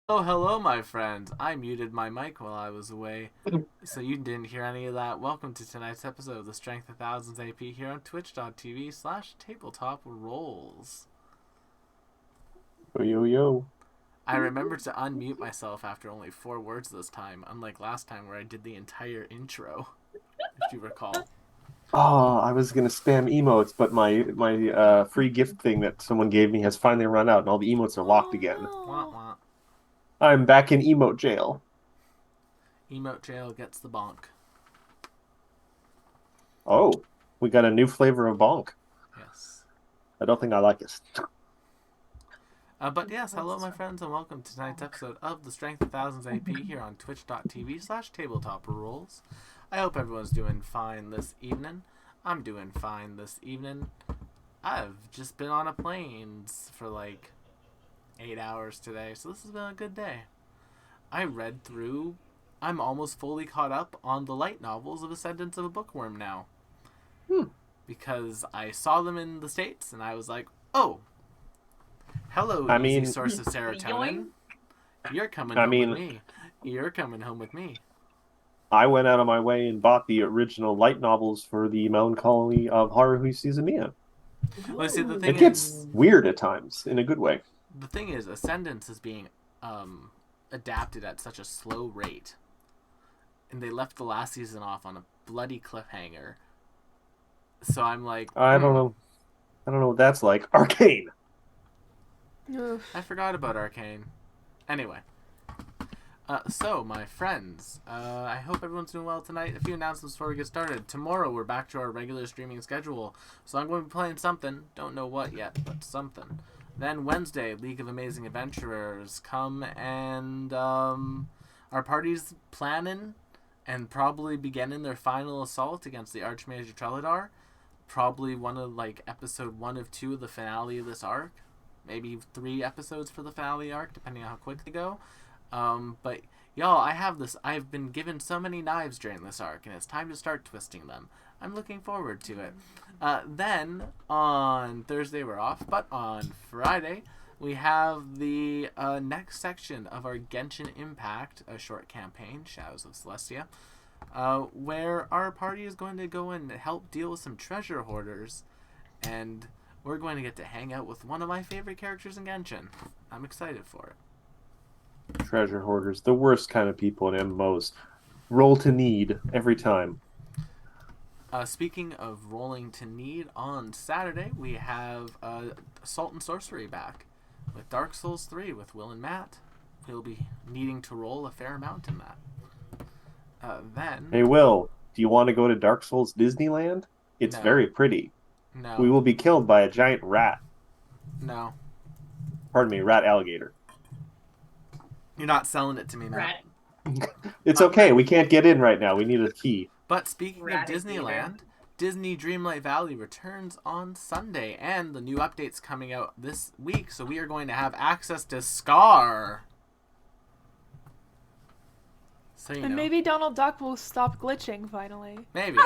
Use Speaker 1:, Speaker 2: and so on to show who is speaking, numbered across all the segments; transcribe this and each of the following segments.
Speaker 1: Oh, hello, my friend. I muted my mic while I was away, so you didn't hear any of that. Welcome to tonight's episode of the Strength of Thousands AP here on twitch.tv/tabletop rolls.
Speaker 2: Yo, yo, yo.
Speaker 1: I remembered to unmute myself after only 4 words this time, unlike last time where I did the entire intro, if you recall.
Speaker 2: Oh, I was gonna spam emotes, but my free gift thing that someone gave me has finally run out, and all the emotes are locked again.
Speaker 1: Wah
Speaker 3: Oh
Speaker 1: wah.
Speaker 2: I'm back in emote jail.
Speaker 1: Emote jail gets the bonk.
Speaker 2: Oh, we got a new flavor of bonk.
Speaker 1: Yes.
Speaker 2: I don't think I like it.
Speaker 1: But yes, hello, my friends, and welcome to tonight's episode of the Strength of Thousands AP here on twitch.tv/tabletop rolls. I hope everyone's doing fine this evening. I'm doing fine this evening. I've just been on a plane for like 8 hours today, so this has been a good day. I read through, I'm almost fully caught up on the light novels of Ascendance of a Bookworm now.
Speaker 2: Hmm.
Speaker 1: Because I saw them in the States, and I was like, oh, hello,
Speaker 2: I
Speaker 1: easy
Speaker 2: mean,
Speaker 1: source of serotonin.
Speaker 3: Yoink.
Speaker 1: You're coming
Speaker 2: I
Speaker 1: home with
Speaker 2: mean,
Speaker 1: me. You're coming home with me.
Speaker 2: I went out of my way and bought the original light novels for the Melancholy of Haruhi Suzumiya.
Speaker 1: Well, see, the thing
Speaker 2: It gets
Speaker 1: is,
Speaker 2: weird at times in a good way.
Speaker 1: Ascendance is being adapted at such a slow rate, and they left the last season off on a bloody cliffhanger. So I'm like,
Speaker 2: I don't know. I don't know what that's like. Arcane.
Speaker 1: I forgot about Arcane. Anyway, so my friends, I hope everyone's doing well tonight. A few announcements before we get started. Tomorrow we're back to our regular streaming schedule, so I'm going to be playing something. Don't know what yet, but something. Then Wednesday, League of Amazing Adventurers come and our party's planning and probably beginning their final assault against the Archmage Treladar. Probably one of like episode 1 of 2 of the finale of this arc. Maybe 3 episodes for the finale arc, depending on how quick they go. But y'all, I've been given so many knives during this arc, and it's time to start twisting them. I'm looking forward to it. Then on Thursday we're off, but on Friday we have the next section of our Genshin Impact, a short campaign, Shadows of Celestia, where our party is going to go and help deal with some treasure hoarders, and we're going to get to hang out with one of my favorite characters in Genshin. I'm excited for it.
Speaker 2: Treasure hoarders, the worst kind of people in MMOs. Roll to need every time.
Speaker 1: Speaking of rolling to need, on Saturday we have Assault and Sorcery back with Dark Souls 3 with Will and Matt. We'll be needing to roll a fair amount in that. Then,
Speaker 2: Hey, Will, do you want to go to Dark Souls Disneyland? It's
Speaker 1: no,
Speaker 2: very pretty. We
Speaker 1: no,
Speaker 2: will be killed by a giant rat.
Speaker 1: no.
Speaker 2: Pardon me, rat alligator.
Speaker 1: You're not selling it to me, Matt.
Speaker 3: Rat,
Speaker 2: It's okay. We can't get in right now. We need a key.
Speaker 1: But speaking of
Speaker 3: Radigator.
Speaker 1: Disneyland, Disney Dreamlight Valley returns on Sunday, and the new update's coming out this week, so we are going to have access to Scar. So you
Speaker 4: And
Speaker 1: know.
Speaker 4: maybe Donald Duck will stop glitching finally.
Speaker 1: Maybe.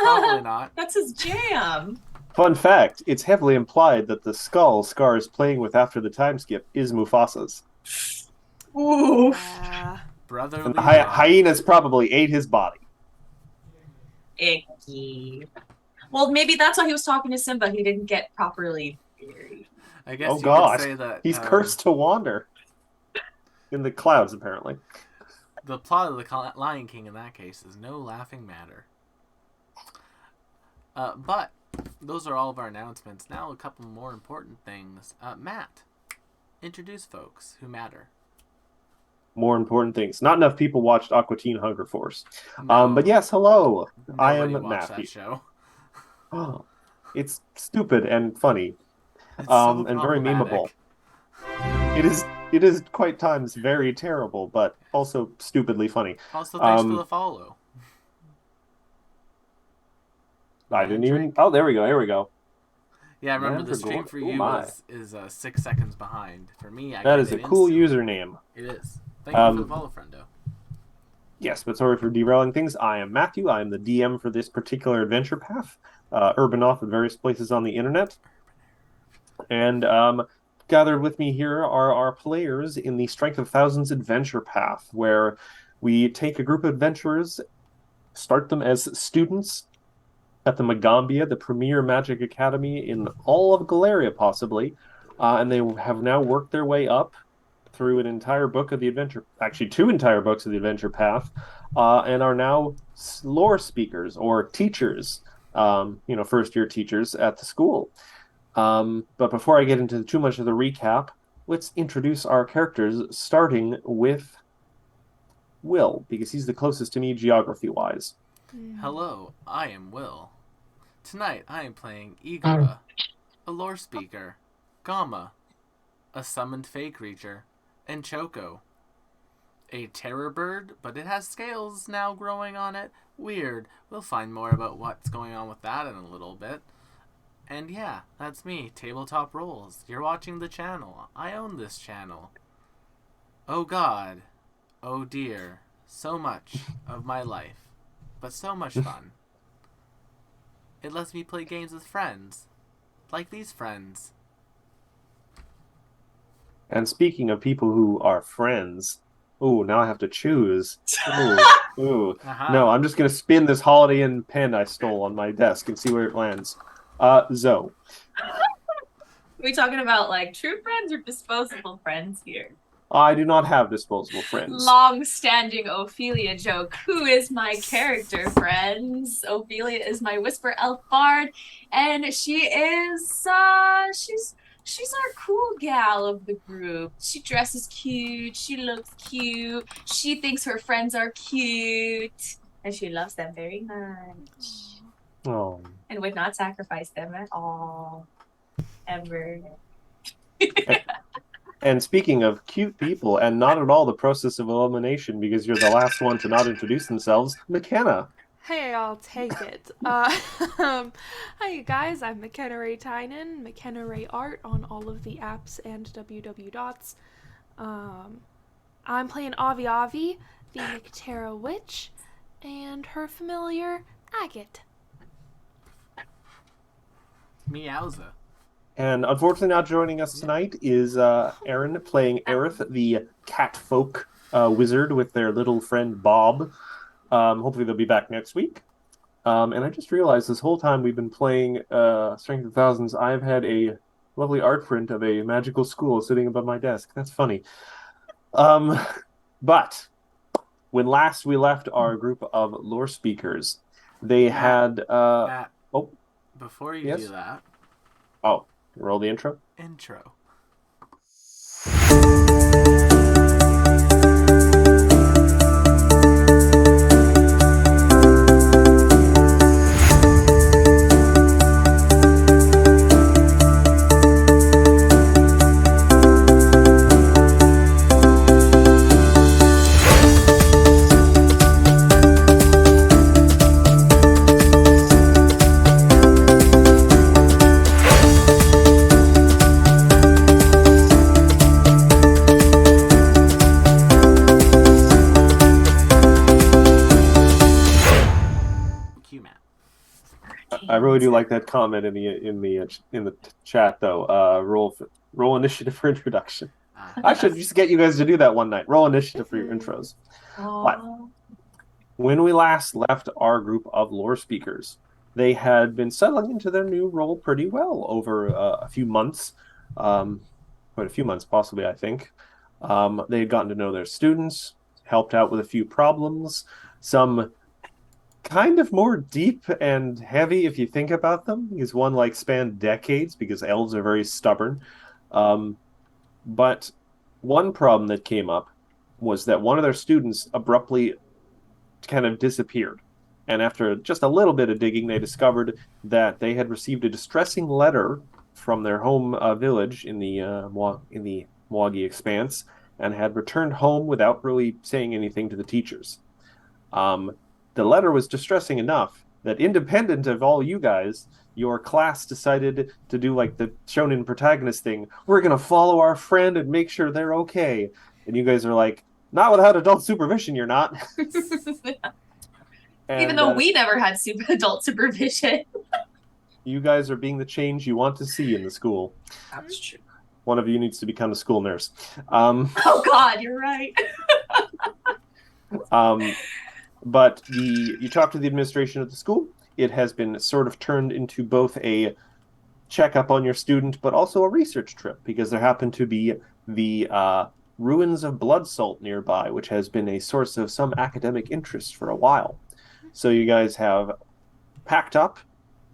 Speaker 1: Probably not.
Speaker 3: That's his jam.
Speaker 2: Fun fact, it's heavily implied that the skull Scar is playing with after the time skip is Mufasa's.
Speaker 3: Oof.
Speaker 1: Brotherly
Speaker 2: And
Speaker 1: love.
Speaker 2: hyenas probably ate his body.
Speaker 3: Icky. Well, maybe that's why he was talking to Simba. He didn't get properly buried.
Speaker 1: I guess
Speaker 2: Oh
Speaker 1: you
Speaker 2: god,
Speaker 1: could say that
Speaker 2: he's cursed to wander. In the clouds, apparently.
Speaker 1: the plot of the Lion King in that case is no laughing matter. But those are all of our announcements. Now a couple more important things. Matt, introduce folks who matter.
Speaker 2: More important things. Not enough people watched Aqua Teen Hunger Force.
Speaker 1: No,
Speaker 2: But yes, hello. I
Speaker 1: nobody
Speaker 2: am
Speaker 1: watched
Speaker 2: Matthew.
Speaker 1: that show.
Speaker 2: Oh, it's stupid and funny.
Speaker 1: It's so
Speaker 2: And very memeable.
Speaker 1: problematic.
Speaker 2: It is quite times very terrible, but also stupidly funny.
Speaker 1: Also, thanks for the follow.
Speaker 2: I didn't even. Oh, there we go. Here we go.
Speaker 1: Yeah, remember
Speaker 2: Man
Speaker 1: the
Speaker 2: for
Speaker 1: stream
Speaker 2: Gore.
Speaker 1: for
Speaker 2: Oh
Speaker 1: you
Speaker 2: my.
Speaker 1: is 6 seconds behind. For me, I
Speaker 2: That
Speaker 1: get
Speaker 2: is a
Speaker 1: it
Speaker 2: cool
Speaker 1: instantly.
Speaker 2: username.
Speaker 1: It is. Thank you for the follow, friendo.
Speaker 2: Yes, but sorry for derailing things. I am Matthew. I am the DM for this particular adventure path, urban off at various places on the internet. And gathered with me here are our players in the Strength of Thousands adventure path, where we take a group of adventurers, start them as students at the Magambia, the premier magic academy in all of Galeria, possibly, and they have now worked their way up through an entire book of the adventure, actually 2 entire books of the adventure path, and are now lore speakers or teachers, first-year teachers at the school. But before I get into too much of the recap, let's introduce our characters, starting with Will, because he's the closest to me geography-wise.
Speaker 1: Hello, I am Will. Tonight I am playing Igora, a lore speaker, Gamma, a summoned fey creature, and Choco, a terror bird, but it has scales now growing on it. Weird. We'll find more about what's going on with that in a little bit. And yeah, that's me, Tabletop Rolls. You're watching the channel. I own this channel. Oh God. Oh dear. So much of my life. But so much fun. It lets me play games with friends. Like these friends.
Speaker 2: And speaking of people who are friends, ooh, now I have to choose. Ooh. No, I'm just going to spin this Holiday Inn pen I stole on my desk and see where it lands. Zoe.
Speaker 3: Are we talking about like true friends or disposable friends here?
Speaker 2: I do not have disposable friends.
Speaker 3: Long-standing Ophelia joke. Who is my character, friends? Ophelia is my whisper elf bard, and she is she's our cool gal of the group. She dresses cute. She looks cute. She thinks her friends are cute, and she loves them very much.
Speaker 2: Oh.
Speaker 3: And would not sacrifice them at all, ever.
Speaker 2: And speaking of cute people, and not at all the process of elimination, because you're the last one to not introduce themselves, McKenna.
Speaker 4: Hey, I'll take it. Hi, you guys. I'm McKenna Ray Tynan, McKenna Ray Art on all of the apps and www. I'm playing Avi Avi, the Nyctera Witch, and her familiar, Agate.
Speaker 1: Meowza.
Speaker 2: And unfortunately not joining us tonight is Aaron playing Aerith, the catfolk wizard with their little friend Bob. Hopefully they'll be back next week. And I just realized this whole time we've been playing Strength of Thousands, I've had a lovely art print of a magical school sitting above my desk. That's funny. But when last we left our group of lore speakers, they had...
Speaker 1: Matt,
Speaker 2: oh,
Speaker 1: before you
Speaker 2: yes?
Speaker 1: do that...
Speaker 2: Oh, roll the intro?
Speaker 1: Intro.
Speaker 2: I really do like that comment in the chat though. Roll initiative for introduction. I should just get you guys to do that one night. Roll initiative for your intros. But when we last left our group of lore speakers, they had been settling into their new role pretty well over a few months, quite a few months possibly, I think. They had gotten to know their students, helped out with a few problems, some kind of more deep and heavy if you think about them. Because one like spanned decades because elves are very stubborn. But one problem that came up was that one of their students abruptly kind of disappeared. And after just a little bit of digging, they discovered that they had received a distressing letter from their home village in the Mwagi Expanse and had returned home without really saying anything to the teachers. The letter was distressing enough that, independent of all you guys, your class decided to do like the shonen protagonist thing. We're going to follow our friend and make sure they're okay. And you guys are like, not without adult supervision, you're not. And,
Speaker 3: even though we never had adult supervision.
Speaker 2: You guys are being the change you want to see in the school.
Speaker 3: That's true.
Speaker 2: one of you needs to become a school nurse.
Speaker 3: Oh God, you're right.
Speaker 2: But you talk to the administration of the school. It has been sort of turned into both a checkup on your student, but also a research trip, because there happen to be the ruins of blood salt nearby, which has been a source of some academic interest for a while. So you guys have packed up,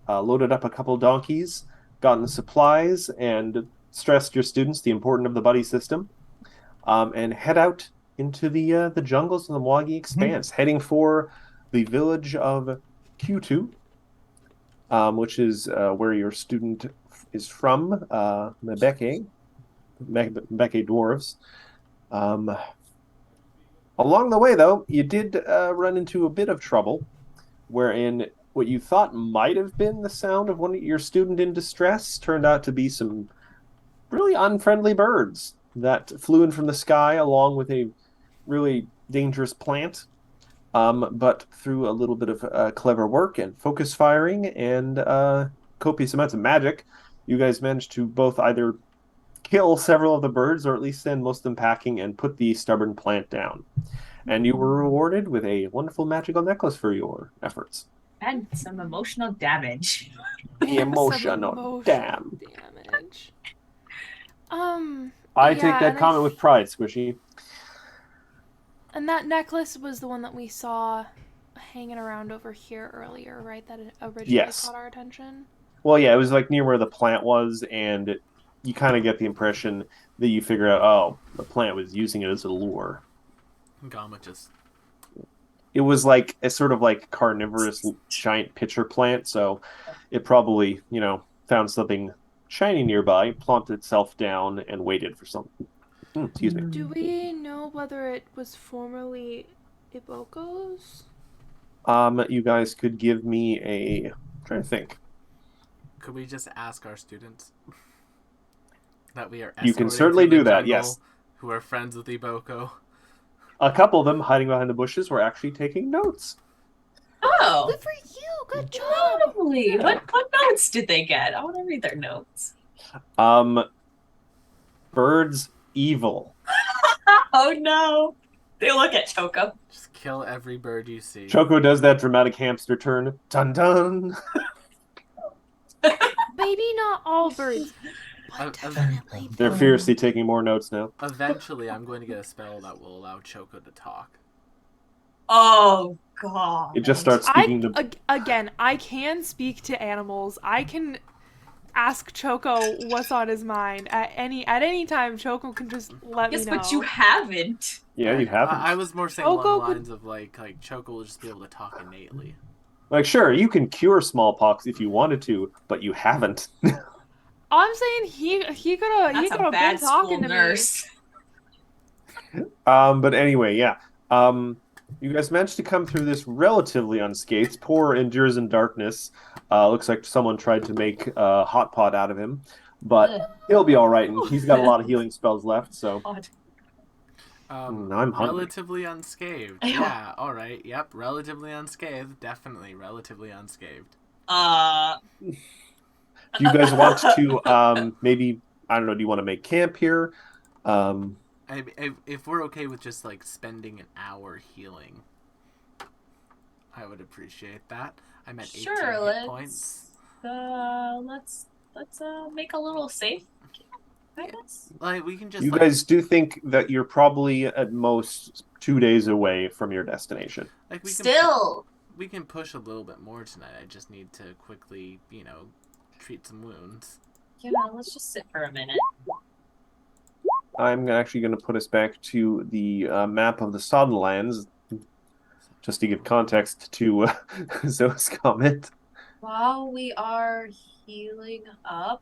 Speaker 2: loaded up a couple donkeys, gotten the supplies, and stressed your students the importance of the buddy system, and head out into the jungles of the Mwagi Expanse, heading for the village of Q2, which is where your student is from, Mbeke Dwarves. Along the way, though, you did run into a bit of trouble, wherein what you thought might have been the sound of your student in distress turned out to be some really unfriendly birds that flew in from the sky along with a really dangerous plant. But through a little bit of clever work and focus firing and copious amounts of magic, you guys managed to both either kill several of the birds or at least send most of them packing and put the stubborn plant down. And you were rewarded with a wonderful magical necklace for your efforts.
Speaker 3: And some emotional damage.
Speaker 2: The emotional damage. I take
Speaker 4: Yeah,
Speaker 2: that comment with pride, Squishy.
Speaker 4: And that necklace was the one that we saw hanging around over here earlier, right? That originally caught our attention.
Speaker 2: Well, yeah, it was like near where the plant was, and you kind of get the impression that you figure out, oh, the plant was using it as a lure.
Speaker 1: Gama just...
Speaker 2: It was like a sort of like carnivorous giant pitcher plant, so it probably, found something shiny nearby, plonked itself down, and waited for something. Excuse me.
Speaker 4: Do we know whether it was formerly Iboko's?
Speaker 2: You guys could give me I'm trying to think.
Speaker 1: Could we just ask our students that we are
Speaker 2: You can certainly do that, yes.
Speaker 1: Who are friends with Iboko?
Speaker 2: A couple of them hiding behind the bushes were actually taking notes.
Speaker 3: Oh.
Speaker 4: Good for you. Good job.
Speaker 3: Lovely. What notes did they get? I want to read their notes.
Speaker 2: Birds evil.
Speaker 3: Oh no. They look at Choco.
Speaker 1: Just kill every bird you see.
Speaker 2: Choco does that dramatic hamster turn. Dun dun.
Speaker 4: Maybe not all birds, but definitely.
Speaker 2: They're fiercely taking more notes now.
Speaker 1: Eventually, I'm going to get a spell that will allow Choco to talk.
Speaker 3: Oh God.
Speaker 2: It just starts speaking to...
Speaker 4: Again, I can speak to animals. I can ask Choco what's on his mind at any time. Choco can just let me know.
Speaker 3: Yes, but you haven't.
Speaker 2: Yeah, you haven't.
Speaker 1: I was more saying along the lines of like Choco will just be able to talk innately.
Speaker 2: Like, sure, you can cure smallpox if you wanted to, but you haven't.
Speaker 4: I'm saying he could have been talking to
Speaker 3: nurse.
Speaker 2: Me. But anyway, yeah. You guys managed to come through this relatively unscathed. Poor endures in darkness. Looks like someone tried to make a hot pot out of him, but he'll be all right, and he's got a lot of healing spells left. So. I'm hungry.
Speaker 1: Relatively unscathed. Yeah, all right. Yep, relatively unscathed. Definitely relatively unscathed.
Speaker 2: Do you guys want to maybe, I don't know, do you want to make camp here?
Speaker 1: If we're okay with just like spending an hour healing, I would appreciate that. I'm at 18 hit points.
Speaker 3: Let's make a little safe. I guess.
Speaker 1: Like we can just.
Speaker 2: You guys do think that you're probably at most 2 days away from your destination.
Speaker 1: Like we can push a little bit more tonight. I just need to quickly, treat some wounds.
Speaker 3: Yeah, let's just sit for a minute.
Speaker 2: I'm actually going to put us back to the map of the Soddenlands, just to give context to Zoe's comment.
Speaker 3: While we are healing up,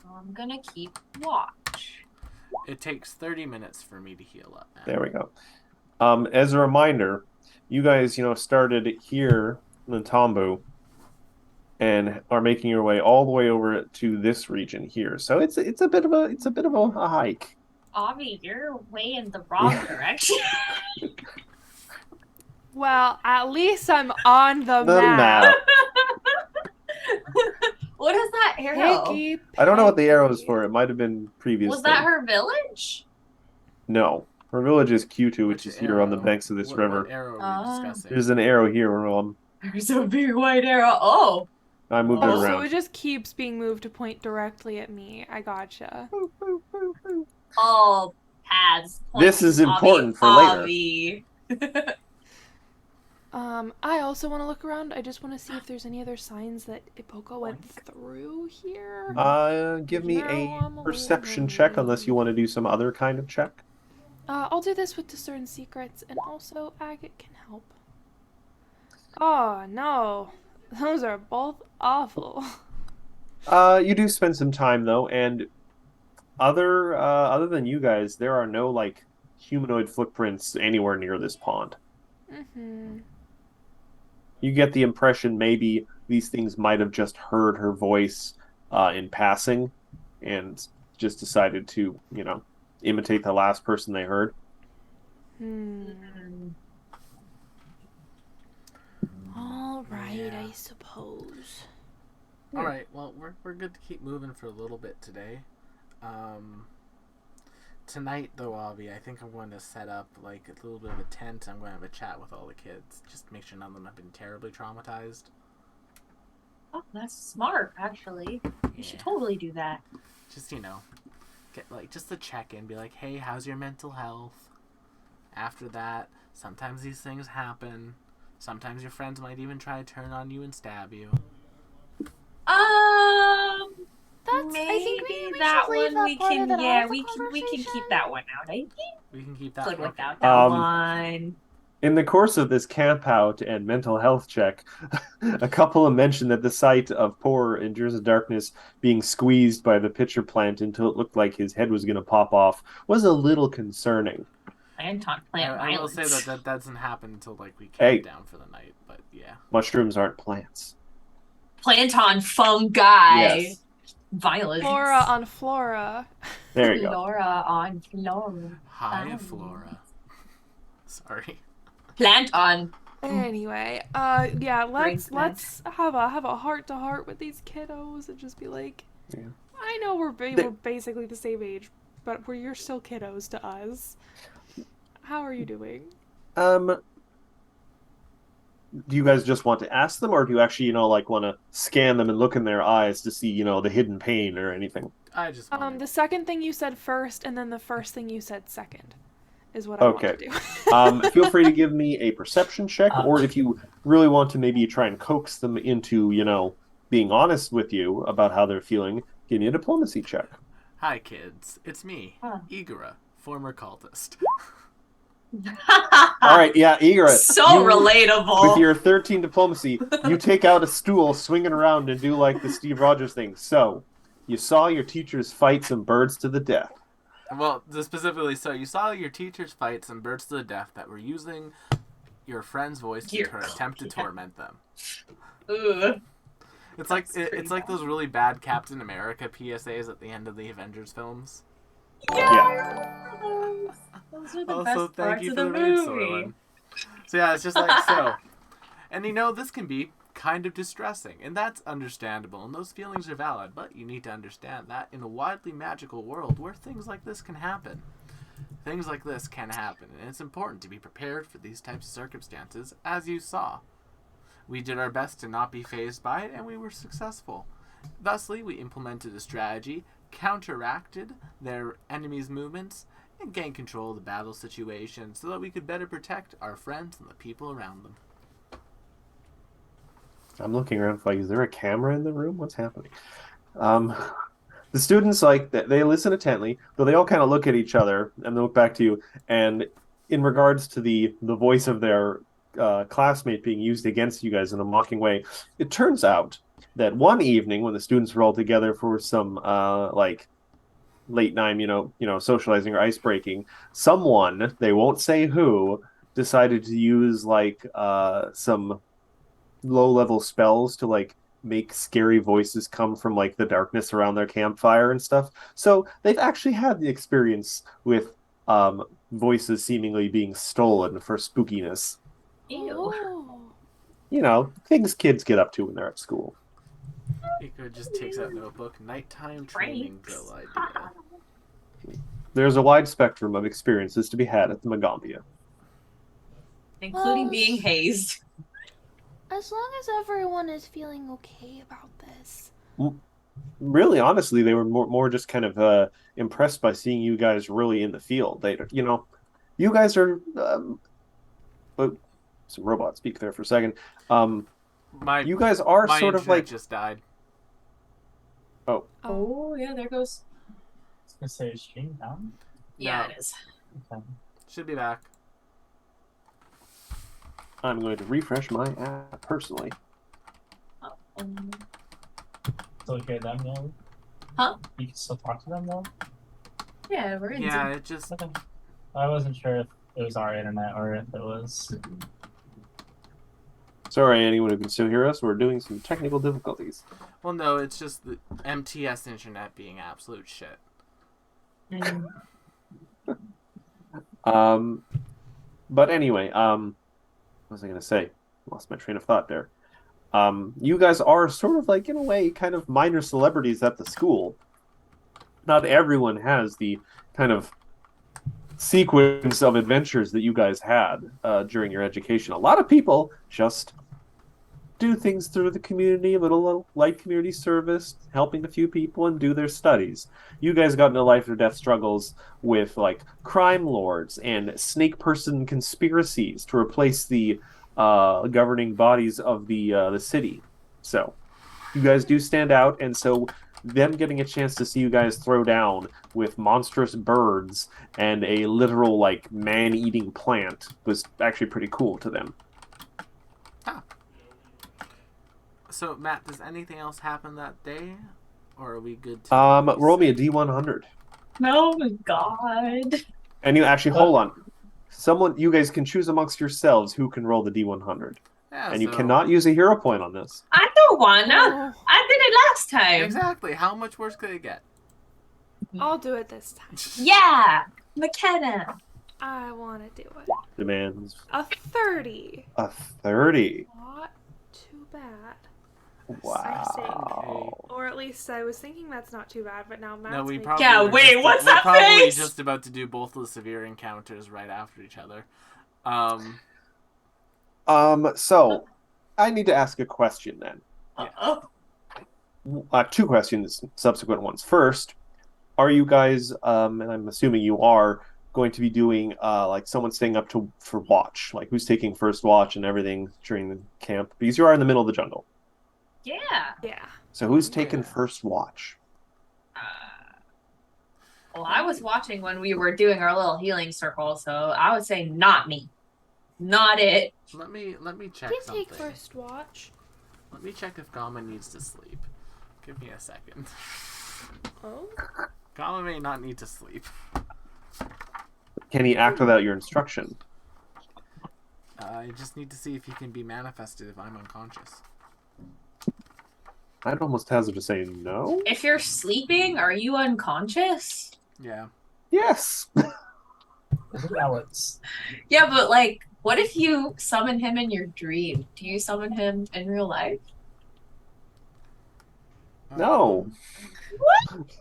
Speaker 3: I'm going to keep watch.
Speaker 1: It takes 30 minutes for me to heal up now.
Speaker 2: There we go. As a reminder, you guys, started here in Tombu and are making your way all the way over to this region here. So it's a bit of a hike.
Speaker 3: Avi, you're way in the wrong direction.
Speaker 4: Well, at least I'm on the map.
Speaker 3: What does that that arrow?
Speaker 4: Piggy,
Speaker 2: I don't know what the arrow is
Speaker 4: piggy.
Speaker 2: for. It might have been previous.
Speaker 3: Was that her village?
Speaker 2: No. Her village is Q2, which is here on the
Speaker 1: arrow?
Speaker 2: banks of this
Speaker 1: What
Speaker 2: river.
Speaker 1: arrow are we
Speaker 3: Ah.
Speaker 1: discussing?
Speaker 2: There's an arrow here.
Speaker 3: There's a big white arrow. Oh.
Speaker 2: I moved it
Speaker 3: Oh,
Speaker 4: Oh, so
Speaker 2: around.
Speaker 4: it just keeps being moved to point directly at me. I gotcha.
Speaker 3: All paths.
Speaker 2: This is
Speaker 3: point
Speaker 2: important for later.
Speaker 3: Avi.
Speaker 4: I also want to look around. I just want to see if there's any other signs that Ipoko went through here.
Speaker 2: Give me
Speaker 4: Now
Speaker 2: a
Speaker 4: I'm
Speaker 2: perception check, unless you want to do some other kind of check.
Speaker 4: I'll do this with Discern Secrets, and also Agate can help. Oh, no. Those are both awful.
Speaker 2: You do spend some time though, and other than you guys, there are no like humanoid footprints anywhere near this pond.
Speaker 4: Mm-hmm.
Speaker 2: You get the impression maybe these things might have just heard her voice in passing, and just decided to, imitate the last person they heard.
Speaker 4: All right,
Speaker 3: Yeah.
Speaker 4: I suppose.
Speaker 1: All right. Well, we're good to keep moving for a little bit today. Tonight, though, Avi, I think I'm going to set up like a little bit of a tent. I'm going to have a chat with all the kids, just to make sure none of them have been terribly traumatized.
Speaker 3: Oh, that's smart, actually. You should totally do that.
Speaker 1: Just get just to check in, be like, hey, how's your mental health? After that, sometimes these things happen. Sometimes your friends might even try to turn on you and stab you.
Speaker 3: Maybe
Speaker 4: I think we
Speaker 3: that
Speaker 4: should leave
Speaker 3: one
Speaker 4: that
Speaker 3: we
Speaker 4: part of
Speaker 3: can.
Speaker 4: it
Speaker 3: Yeah,
Speaker 4: out of the
Speaker 3: we can keep
Speaker 4: conversation.
Speaker 3: that one out. I think.
Speaker 1: We can keep that.
Speaker 3: Good
Speaker 1: Okay.
Speaker 3: without that one.
Speaker 2: In the course of this camp out and mental health check, a couple have mentioned that the sight of poor Endures of Darkness being squeezed by the pitcher plant until it looked like his head was going to pop off was a little concerning.
Speaker 3: Plant
Speaker 1: I will
Speaker 3: violence.
Speaker 1: say that doesn't happen until like we
Speaker 2: Hey.
Speaker 1: camp down for the night. But yeah.
Speaker 2: Mushrooms aren't plants.
Speaker 3: Planton fungi.
Speaker 2: Yes.
Speaker 3: Violence.
Speaker 4: Flora on Flora.
Speaker 2: There you go.
Speaker 3: Flora on Flora.
Speaker 1: Hi,
Speaker 3: Violence.
Speaker 1: Flora. Sorry.
Speaker 3: Plant on.
Speaker 4: Anyway, yeah, let's have a heart to heart with these kiddos and just be like,
Speaker 2: Yeah.
Speaker 4: I know we're basically the same age, but you're still kiddos to us. How are you doing?
Speaker 2: Do you guys just want to ask them, or do you actually, want to scan them and look in their eyes to see, the hidden pain or anything?
Speaker 1: I just wanted...
Speaker 4: The second thing you said first, and then the first thing you said second, is what I want to do.
Speaker 2: Feel free to give me a perception check, or if you really want to maybe try and coax them into, being honest with you about how they're feeling, give me a diplomacy check.
Speaker 1: Hi, kids. It's me, Igora, former cultist.
Speaker 2: All right, yeah, Igor.
Speaker 3: So relatable.
Speaker 2: With your 13 diplomacy, you take out a stool, swing it around, and do like the Steve Rogers thing. So, you saw your teachers fight some birds to the death.
Speaker 1: Well, specifically, so you saw your teachers fight some birds to the death that were using your friend's voice to attempt to torment them.
Speaker 3: Ugh.
Speaker 1: It's like those really bad Captain America PSAs at the end of the Avengers films.
Speaker 2: Yeah.
Speaker 3: Those are the
Speaker 1: Also,
Speaker 3: best
Speaker 1: thank
Speaker 3: parts
Speaker 1: you
Speaker 3: of
Speaker 1: for
Speaker 3: the
Speaker 1: the read,
Speaker 3: movie.
Speaker 1: Sorlin. So yeah, it's just like so. And this can be kind of distressing, and that's understandable, and those feelings are valid, but you need to understand that in a widely magical world where things like this can happen, and it's important to be prepared for these types of circumstances, as you saw. We did our best to not be fazed by it, and we were successful. Thusly, we implemented a strategy, counteracted their enemies' movements, and gained control of the battle situation so that we could better protect our friends and the people around them.
Speaker 2: I'm looking around for is there a camera in the room? What's happening? The students they listen intently, though they all kind of look at each other and they look back to you. And in regards to the voice of their classmate being used against you guys in a mocking way, it turns out that one evening when the students were all together for some late night, socializing or ice breaking, someone, they won't say who, decided to use some low-level spells to make scary voices come from the darkness around their campfire and stuff. So they've actually had the experience with voices seemingly being stolen for spookiness.
Speaker 3: Ew.
Speaker 4: Oh.
Speaker 2: Things kids get up to when they're at school.
Speaker 1: Iko just takes out notebook. Nighttime training drill idea.
Speaker 2: There's a wide spectrum of experiences to be had at the Magambia.
Speaker 3: Including being hazed.
Speaker 4: As long as everyone is feeling okay about this.
Speaker 2: Really, honestly, they were more just kind of impressed by seeing you guys really in the field. You guys are. Some robot speak there for a second. You guys are
Speaker 1: my
Speaker 2: sort of
Speaker 1: internet
Speaker 2: like.
Speaker 1: just died.
Speaker 3: Oh, yeah, there goes.
Speaker 5: I was gonna say, is stream down?
Speaker 3: Yeah,
Speaker 1: No.
Speaker 3: it is.
Speaker 5: Okay.
Speaker 1: Should be back.
Speaker 2: I'm going to refresh my app personally.
Speaker 5: Still hear them though?
Speaker 3: Huh?
Speaker 5: You can still talk to them though?
Speaker 3: Yeah, we're in
Speaker 1: Yeah,
Speaker 3: Zoom.
Speaker 1: it just.
Speaker 5: Okay. I wasn't sure if it was our internet or if it was.
Speaker 2: Sorry, anyone who can still hear us. We're doing some technical difficulties.
Speaker 1: Well, no, it's just the MTS internet being absolute shit.
Speaker 2: But anyway, what was I going to say? Lost my train of thought there. You guys are sort of like, in a way, kind of minor celebrities at the school. Not everyone has the kind of sequence of adventures that you guys had during your education. A lot of people just do things through the community, a little light community service, helping a few people and do their studies. You guys got into life or death struggles with like crime lords and snake person conspiracies to replace the governing bodies of the city. So you guys do stand out, and so them getting a chance to see you guys throw down with monstrous birds and a literal like man-eating plant was actually pretty cool to them.
Speaker 1: So, Matt, does anything else happen that day? Or are we good to...
Speaker 2: Roll me a D100.
Speaker 3: Oh my god.
Speaker 2: And you actually, hold on. You guys can choose amongst yourselves who can roll the D100.
Speaker 1: Yeah,
Speaker 2: And you cannot use a hero point on this.
Speaker 3: I don't wanna.
Speaker 4: Oh,
Speaker 3: I did it last time.
Speaker 1: Exactly. How much worse could it get?
Speaker 4: I'll do it this time.
Speaker 3: Yeah, McKenna.
Speaker 4: I want to do it.
Speaker 2: Demands
Speaker 4: A 30.
Speaker 2: a 30.
Speaker 4: Not too bad.
Speaker 2: Wow.
Speaker 4: Or at least I was thinking that's not too bad, but now Matt's
Speaker 1: No, we
Speaker 4: making-
Speaker 1: probably
Speaker 3: Yeah,
Speaker 1: were
Speaker 3: wait,
Speaker 1: just,
Speaker 3: what's
Speaker 1: we're
Speaker 3: that
Speaker 1: probably
Speaker 3: face?
Speaker 1: just about to do both of the severe encounters right after each other.
Speaker 2: So I need to ask a question then.
Speaker 3: Uh-oh.
Speaker 2: 2 questions, subsequent ones. First, are you guys, and I'm assuming you are, going to be doing like someone staying up for watch? Like who's taking first watch and everything during the camp? Because you are in the middle of the jungle.
Speaker 3: Yeah.
Speaker 4: Yeah.
Speaker 2: So who's taking
Speaker 1: Yeah.
Speaker 2: first watch?
Speaker 3: Well, I was watching when we were doing our little healing circle, so I would say not me. Not it.
Speaker 1: Let me check
Speaker 4: You can
Speaker 1: something.
Speaker 4: take first watch.
Speaker 1: Let me check if Gama needs to sleep. Give me a second.
Speaker 4: Oh?
Speaker 1: Gama may not need to sleep.
Speaker 2: Can he act without your instruction?
Speaker 1: I just need to see if he can be manifested if I'm unconscious.
Speaker 2: I'd almost hazard to say no.
Speaker 3: If you're sleeping, are you unconscious?
Speaker 1: Yeah.
Speaker 2: Yes.
Speaker 5: Alex.
Speaker 3: Yeah, but like, what if you summon him in your dream? Do you summon him in real life?
Speaker 2: No.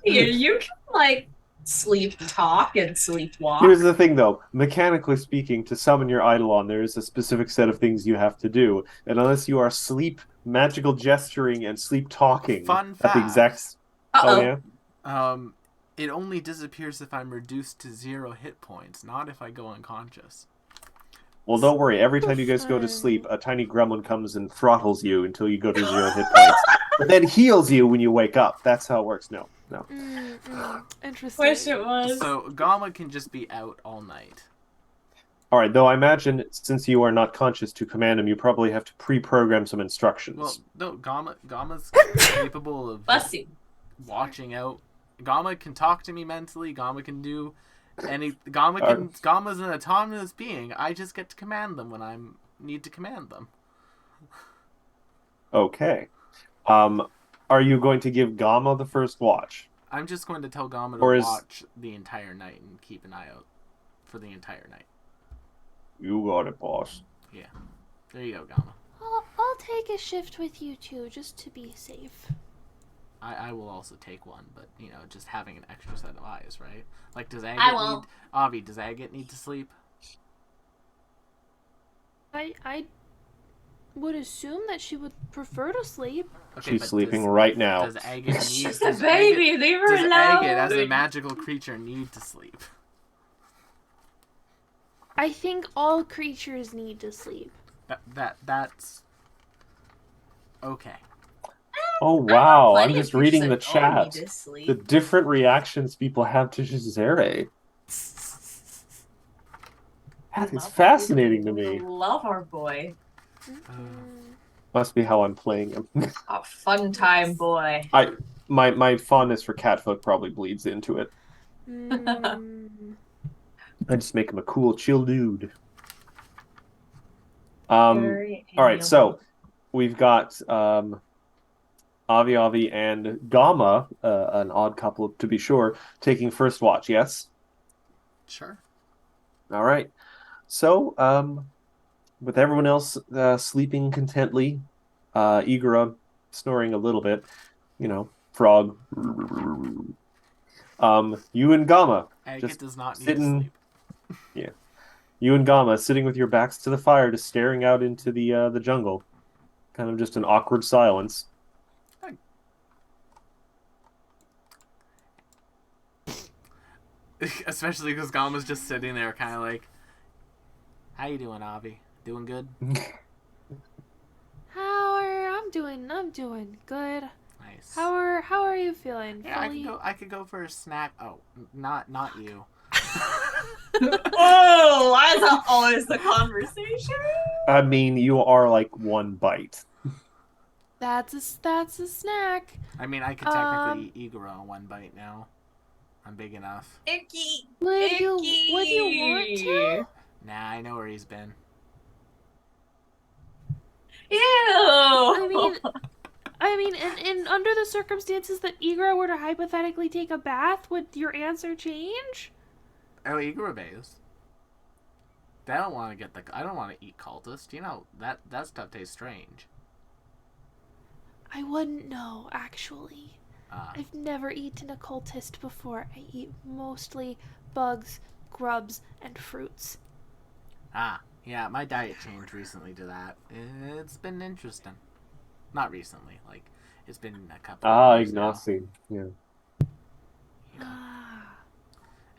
Speaker 3: You can like sleep talk and sleep walk.
Speaker 2: Here's the thing, though. Mechanically speaking, to summon your Eidolon, there is a specific set of things you have to do. And unless you are sleep magical gesturing and sleep talking
Speaker 1: Fun
Speaker 2: at the
Speaker 1: fact.
Speaker 2: exact...
Speaker 3: Uh-oh.
Speaker 2: Oh, yeah?
Speaker 1: It only disappears if I'm reduced to 0 hit points, not if I go unconscious.
Speaker 2: Well, don't worry. Every time you guys go to
Speaker 4: Fun.
Speaker 2: sleep, a tiny gremlin comes and throttles you until you go to 0 hit points. But then heals you when you wake up. That's how it works. No.
Speaker 4: Interesting.
Speaker 3: Wish it was.
Speaker 1: So Gama can just be out all night.
Speaker 2: All right, though I imagine since you are not conscious to command him, you probably have to pre-program some instructions.
Speaker 1: Well, no, Gama's capable of
Speaker 3: Bless you.
Speaker 1: watching out. Gama can talk to me mentally. Gama can do Gama's an autonomous being. I just get to command them when I need to command them.
Speaker 2: Okay. Are you going to give Gama the first watch?
Speaker 1: I'm just going to tell Gama
Speaker 2: Or
Speaker 1: to
Speaker 2: is-
Speaker 1: watch the entire night and keep an eye out for the entire night.
Speaker 2: You got it, boss.
Speaker 1: There you go, Gama.
Speaker 4: I'll take a shift with you two, just to be safe.
Speaker 1: I will also take one, but just having an extra set of eyes, right? Like, does
Speaker 3: I
Speaker 1: Agate
Speaker 3: won't.
Speaker 1: Avi? Does Agate need to sleep?
Speaker 4: I would assume that she would prefer to sleep.
Speaker 1: Okay,
Speaker 2: She's
Speaker 1: but
Speaker 2: sleeping right now.
Speaker 1: Does Agate need?
Speaker 3: She's
Speaker 1: does
Speaker 3: a baby.
Speaker 1: Agate,
Speaker 3: Leave her
Speaker 1: does
Speaker 3: alone.
Speaker 1: Agate, as a magical creature, need to sleep?
Speaker 4: I think all creatures need to sleep.
Speaker 1: That's okay.
Speaker 2: Oh wow! I'm
Speaker 3: Plenty of
Speaker 2: just reading the
Speaker 3: creatures that don't need
Speaker 2: chat.
Speaker 3: to sleep.
Speaker 2: The different reactions people have to Jazere. That is fascinating to me.
Speaker 3: Love our boy.
Speaker 2: Must be how I'm playing him.
Speaker 3: A fun time boy.
Speaker 2: My fondness for Catfolk probably bleeds into it. I just make him a cool, chill dude. All right, so we've got Avi Avi and Gamma, an odd couple to be sure, taking first watch. Yes.
Speaker 1: Sure.
Speaker 2: All right. So, with everyone else sleeping contently, Igora snoring a little bit, frog. You and Gamma
Speaker 1: Agate
Speaker 2: just
Speaker 1: does not need
Speaker 2: sitting.
Speaker 1: to sleep.
Speaker 2: Yeah. You and Gamma sitting with your backs to the fire, just staring out into the jungle. Kind of just an awkward silence.
Speaker 1: Especially because Gama's just sitting there, kind of like, "How you doing, Avi? Doing good?"
Speaker 4: I'm doing good.
Speaker 1: Nice.
Speaker 4: How are you feeling?
Speaker 1: Yeah, I could go for a snack. Oh, not you.
Speaker 3: Oh, why is that always the conversation?
Speaker 2: I mean, you are like one bite.
Speaker 4: That's a snack.
Speaker 1: I mean, I could technically eat Igoro in one bite now. I'm big enough.
Speaker 3: Icky.
Speaker 4: Would you want to?
Speaker 1: Nah, I know where he's been.
Speaker 3: Ew.
Speaker 4: I mean, in under the circumstances that Igor were to hypothetically take a bath, would your answer change?
Speaker 1: Oh, Igoro bathes. I don't want to eat cultist. That stuff tastes strange.
Speaker 4: I wouldn't know, actually. I've never eaten a cultist before. I eat mostly bugs, grubs, and fruits.
Speaker 1: Yeah, my diet changed recently to that. It's been interesting. Not recently, like, it's been a couple of years now.
Speaker 2: Ignacy. Yeah.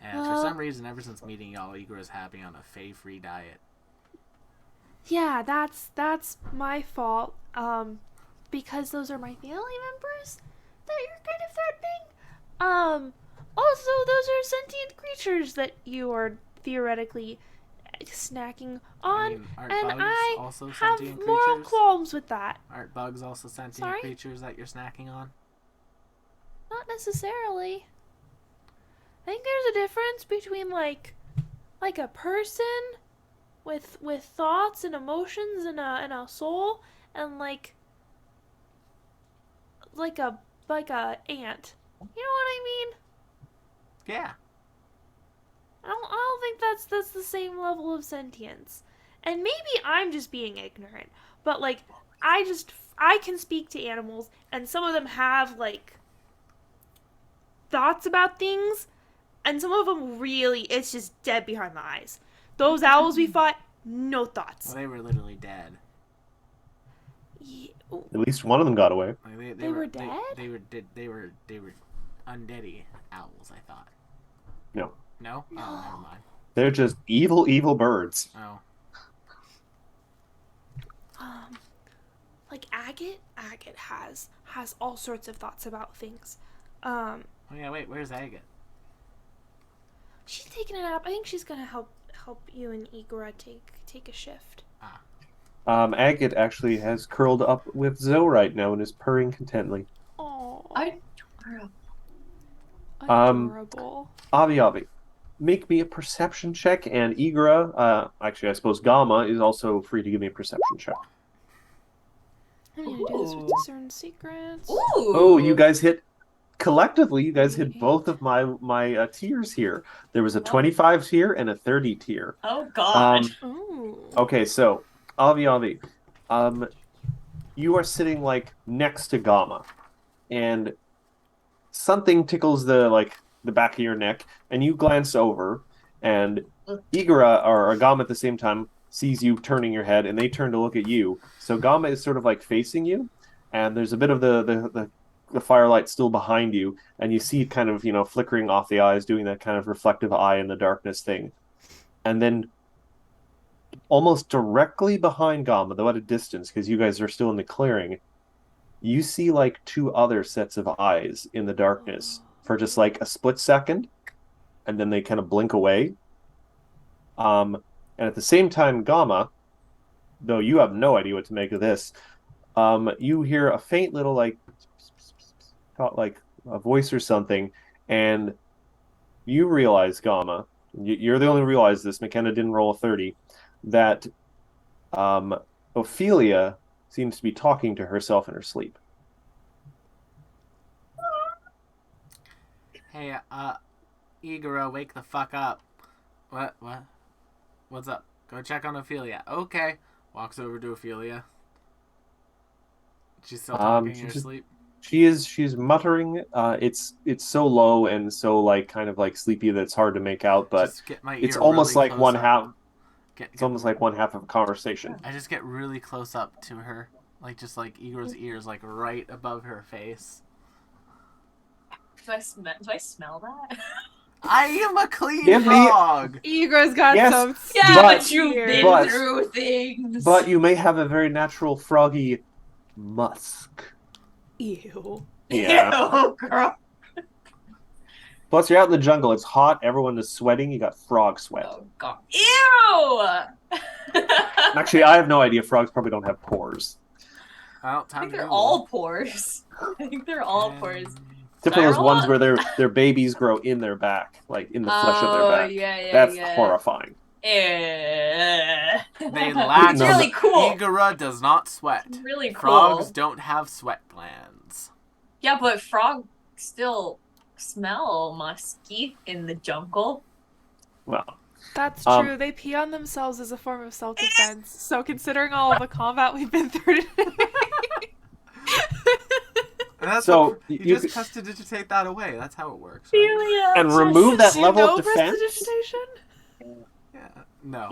Speaker 1: And for some reason, ever since meeting y'all, Igor's happy on a Fae-free diet.
Speaker 4: Yeah, that's my fault. Because those are my family members that you're kind of threatening. Also, those are sentient creatures that you are theoretically snacking on,
Speaker 1: I mean, aren't
Speaker 4: and
Speaker 1: bugs
Speaker 4: I
Speaker 1: also
Speaker 4: have
Speaker 1: sentient
Speaker 4: moral
Speaker 1: creatures?
Speaker 4: qualms with that.
Speaker 1: Aren't bugs also sentient
Speaker 4: Sorry?
Speaker 1: creatures that you're snacking on?
Speaker 4: Not necessarily. I think there's a difference between like a person with thoughts and emotions and a soul, and like a ant. You know what I mean?
Speaker 1: Yeah.
Speaker 4: I don't think that's the same level of sentience. And maybe I'm just being ignorant, but like I can speak to animals, and some of them have like thoughts about things, and some of them really, it's just dead behind the eyes. Those owls we fought, no thoughts.
Speaker 1: Well, they were literally dead.
Speaker 4: Yeah.
Speaker 2: At least one of them got away.
Speaker 1: Like,
Speaker 4: They were dead?
Speaker 1: They were undeady owls, I thought.
Speaker 2: No.
Speaker 1: No? Oh, never mind.
Speaker 2: They're just evil, evil birds.
Speaker 1: Oh.
Speaker 4: Like Agate has all sorts of thoughts about things.
Speaker 1: Oh yeah, wait, where's Agate?
Speaker 4: She's taking a nap. I think she's gonna help you and Igora take a shift.
Speaker 2: Agate actually has curled up with Zoe right now and is purring contently.
Speaker 4: Oh, adorable.
Speaker 2: Avi, make me a perception check, and Igora, actually I suppose Gamma is also free to give me a perception check.
Speaker 4: I'm gonna do this with discern secrets.
Speaker 3: Ooh.
Speaker 2: Oh, you guys hit both of my tiers here. There was a 25 tier and a 30 tier.
Speaker 3: Oh God.
Speaker 2: Okay, so Avi, you are sitting like next to Gamma, and something tickles the back of your neck, and you glance over, and Igara or Agama at the same time sees you turning your head, and they turn to look at you. So Gama is sort of like facing you, and there's a bit of the firelight still behind you, and you see it kind of flickering off the eyes, doing that kind of reflective eye in the darkness thing, and then almost directly behind Gama, though at a distance because you guys are still in the clearing, you see like two other sets of eyes in the darkness for just like a split second, and then they kind of blink away. And at the same time, Gama, though you have no idea what to make of this, you hear a faint little like a voice or something, and you realize, Gama, you're the only one who realized this. McKenna didn't roll a 30. That Ophelia seems to be talking to herself in her sleep.
Speaker 1: Hey, Igara, wake the fuck up. What? What's up? Go check on Ophelia. Okay. Walks over to Ophelia. She's still talking in her sleep.
Speaker 2: She's muttering. It's so low and so like kind of like sleepy that it's hard to make out, but
Speaker 1: Just get my ear
Speaker 2: it's almost
Speaker 1: really
Speaker 2: like one
Speaker 1: close
Speaker 2: half.
Speaker 1: up.
Speaker 2: It's almost like one half of a conversation.
Speaker 1: I just get really close up to her, like just like Igor's ears, like right above her face.
Speaker 3: Do I smell that?
Speaker 1: I am a clean
Speaker 2: Give me-
Speaker 1: frog.
Speaker 4: Igor's got
Speaker 2: Yes,
Speaker 4: some.
Speaker 3: Yeah,
Speaker 2: But-
Speaker 3: but you've been
Speaker 2: but-
Speaker 3: through things.
Speaker 2: But you may have a very natural froggy musk.
Speaker 4: Ew.
Speaker 2: Yeah.
Speaker 3: Ew, girl.
Speaker 2: Plus, you're out in the jungle. It's hot. Everyone is sweating. You got frog sweat.
Speaker 3: Oh god. Ew.
Speaker 2: Actually, I have no idea. Frogs probably don't have pores.
Speaker 1: Well,
Speaker 3: I
Speaker 1: time
Speaker 3: think
Speaker 1: to
Speaker 3: they're
Speaker 1: Google.
Speaker 3: all pores. I think they're all pores.
Speaker 2: Except for those
Speaker 3: Spiral?
Speaker 2: ones where their babies grow in their back, like in the flesh of their back.
Speaker 3: Yeah,
Speaker 2: That's
Speaker 3: yeah.
Speaker 2: horrifying.
Speaker 1: They
Speaker 3: They
Speaker 1: lack.
Speaker 3: It's really cool.
Speaker 1: Igara does not sweat.
Speaker 3: Really cool.
Speaker 1: Frogs don't have sweat glands.
Speaker 3: Yeah, but frogs still smell musky in the jungle.
Speaker 2: Well,
Speaker 4: That's
Speaker 2: Um,
Speaker 4: true. They pee on themselves as a form of self-defense. So considering all of the combat we've been through today.
Speaker 1: And that's
Speaker 2: So,
Speaker 1: what, you
Speaker 2: you
Speaker 1: just
Speaker 2: could-
Speaker 1: prestidigitate that away. That's how it works. Right?
Speaker 2: and remove that
Speaker 4: Do you
Speaker 2: level
Speaker 4: know
Speaker 2: of defense.
Speaker 4: prestidigitation?
Speaker 1: Yeah. No.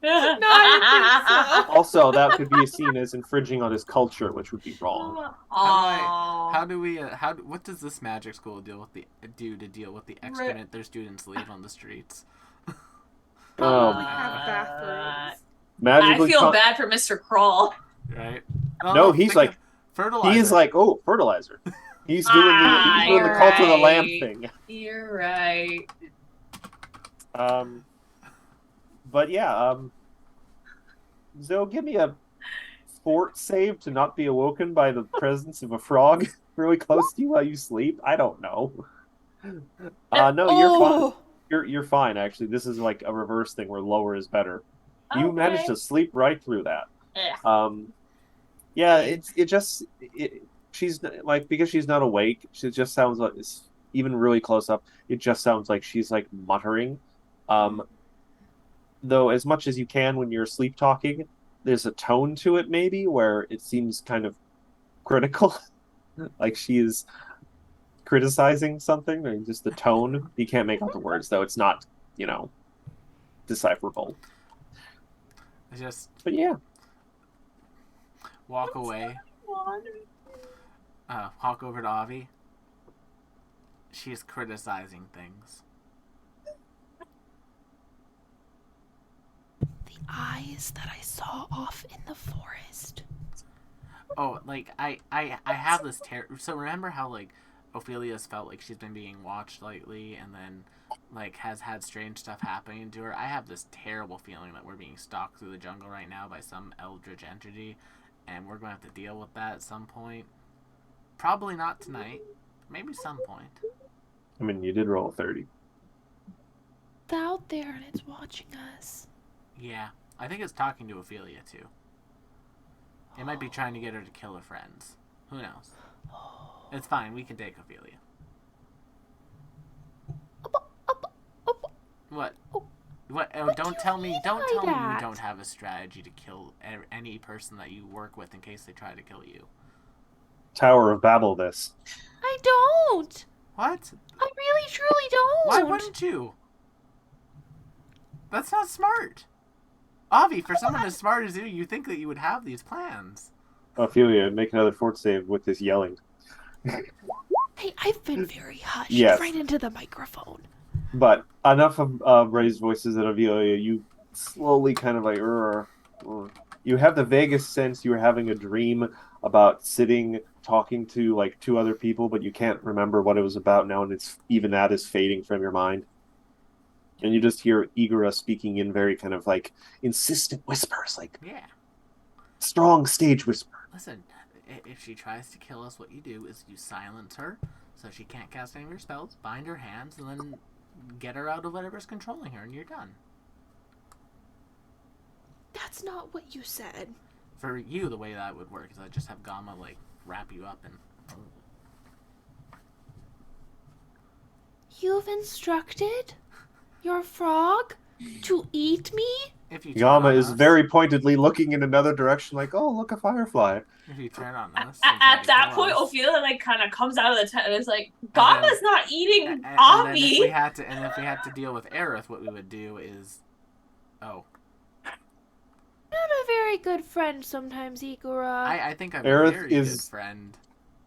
Speaker 4: No, I think so.
Speaker 2: Also, that could be seen as infringing on his culture, which would be wrong.
Speaker 1: How do we? What does this magic school do to deal with the excrement their students leave on the streets?
Speaker 4: Probably
Speaker 2: Um,
Speaker 4: have bathrooms.
Speaker 2: Magically,
Speaker 3: I feel bad for Mr. Crawl.
Speaker 1: Right?
Speaker 2: No, he's
Speaker 1: think
Speaker 2: like-
Speaker 1: of fertilizer.
Speaker 2: He is like, oh, fertilizer. He's doing the
Speaker 3: you're
Speaker 2: cult of the lamb
Speaker 3: right.
Speaker 2: thing.
Speaker 3: You're right.
Speaker 2: But yeah, Zoe, give me a fort save to not be awoken by the presence of a frog really close to you while you sleep. I don't know. No, you're fine.
Speaker 4: Oh,
Speaker 2: You're fine. Actually, this is like a reverse thing where lower is better. You
Speaker 3: Okay.
Speaker 2: managed to sleep right through that.
Speaker 3: Yeah.
Speaker 2: Yeah, she's like, because she's not awake, she just sounds like, even really close up, it just sounds like she's like muttering. Though as much as you can when you're sleep talking, there's a tone to it maybe where it seems kind of critical. Like she is criticizing something, or just the tone. You can't make out the words though. It's not, decipherable.
Speaker 1: Just
Speaker 2: But yeah.
Speaker 1: walk away. Walk over to Avi. She's criticizing things.
Speaker 4: the eyes that I saw off in the forest.
Speaker 1: Oh, like I have this So remember how like Ophelia's felt like she's been being watched lately, and then like has had strange stuff happening to her. I have this terrible feeling that we're being stalked through the jungle right now by some eldritch entity, and we're going to have to deal with that at some point. Probably not tonight. Maybe some point.
Speaker 2: I mean, you did roll a 30.
Speaker 4: It's out there and it's watching us.
Speaker 1: Yeah, I think it's talking to Ophelia too. It might be trying to get her to kill her friends. Who knows? It's fine. We can take Ophelia. What? What? Oh,
Speaker 4: What
Speaker 1: don't
Speaker 4: do
Speaker 1: tell
Speaker 4: you
Speaker 1: me.
Speaker 4: mean
Speaker 1: Don't
Speaker 4: by
Speaker 1: tell me you
Speaker 4: that?
Speaker 1: don't have a strategy to kill any person that you work with in case they try to kill you.
Speaker 2: Tower of Babel this.
Speaker 4: I don't.
Speaker 1: What?
Speaker 4: I really truly don't.
Speaker 1: Why wouldn't you? That's not smart. Avi, for someone as smart as you think that you would have these plans.
Speaker 2: Ophelia, make another fort save with this yelling.
Speaker 4: Hey, I've been very hushed.
Speaker 2: Yes.
Speaker 4: Right into the microphone.
Speaker 2: But enough of raised voices at Ophelia. You slowly kind of like, you have the vaguest sense you were having a dream about sitting, talking to like two other people, but you can't remember what it was about now, and it's even that is fading from your mind. And you just hear Igora speaking in very kind of like insistent whispers, like strong stage whisper.
Speaker 1: Listen, if she tries to kill us, what you do is you silence her so she can't cast any of your spells, bind her hands, and then get her out of whatever's controlling her, and you're done.
Speaker 4: That's not what you said.
Speaker 1: For you, the way that would work is I'd just have Gamma, like, wrap you up and...
Speaker 4: You've instructed your frog to eat me?
Speaker 1: If you
Speaker 2: Gamma is very pointedly looking in another direction, like, oh, look, a firefly.
Speaker 1: If you turn on us...
Speaker 3: At that point, Ophelia, like, kind of comes out of the tent and is like, Gamma's not eating Avi!
Speaker 1: And if we had to deal with Aerith, what we would do is... Oh.
Speaker 4: Not a very good friend sometimes, Igora.
Speaker 1: I think I'm
Speaker 2: Aerith
Speaker 1: a very good friend.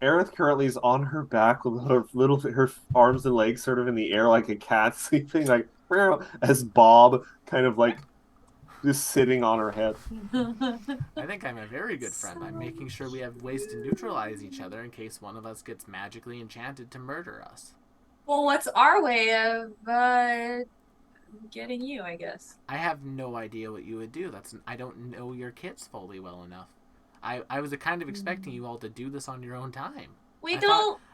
Speaker 2: Aerith currently is on her back with her arms and legs sort of in the air like a cat sleeping, like as Bob kind of like just sitting on her head.
Speaker 1: I think I'm a very good friend. I'm making sure we have ways to neutralize each other in case one of us gets magically enchanted to murder us.
Speaker 3: Well, what's our way of getting you, I guess?
Speaker 1: I have no idea what you would do. I don't know your kits fully well enough. I was kind of expecting you all to do this on your own time.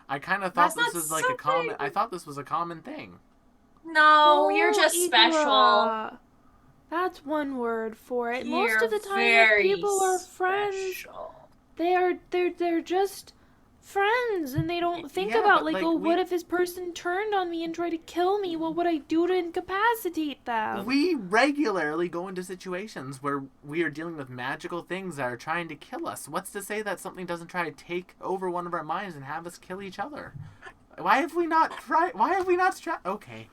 Speaker 1: I kind of thought this was like a common. I thought this was a common thing.
Speaker 3: No, you're just
Speaker 4: Igora.
Speaker 3: special.
Speaker 4: That's one word for it.
Speaker 3: You're
Speaker 4: Most of the time,
Speaker 3: very
Speaker 4: people are friends.
Speaker 3: special.
Speaker 4: They're just friends, and they don't think
Speaker 1: Yeah,
Speaker 4: about
Speaker 1: but,
Speaker 4: like, what if this person turned on me and tried to kill me? What would I do to incapacitate them?
Speaker 1: We regularly go into situations where we are dealing with magical things that are trying to kill us. What's to say that something doesn't try to take over one of our minds and have us kill each other? Why have we not tried? Okay.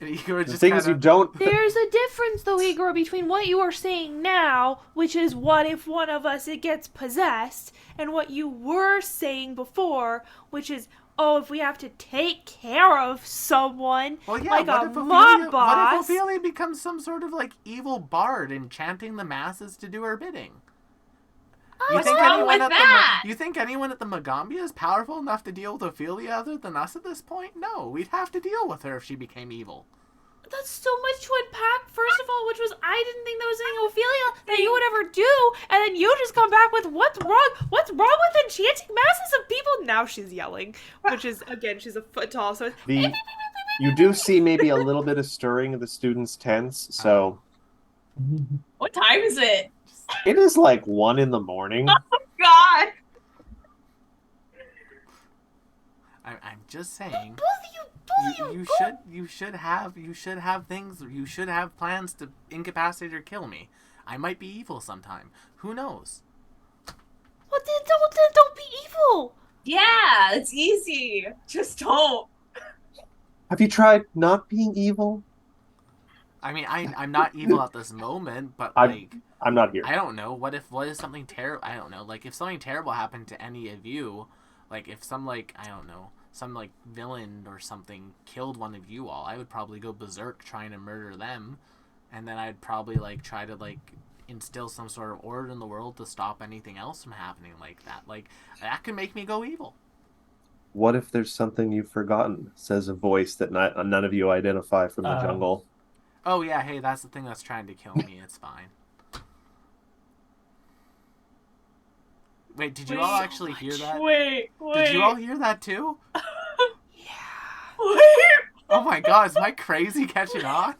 Speaker 2: The thing is, you don't.
Speaker 4: There's a difference, though, Igor, between what you are saying now, which is what if one of us it gets possessed, and what you were saying before, which is, oh, if we have to take care of someone, like a mob boss.
Speaker 1: What if Ophelia becomes some sort of like evil bard enchanting the masses to do her bidding?
Speaker 3: What's wrong with that?
Speaker 1: You think anyone at the Magambia is powerful enough to deal with Ophelia other than us at this point? No, we'd have to deal with her if she became evil.
Speaker 4: That's so much to unpack, first of all, which was, I didn't think that was anything Ophelia that you would ever do, and then you just come back with, what's wrong with enchanting masses of people? Now she's yelling, which is, again, she's a foot tall, so
Speaker 2: you do see maybe a little bit of stirring of the students' tents, so...
Speaker 3: What time is it?
Speaker 2: It is like 1 a.m.
Speaker 3: Oh, God!
Speaker 1: I'm just saying. You should have things. You should have plans to incapacitate or kill me. I might be evil sometime. Who knows?
Speaker 4: Well, then don't be evil.
Speaker 3: Yeah, it's easy. Just don't.
Speaker 2: Have you tried not being evil?
Speaker 1: I mean, I'm not evil at this moment, but
Speaker 2: I'm not here.
Speaker 1: I don't know. What if something terrible? I don't know. Like if something terrible happened to any of you, like if some some villain or something killed one of you all, I would probably go berserk trying to murder them, and then I'd probably try to instill some sort of order in the world to stop anything else from happening like that. Like that could make me go evil.
Speaker 2: What if there's something you've forgotten? Says a voice that none of you identify from the jungle.
Speaker 1: Oh yeah, hey, that's the thing that's trying to kill me. It's fine. Wait, did you all actually hear that?
Speaker 3: Wait.
Speaker 1: Did you all hear that too?
Speaker 4: Yeah.
Speaker 3: Wait.
Speaker 1: Oh my god, is my crazy catching on?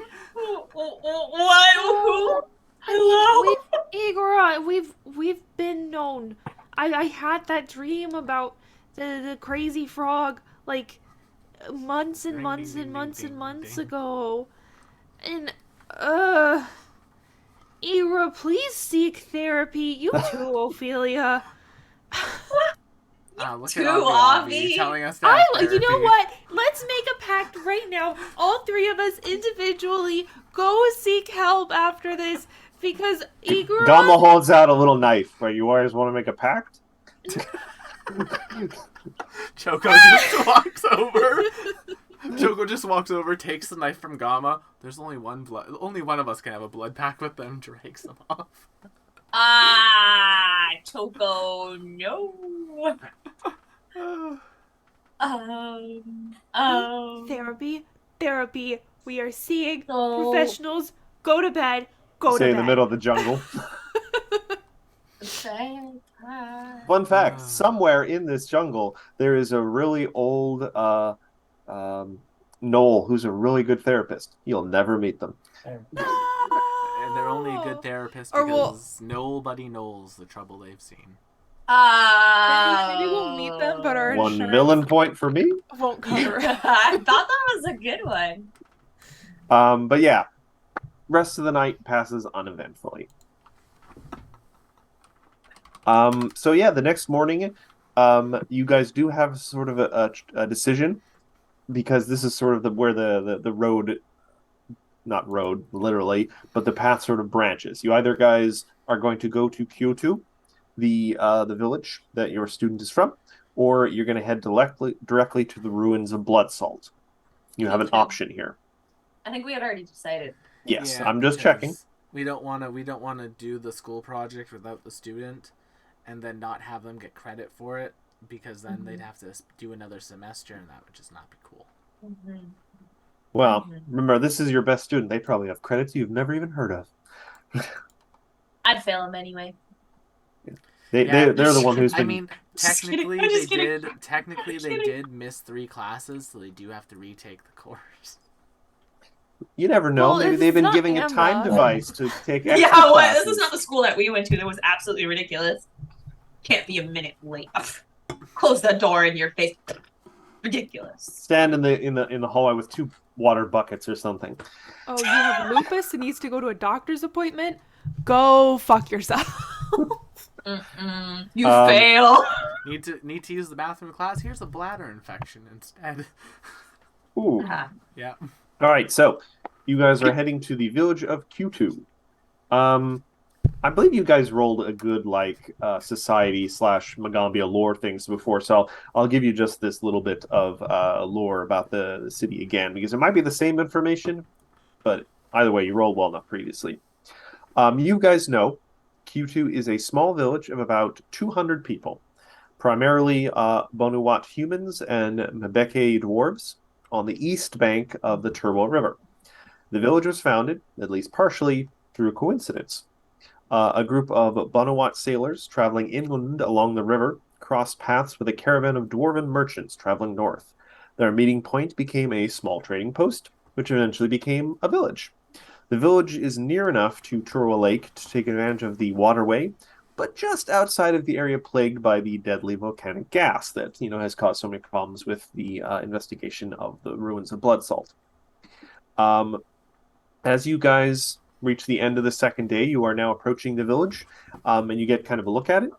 Speaker 3: What? Hello?
Speaker 4: Igor, we've been known. I had that dream about the crazy frog months and months and months and months ago. And Ira, please seek therapy. You too, Ophelia.
Speaker 3: You
Speaker 1: Wow, look
Speaker 3: Too
Speaker 1: at Avi
Speaker 3: Avi.
Speaker 1: telling us that.
Speaker 4: You know what? Let's make a pact right now. All three of us individually go seek help after this because Igor.
Speaker 2: Gamma holds out a little knife, but you always want to make a pact?
Speaker 1: Choco just walks over. Choco just walks over, takes the knife from Gamma. There's only one of us can have a blood pact with them. Drags them off.
Speaker 3: Choco, no.
Speaker 4: Therapy. We are seeing
Speaker 3: No.
Speaker 4: professionals. Go to bed. Go to
Speaker 2: Say
Speaker 4: bed.
Speaker 2: in the middle of the jungle. Fun fact, somewhere in this jungle, there is a really old Knoll who's a really good therapist. You'll never meet them.
Speaker 1: And they're only a good therapist because nobody knows the trouble they've seen.
Speaker 4: Maybe we'll meet them, but our
Speaker 2: One
Speaker 4: insurance
Speaker 2: villain point for me.
Speaker 4: won't cover it.
Speaker 3: I thought that was a good one.
Speaker 2: But yeah, rest of the night passes uneventfully. So yeah, the next morning, you guys do have sort of a decision, because this is sort of where the road, not road literally, but the path sort of branches. You either guys are going to go to Kyoto, the village that your student is from, or you're going to head directly to the ruins of Blood Salt. You have an option here.
Speaker 3: I think we had already decided.
Speaker 2: Yes,
Speaker 1: Yeah,
Speaker 2: I'm just checking.
Speaker 1: We don't want to do the school project without the student, and then not have them get credit for it, because then they'd have to do another semester, and that would just not be cool.
Speaker 2: Well, remember, this is your best student. They probably have credits you've never even heard of.
Speaker 3: I'd fail them anyway.
Speaker 2: They're the one who's been.
Speaker 1: I mean, technically
Speaker 3: I'm just kidding.
Speaker 1: they did miss 3 classes, so they do have to retake the course.
Speaker 2: You never know.
Speaker 4: Well,
Speaker 2: Maybe
Speaker 4: it's
Speaker 2: they've been
Speaker 4: not
Speaker 2: giving a
Speaker 4: Amber.
Speaker 2: time device to take extra
Speaker 3: Yeah, what?
Speaker 2: classes.
Speaker 3: This is not the school that we went to. That was absolutely ridiculous. Can't be a minute late. Close the door in your face. Ridiculous.
Speaker 2: Stand in the hallway with 2 water buckets or something.
Speaker 4: Oh, you have lupus and needs to go to a doctor's appointment? Go fuck yourself.
Speaker 3: You fail.
Speaker 1: Need to use the bathroom in class. Here's a bladder infection instead.
Speaker 2: Ooh.
Speaker 1: Yeah.
Speaker 2: All right, so you guys are heading to the village of Kyoto. I believe you guys rolled a good society / Magambia lore things before, so I'll give you just this little bit of lore about the city again, because it might be the same information, but either way, you rolled well enough previously. You guys know Kyoto is a small village of about 200 people, primarily Bonuwat humans and Mbeke dwarves, on the east bank of the Turbo River. The village was founded, at least partially, through coincidence. A group of Bonuwat sailors traveling inland along the river crossed paths with a caravan of dwarven merchants traveling north. Their meeting point became a small trading post, which eventually became a village. The village is near enough to Turwa Lake to take advantage of the waterway, but just outside of the area plagued by the deadly volcanic gas that has caused so many problems with the investigation of the ruins of Blood Salt. As you guys reach the end of the second day, you are now approaching the village, and you get kind of a look at it.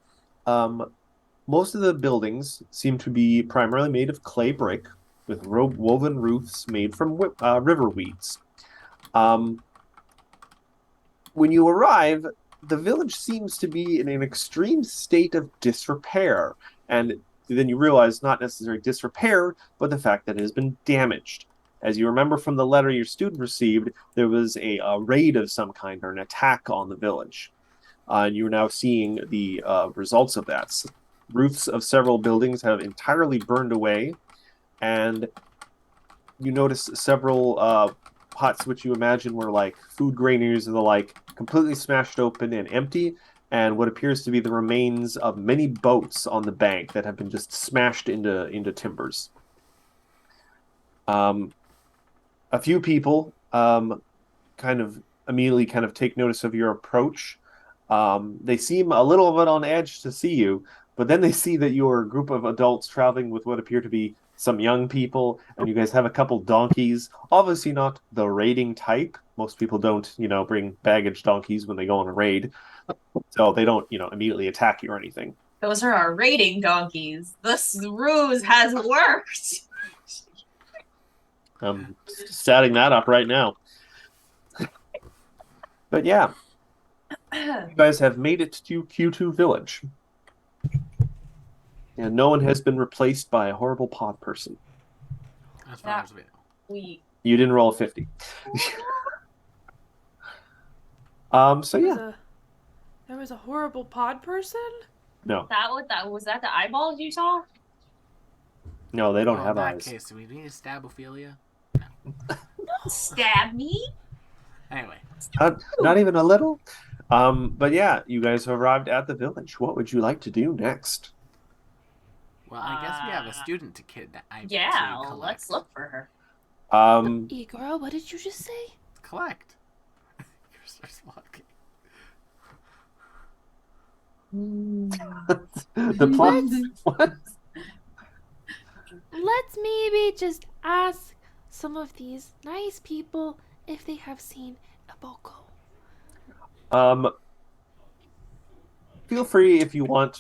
Speaker 2: Most of the buildings seem to be primarily made of clay brick, with woven roofs made from river weeds. When you arrive, the village seems to be in an extreme state of disrepair, and then you realize not necessarily disrepair, but the fact that it has been damaged. As you remember from the letter your student received, there was a raid of some kind, or an attack on the village. And you're now seeing the results of that. Roofs of several buildings have entirely burned away, and you notice several huts which you imagine were like food granaries and the like, completely smashed open and empty, and what appears to be the remains of many boats on the bank that have been just smashed into timbers. A few people kind of immediately take notice of your approach. They seem a little bit on edge to see you, but then they see that you're a group of adults traveling with what appear to be some young people, and you guys have a couple donkeys. Obviously not the raiding type. Most people don't, bring baggage donkeys when they go on a raid. So they don't, immediately attack you or anything.
Speaker 3: Those are our raiding donkeys. This ruse has worked.
Speaker 2: I'm statting that up right now. But yeah, you guys have made it to Q2 Village. And no one has been replaced by a horrible pod person.
Speaker 1: As far as we know.
Speaker 3: We
Speaker 2: You didn't roll a 50. So yeah.
Speaker 4: There was a horrible pod person?
Speaker 2: No.
Speaker 3: that was that the eyeballs you saw?
Speaker 2: No, they don't
Speaker 1: Well,
Speaker 2: have
Speaker 1: in that
Speaker 2: eyes.
Speaker 1: case, do we need to stab Ophelia?
Speaker 3: Don't stab me.
Speaker 1: Anyway.
Speaker 2: Not even a little. But yeah, you guys have arrived at the village. What would you like to do next?
Speaker 1: Well, I guess we have a student to kidnap.
Speaker 3: Yeah, let's look for her.
Speaker 4: Igor, what did you just say?
Speaker 1: Collect. You're starts walking.
Speaker 2: The plot. What?
Speaker 4: Let's maybe just ask some of these nice people if they have seen Iboko.
Speaker 2: Feel free if you want,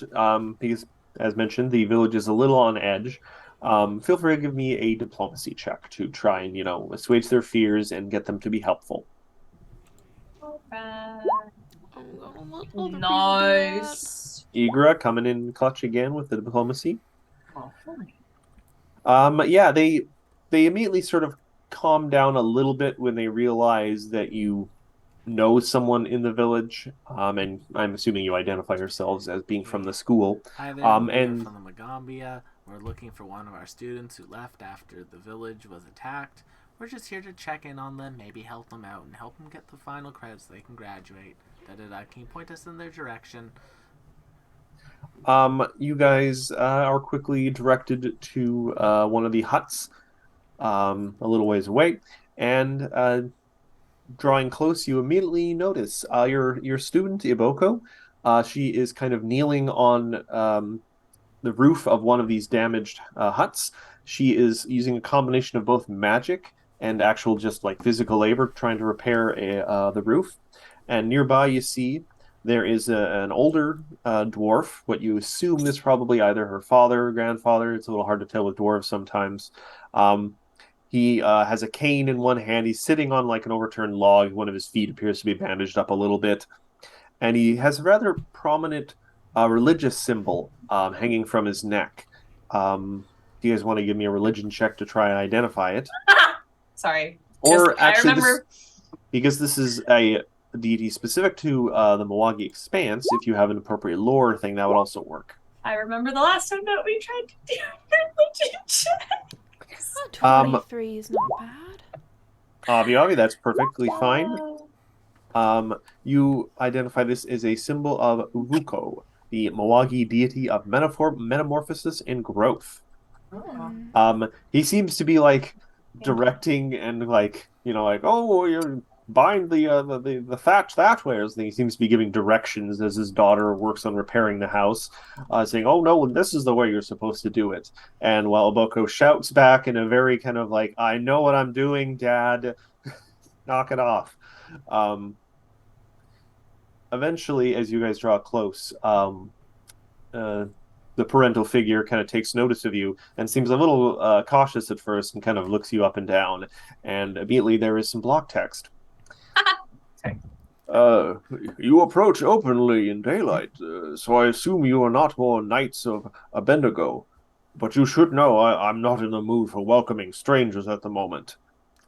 Speaker 2: because as mentioned, the village is a little on edge. Feel free to give me a diplomacy check to try and, assuage their fears and get them to be helpful.
Speaker 3: Nice.
Speaker 2: Igra coming in clutch again with the diplomacy.
Speaker 3: Oh,
Speaker 2: Yeah, they immediately sort of calm down a little bit when they realize that you know someone in the village, and I'm assuming you identify yourselves as being from the school.
Speaker 1: Hi there, we're
Speaker 2: and
Speaker 1: from the Magambia. We're looking for one of our students who left after the village was attacked. We're just here to check in on them, maybe help them out, and help them get the final credits so they can graduate. Can you point us in their direction?
Speaker 2: You guys are quickly directed to one of the huts, a little ways away, and drawing close, you immediately notice your student Iboko. She is kind of kneeling on the roof of one of these damaged huts. She is using a combination of both magic and actual just like physical labor trying to repair the roof. And nearby, you see there is an older dwarf. What you assume is probably either her father or grandfather. It's a little hard to tell with dwarves sometimes. He has a cane in one hand. He's sitting on like an overturned log. One of his feet appears to be bandaged up a little bit. And he has a rather prominent religious symbol hanging from his neck. Do you guys want to give me a religion check to try and identify it?
Speaker 3: Sorry.
Speaker 2: Or
Speaker 3: Just,
Speaker 2: actually,
Speaker 3: I remember...
Speaker 2: because this is a deity specific to the Milwaukee Expanse, if you have an appropriate lore thing, that would also work.
Speaker 3: I remember the last time that we tried to do religion check.
Speaker 4: 23 is not bad.
Speaker 2: Avi, that's perfectly fine. You identify this as a symbol of Uvuko, the Milwaukee deity of metamorphosis and growth. He seems to be like directing and like oh, you bind the thatch that way. And he seems to be giving directions as his daughter works on repairing the house, saying, "Oh no, this is the way you're supposed to do it." And while Iboko shouts back in a very kind of like, "I know what I'm doing, Dad, knock it off." Eventually, as you guys draw close, the parental figure kind of takes notice of you and seems a little cautious at first and kind of looks you up and down. And immediately there is some block text. You approach openly in daylight, so I assume you are not more knights of Abednego. But you should know I'm not in the mood for welcoming strangers at the moment.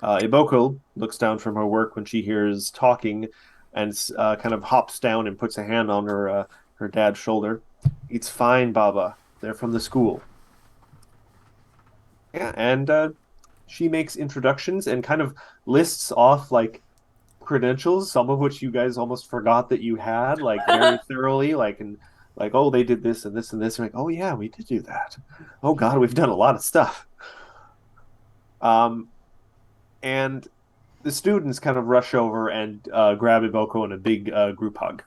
Speaker 2: Iboko looks down from her work when she hears talking and kind of hops down and puts a hand on her dad's shoulder. It's fine, Baba. They're from the school. Yeah, and she makes introductions and kind of lists off like credentials, some of which you guys almost forgot that you had, like very thoroughly, oh, they did this and this and this. And like, oh yeah, we did do that. Oh God, we've done a lot of stuff. And the students kind of rush over and grab Iboko in a big group hug.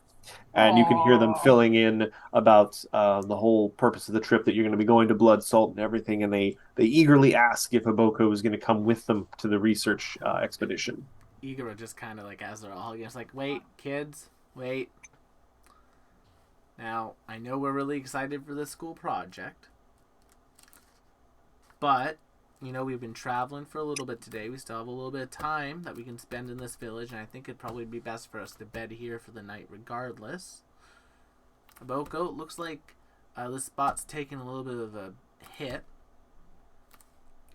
Speaker 2: And you can hear them filling in about the whole purpose of the trip, that you're going to be going to Blood Salt and everything, and they eagerly ask if Iboko is going to come with them to the research expedition.
Speaker 1: Igor just kind of like, as they're all hugging, it's like, wait, kids, wait. Now, I know we're really excited for this school project, but, we've been traveling for a little bit today. We still have a little bit of time that we can spend in this village, and I think it'd probably be best for us to bed here for the night regardless. Boko, it looks like this spot's taking a little bit of a hit.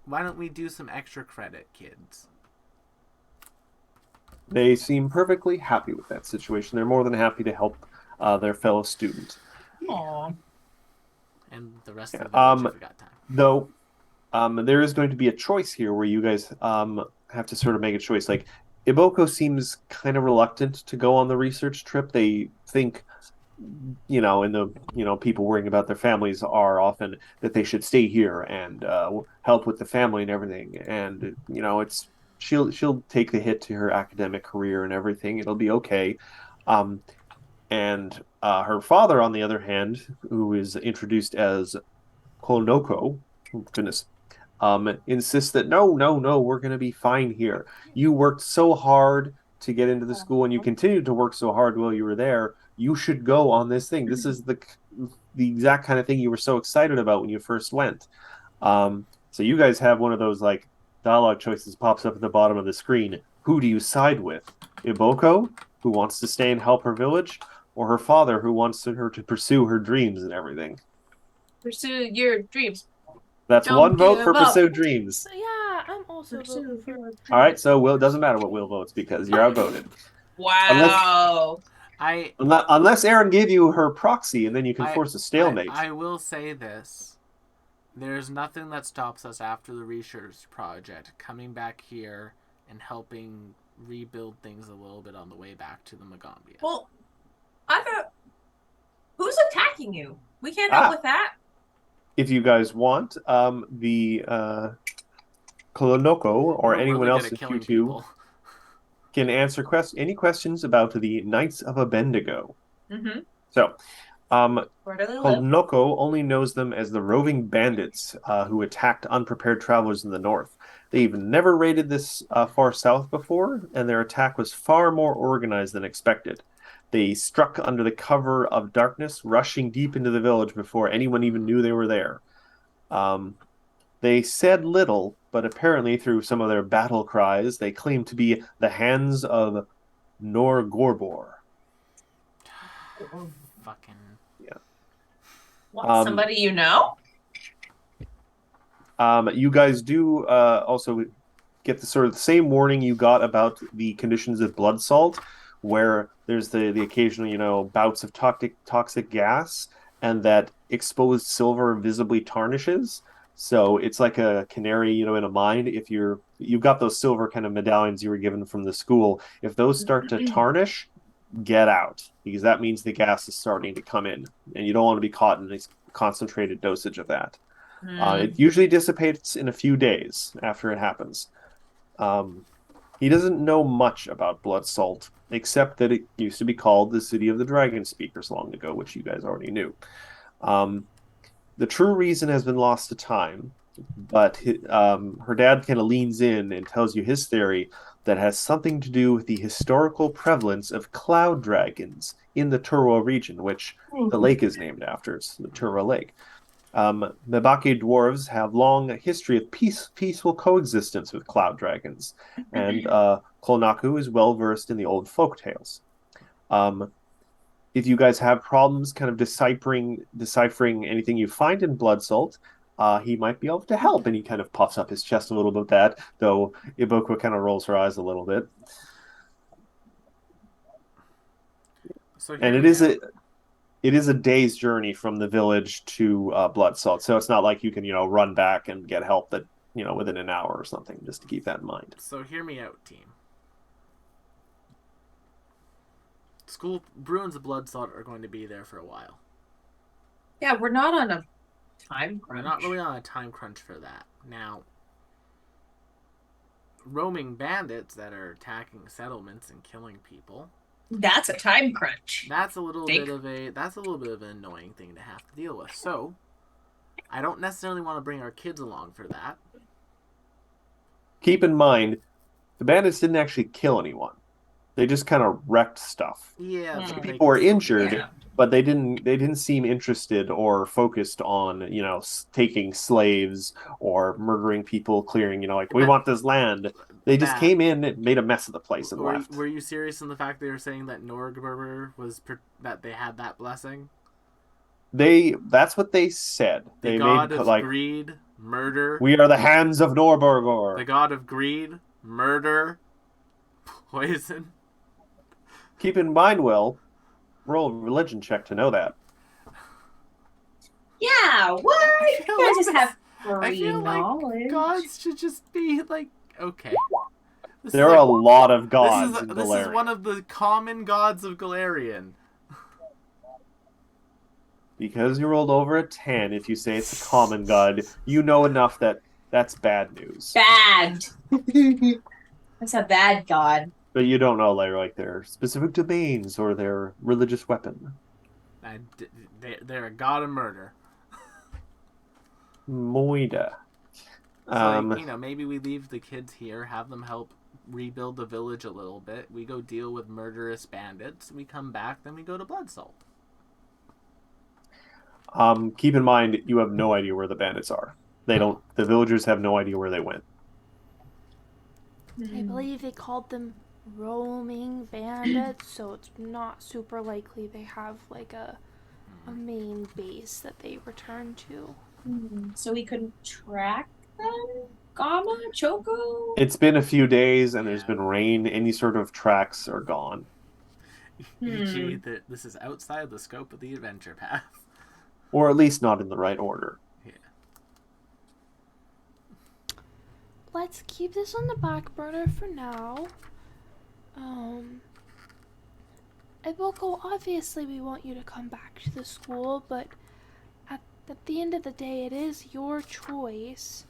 Speaker 1: Why don't we do some extra credit, kids?
Speaker 2: They seem perfectly happy with that situation. They're more than happy to help their fellow student.
Speaker 5: Aw.
Speaker 1: And the rest of the village if we got time.
Speaker 2: Though, there is going to be a choice here where you guys have to sort of make a choice. Like, Iboko seems kind of reluctant to go on the research trip. They think, people worrying about their families are often that they should stay here and help with the family and everything. And, she'll take the hit to her academic career and everything. It'll be okay. And her father, on the other hand, who is introduced as Kolnoko, goodness, insists that no, we're going to be fine here. You worked so hard to get into the school, and you continued to work so hard while you were there. You should go on this thing. This is the exact kind of thing you were so excited about when you first went. So you guys have one of those like dialogue choices pops up at the bottom of the screen. Who do you side with? Iboko, who wants to stay and help her village, or her father, who wants her to pursue her dreams and everything?
Speaker 3: Pursue your dreams.
Speaker 2: That's
Speaker 3: Don't
Speaker 2: one vote
Speaker 3: give
Speaker 2: for
Speaker 3: up.
Speaker 2: pursue dreams.
Speaker 4: Yeah, I'm also voting for.
Speaker 2: All right, so Will, it doesn't matter what Will votes because you're outvoted.
Speaker 3: Wow.
Speaker 2: Unless Aaron gave you her proxy, and then you can force a stalemate.
Speaker 1: I will say this. There's nothing that stops us after the research project coming back here and helping rebuild things a little bit on the way back to the Magambia.
Speaker 3: Well, I thought, who's attacking you? We can't help with that.
Speaker 2: If you guys want, the Kolonoko or anyone else in Q2 can answer any questions about the Knights of Abendigo.
Speaker 3: Mm-hmm.
Speaker 2: So,
Speaker 3: Where do they live?
Speaker 2: Kolonoko only knows them as the roving bandits who attacked unprepared travelers in the north. They've never raided this far south before, and their attack was far more organized than expected. They struck under the cover of darkness, rushing deep into the village before anyone even knew they were there. They said little, but apparently through some of their battle cries, they claimed to be the hands of Nor Gorbor.
Speaker 1: Fucking...
Speaker 2: Yeah.
Speaker 3: What, somebody you know?
Speaker 2: You guys do also get the sort of the same warning you got about the conditions of blood salt, where there's the occasional, bouts of toxic gas, and that exposed silver visibly tarnishes. So it's like a canary, in a mine. If you've got those silver kind of medallions you were given from the school, if those start to tarnish, get out, because that means the gas is starting to come in, and you don't want to be caught in a concentrated dosage of that. It usually dissipates in a few days after it happens. He doesn't know much about blood salt, except that it used to be called the City of the Dragon Speakers long ago, which you guys already knew. The true reason has been lost to time, but her dad kind of leans in and tells you his theory that has something to do with the historical prevalence of cloud dragons in the Turwa region, which the lake is named after. It's the Turwa Lake. Mebake dwarves have long history of peaceful coexistence with cloud dragons, and Kolnaku is well versed in the old folk tales. If you guys have problems kind of deciphering anything you find in blood salt, he might be able to help. And he kind of puffs up his chest a little bit with that, though Iboko kind of rolls her eyes a little bit. And it is a day's journey from the village to blood salt, so it's not like you can run back and get help that within an hour or something. Just to keep that in mind.
Speaker 1: So hear me out, team. School Bruins of blood salt are going to be there for a while.
Speaker 3: Yeah, we're not on a time crunch.
Speaker 1: We're not really on a time crunch for that. Now, roaming bandits that are attacking settlements and killing people.
Speaker 3: That's a time crunch.
Speaker 1: That's a little bit of an annoying thing to have to deal with. So, I don't necessarily want to bring our kids along for that.
Speaker 2: Keep in mind, the bandits didn't actually kill anyone. They just kind of wrecked stuff.
Speaker 1: Yeah,
Speaker 3: Hmm.
Speaker 1: they-
Speaker 2: People were injured,
Speaker 3: Yeah.
Speaker 2: but they didn't seem interested or focused on, taking slaves or murdering people, clearing, like, we
Speaker 1: But-
Speaker 2: want this land. They just
Speaker 1: Matt,
Speaker 2: came in and made a mess of the place and left.
Speaker 1: were you serious in the fact they were saying that Norgberber that they had that blessing?
Speaker 2: That's what they said.
Speaker 1: The
Speaker 2: They
Speaker 1: god
Speaker 2: made
Speaker 1: of
Speaker 2: like,
Speaker 1: greed, murder.
Speaker 2: we are the hands of
Speaker 1: The
Speaker 2: Norbergor.
Speaker 1: god of greed, murder, poison.
Speaker 2: Keep in mind, Will, roll a religion check to know that.
Speaker 3: Yeah, what?
Speaker 1: I feel
Speaker 3: You
Speaker 1: like
Speaker 3: just have
Speaker 1: I
Speaker 3: free
Speaker 1: feel like
Speaker 3: knowledge.
Speaker 1: gods should just be like, okay. This
Speaker 2: There
Speaker 1: is
Speaker 2: are a
Speaker 1: like,
Speaker 2: lot of gods in
Speaker 1: this is
Speaker 2: Galarian.
Speaker 1: one of the common gods of Galarian.
Speaker 2: Because you rolled over a 10, if you say it's a common god, you know enough that that's bad news.
Speaker 3: Bad. That's a bad god.
Speaker 2: But you don't know, like their specific domains or their religious weapon.
Speaker 1: And they're a god of murder.
Speaker 2: Moida.
Speaker 1: So, maybe we leave the kids here, have them help rebuild the village a little bit. We go deal with murderous bandits. We come back, then we go to Bloodsalt.
Speaker 2: Keep in mind, you have no idea where the bandits are. The villagers have no idea where they went.
Speaker 4: I believe they called them roaming bandits, so it's not super likely they have like a main base that they return to.
Speaker 3: So we couldn't track them? Gamma? Choco?
Speaker 2: It's been a few days and there's been rain. Any sort of tracks are gone.
Speaker 1: E.g., this is outside the scope of the adventure path.
Speaker 2: Or at least not in the right order.
Speaker 1: Yeah.
Speaker 4: Let's keep this on the back burner for now. Iboko, obviously we want you to come back to the school, but at the end of the day, it is your choice.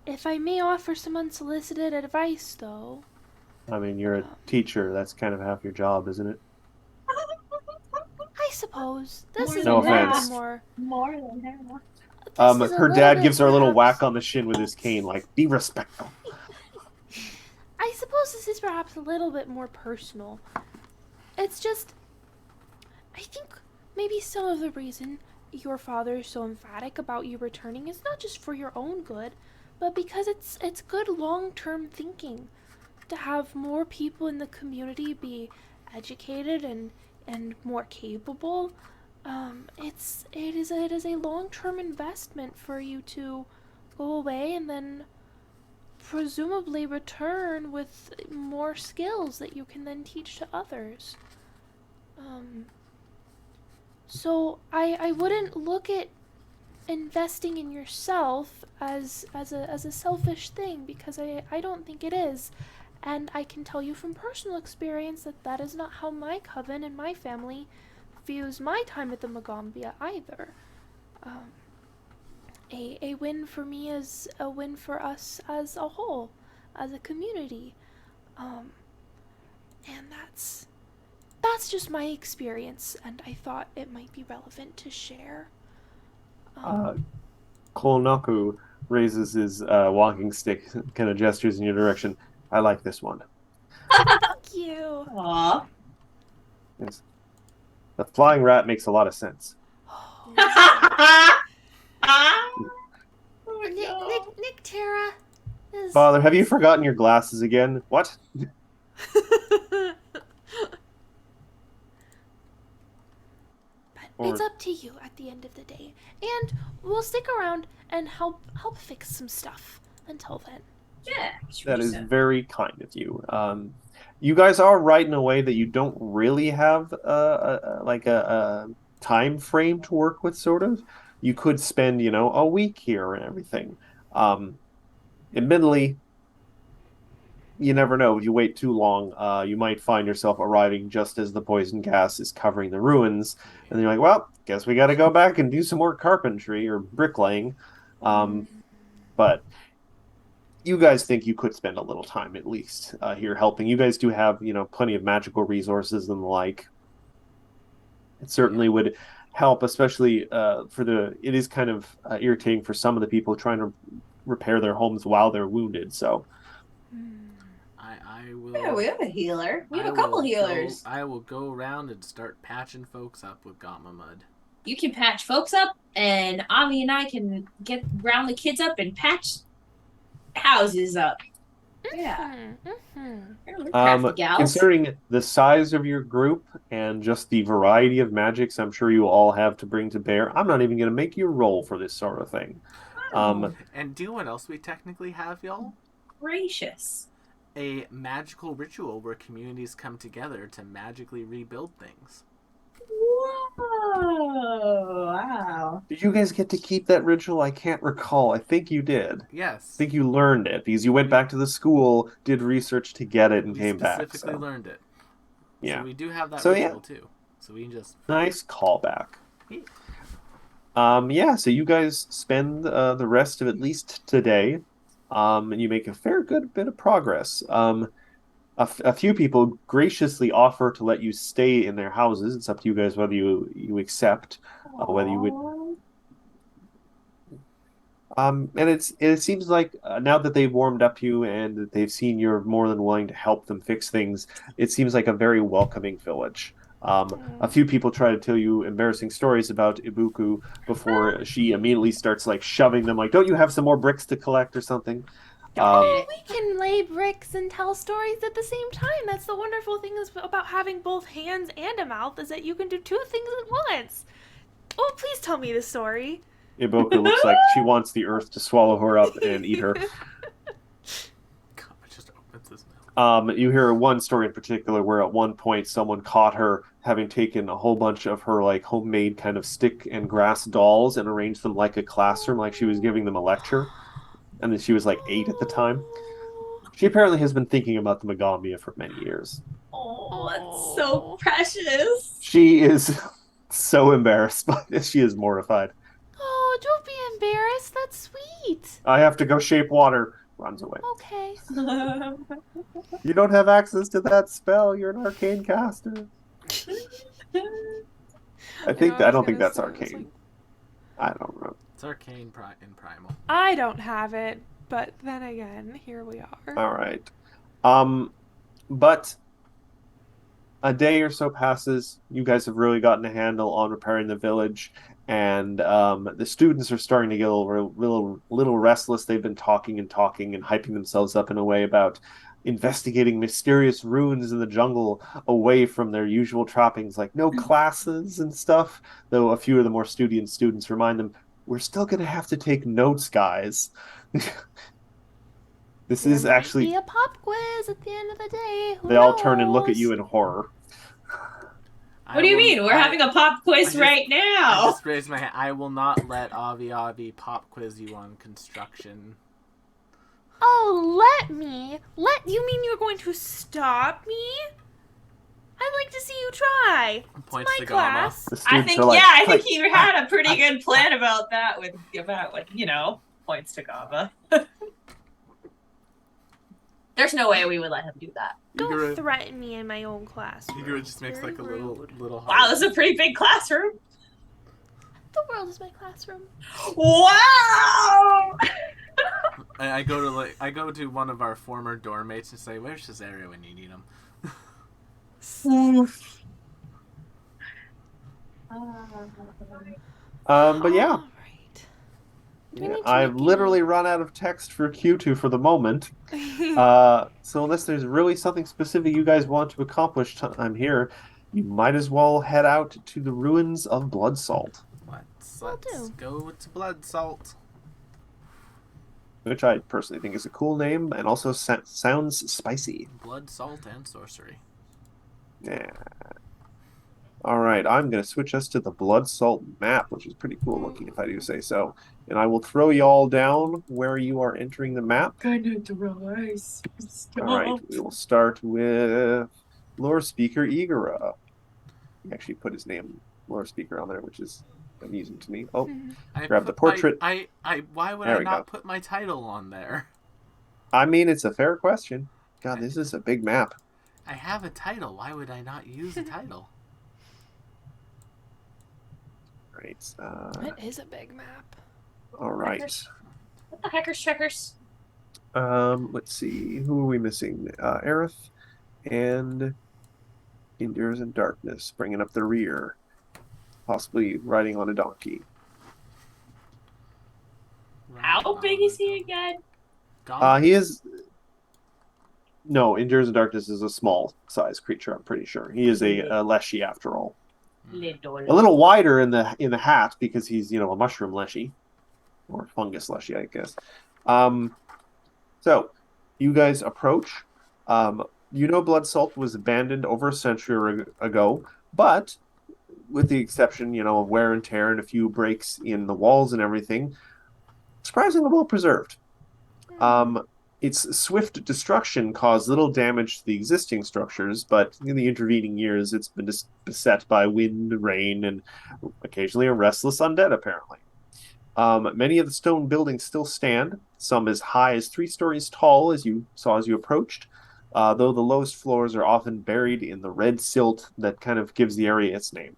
Speaker 4: If I may offer some unsolicited advice, though.
Speaker 2: I mean, you're a teacher. That's kind of half your job, isn't it?
Speaker 4: I suppose this
Speaker 3: More
Speaker 4: is
Speaker 3: than
Speaker 4: a little
Speaker 2: offense.
Speaker 4: bit more.
Speaker 3: More than that.
Speaker 4: This is a
Speaker 2: Her
Speaker 4: little
Speaker 2: dad
Speaker 4: bit
Speaker 2: gives her a little
Speaker 4: perhaps-
Speaker 2: whack on the shin with his cane, like, be respectful.
Speaker 4: I suppose this is perhaps a little bit more personal. It's just, I think maybe some of the reason your father is so emphatic about you returning is not just for your own good, but because it's good long-term thinking to have more people in the community be educated and more capable. It is a long-term investment for you to go away and then presumably return with more skills that you can then teach to others. So I wouldn't look at investing in yourself as a selfish thing, because I don't think it is. And I can tell you from personal experience that is not how my coven and my family views my time at the Magambia either. A win for me is a win for us as a whole, as a community. And that's just my experience, and I thought it might be relevant to share.
Speaker 2: Kolonaku raises his walking stick, kind of gestures in your direction. I like this one.
Speaker 4: Thank you.
Speaker 3: Aw.
Speaker 2: Yes. The flying rat makes a lot of sense.
Speaker 3: Oh my
Speaker 4: Nick,
Speaker 3: God.
Speaker 4: Nick Tara is...
Speaker 2: Father, have you forgotten your glasses again? What?
Speaker 4: But it's up to you at the end of the day. And we'll stick around and help fix some stuff until then.
Speaker 3: Yeah.
Speaker 2: That is very kind of you. You guys are right in a way that you don't really have a time frame to work with, sort of. You could spend, a week here and everything. Admittedly, you never know. If you wait too long, you might find yourself arriving just as the poison gas is covering the ruins. And then you're like, well, guess we got to go back and do some more carpentry or bricklaying. But you guys think you could spend a little time at least here helping. You guys do have, plenty of magical resources and the like. It certainly would help, especially it is kind of irritating for some of the people trying to repair their homes while they're wounded. So
Speaker 3: Yeah, we have a healer. We have
Speaker 1: I
Speaker 3: a couple
Speaker 1: will
Speaker 3: healers.
Speaker 1: I will go around and start patching folks up with Gamma Mud.
Speaker 3: You can patch folks up, and Avi and I can get round the kids up and patch houses up. Yeah. We're crafty gals.
Speaker 2: Considering the size of your group and just the variety of magics I'm sure you all have to bring to bear, I'm not even going to make you roll for this sort of thing.
Speaker 1: And do you know what else we technically have, y'all?
Speaker 3: Gracious.
Speaker 1: A magical ritual where communities come together to magically rebuild things.
Speaker 3: Whoa! Wow.
Speaker 2: Did you guys get to keep that ritual? I can't recall. I think you did.
Speaker 1: Yes.
Speaker 2: I think you learned it because you went back to the school, did research to get it, and
Speaker 1: We
Speaker 2: came back.
Speaker 1: specifically learned it.
Speaker 2: Yeah.
Speaker 1: So we do have that
Speaker 2: So,
Speaker 1: ritual too. So we can just
Speaker 2: Nice callback.
Speaker 1: Yeah.
Speaker 2: So you guys spend the rest of at least today, and you make a fair good bit of progress. A few people graciously offer to let you stay in their houses. It's up to you guys whether you accept, whether you would. And it seems like now that they've warmed up you and that they've seen you're more than willing to help them fix things, it seems like a very welcoming village. A few people try to tell you embarrassing stories about Ibuku before she immediately starts like shoving them, like, "Don't you have some more bricks to collect or something?"
Speaker 4: Oh, we can lay bricks and tell stories at the same time. That's the wonderful thing about having both hands and a mouth is that you can do two things at once. Oh, please tell me the story.
Speaker 2: Ibuku looks like she wants the earth to swallow her up and eat her.
Speaker 1: God, it just opens his mouth.
Speaker 2: You hear one story in particular where at one point someone caught her having taken a whole bunch of her like homemade kind of stick and grass dolls and arranged them like a classroom, like she was giving them a lecture. And then she was like 8 at the time. She apparently has been thinking about the Megambia for many years.
Speaker 3: Oh, that's so precious.
Speaker 2: She is so embarrassed by this. She is mortified.
Speaker 4: Oh, don't be embarrassed. That's sweet.
Speaker 2: I have to go shape water. Runs away.
Speaker 4: Okay.
Speaker 2: You don't have access to that spell. You're an arcane caster. I don't think that's arcane. I don't know.
Speaker 1: It's arcane in primal.
Speaker 4: I don't have it, but then again, here we are.
Speaker 2: All right. But a day or so passes. You guys have really gotten a handle on repairing the village, and the students are starting to get a little restless. They've been talking and hyping themselves up in a way about investigating mysterious ruins in the jungle away from their usual trappings, like no classes and stuff. Though a few of the more studious students remind them, we're still going to have to take notes, guys. This is actually
Speaker 4: be a pop quiz at the end of the day.
Speaker 2: They all turn and look at you in horror.
Speaker 3: What do you mean? We're having a pop quiz right now.
Speaker 1: I just raised my hand. I will not let Avi pop quiz you on construction.
Speaker 4: Oh, you mean you're going to stop me? I'd like to see you try.
Speaker 1: Points
Speaker 4: it's
Speaker 1: to
Speaker 4: my
Speaker 1: Gamma.
Speaker 4: class.
Speaker 3: I think he had a pretty good plan about that points to Gava. There's no way we would let him do that.
Speaker 4: Don't threaten me in my own classroom.
Speaker 1: Igor just makes like a little.
Speaker 3: Wow, this is a pretty big classroom.
Speaker 4: The world is my classroom.
Speaker 3: Wow!
Speaker 1: I go to one of our former dorm mates and say, "Where's Cesario when you need him?"
Speaker 2: But yeah.
Speaker 4: All right.
Speaker 2: I've literally run out of text for Q2 for the moment. So unless there's really something specific you guys want to accomplish I'm here, you might as well head out to the ruins of Blood Salt.
Speaker 1: Let's go to Blood Salt.
Speaker 2: Which I personally think is a cool name and also sounds spicy.
Speaker 1: Blood, salt, and sorcery.
Speaker 2: Yeah. Alright, I'm going to switch us to the Blood Salt map, which is pretty cool looking if I do say so. And I will throw you all down where you are entering the map. Alright, we will start with lore speaker Igora. He actually put his name, lore speaker, on there, which is amusing to me. Oh, grab the portrait.
Speaker 1: Why would I not put my title on there?
Speaker 2: I mean, it's a fair question. God, this is a big map.
Speaker 1: I have a title. Why would I not use a title?
Speaker 2: Right.
Speaker 4: It is a big map.
Speaker 2: All right.
Speaker 3: What the heckers checkers?
Speaker 2: Let's see. Who are we missing? Aerith and Endures in Darkness, bringing up the rear, possibly riding on a donkey.
Speaker 3: How big is he again?
Speaker 2: He is no Endures in Darkness is a small size creature. I'm pretty sure he is a leshy after all.
Speaker 3: Little.
Speaker 2: A little wider in the hat because he's a mushroom leshy or fungus leshy, I guess. So you guys approach. Blood Salt was abandoned over a century ago, but with the exception, of wear and tear and a few breaks in the walls and everything, surprisingly well preserved. Its swift destruction caused little damage to the existing structures, but in the intervening years, it's been beset by wind, rain, and occasionally a restless undead, apparently. Many of the stone buildings still stand, some as high as 3 stories tall, as you saw as you approached, though the lowest floors are often buried in the red silt that kind of gives the area its name.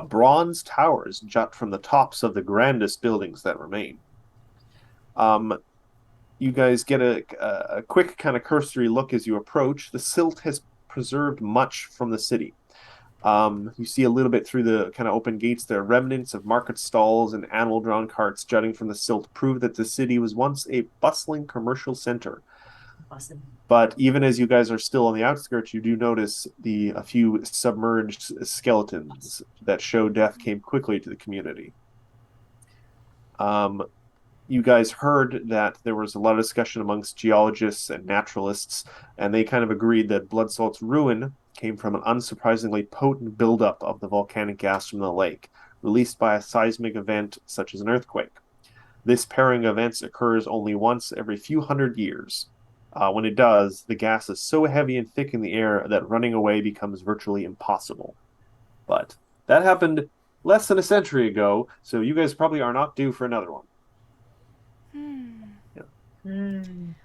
Speaker 2: Bronze towers jut from the tops of the grandest buildings that remain. You guys get a quick kind of cursory look as you approach. The silt has preserved much from the city. You see a little bit through the kind of open gates there. Remnants of market stalls and animal-drawn carts jutting from the silt prove that the city was once a bustling commercial center.
Speaker 3: Awesome.
Speaker 2: But even as you guys are still on the outskirts, you do notice a few submerged skeletons that show death came quickly to the community. You guys heard that there was a lot of discussion amongst geologists and naturalists, and they kind of agreed that Blood Salt's ruin came from an unsurprisingly potent buildup of the volcanic gas from the lake, released by a seismic event such as an earthquake. This pairing of events occurs only once every few hundred years. When it does, the gas is so heavy and thick in the air that running away becomes virtually impossible. But that happened less than a century ago, so you guys probably are not due for another one.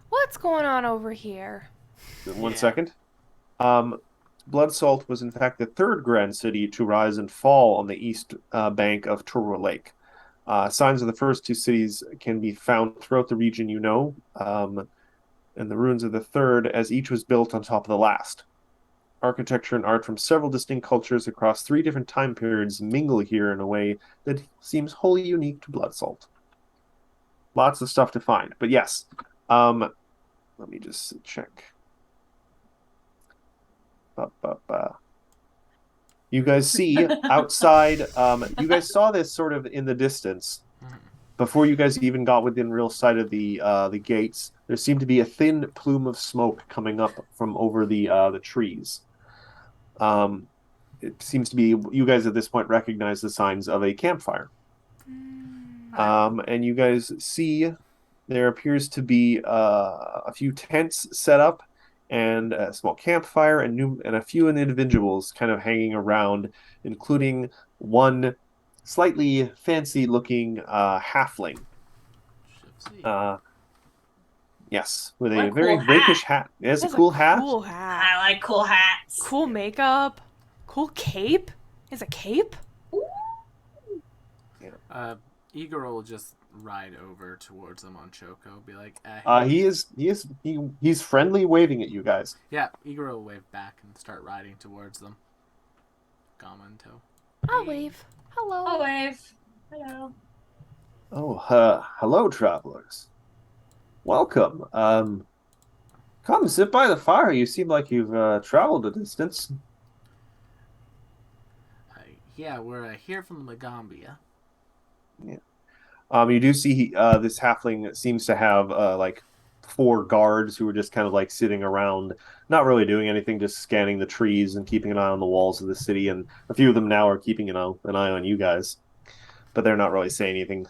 Speaker 4: What's going on over here?
Speaker 2: One second. Blood Salt was in fact the third grand city to rise and fall on the east bank of Turwa Lake. Signs of the first 2 cities can be found throughout the region and the ruins of the third, as each was built on top of the last. Architecture and art from several distinct cultures across 3 different time periods mingle here in a way that seems wholly unique to Blood Salt. Lots of stuff to find, but yes. Let me just check. You guys see outside. You guys saw this sort of in the distance before you guys even got within real sight of the gates. There seemed to be a thin plume of smoke coming up from over the trees. It seems to be you guys at this point recognize the signs of a campfire. And you guys see there appears to be a few tents set up and a small campfire and a few individuals kind of hanging around, including one slightly fancy-looking halfling. Yes, with a very rakish hat. It has a cool hat.
Speaker 4: Cool hat.
Speaker 3: I like cool hats.
Speaker 4: Cool makeup. Cool cape. Is a cape?
Speaker 1: Igor will just ride over towards them on Choco. Be like, hey.
Speaker 2: He's friendly, waving at you guys.
Speaker 1: Yeah, Igor will wave back and start riding towards them. Gama in tow.
Speaker 4: I'll wave. Hello.
Speaker 3: I'll wave. Hello.
Speaker 2: Oh, hello, travelers. Welcome. Come sit by the fire. You seem like you've traveled a distance.
Speaker 1: Yeah, we're here from Magambia.
Speaker 2: Yeah. You do see this halfling seems to have like 4 guards who are just kind of like sitting around, not really doing anything, just scanning the trees and keeping an eye on the walls of the city. And a few of them now are keeping an eye on you guys, but they're not really saying anything.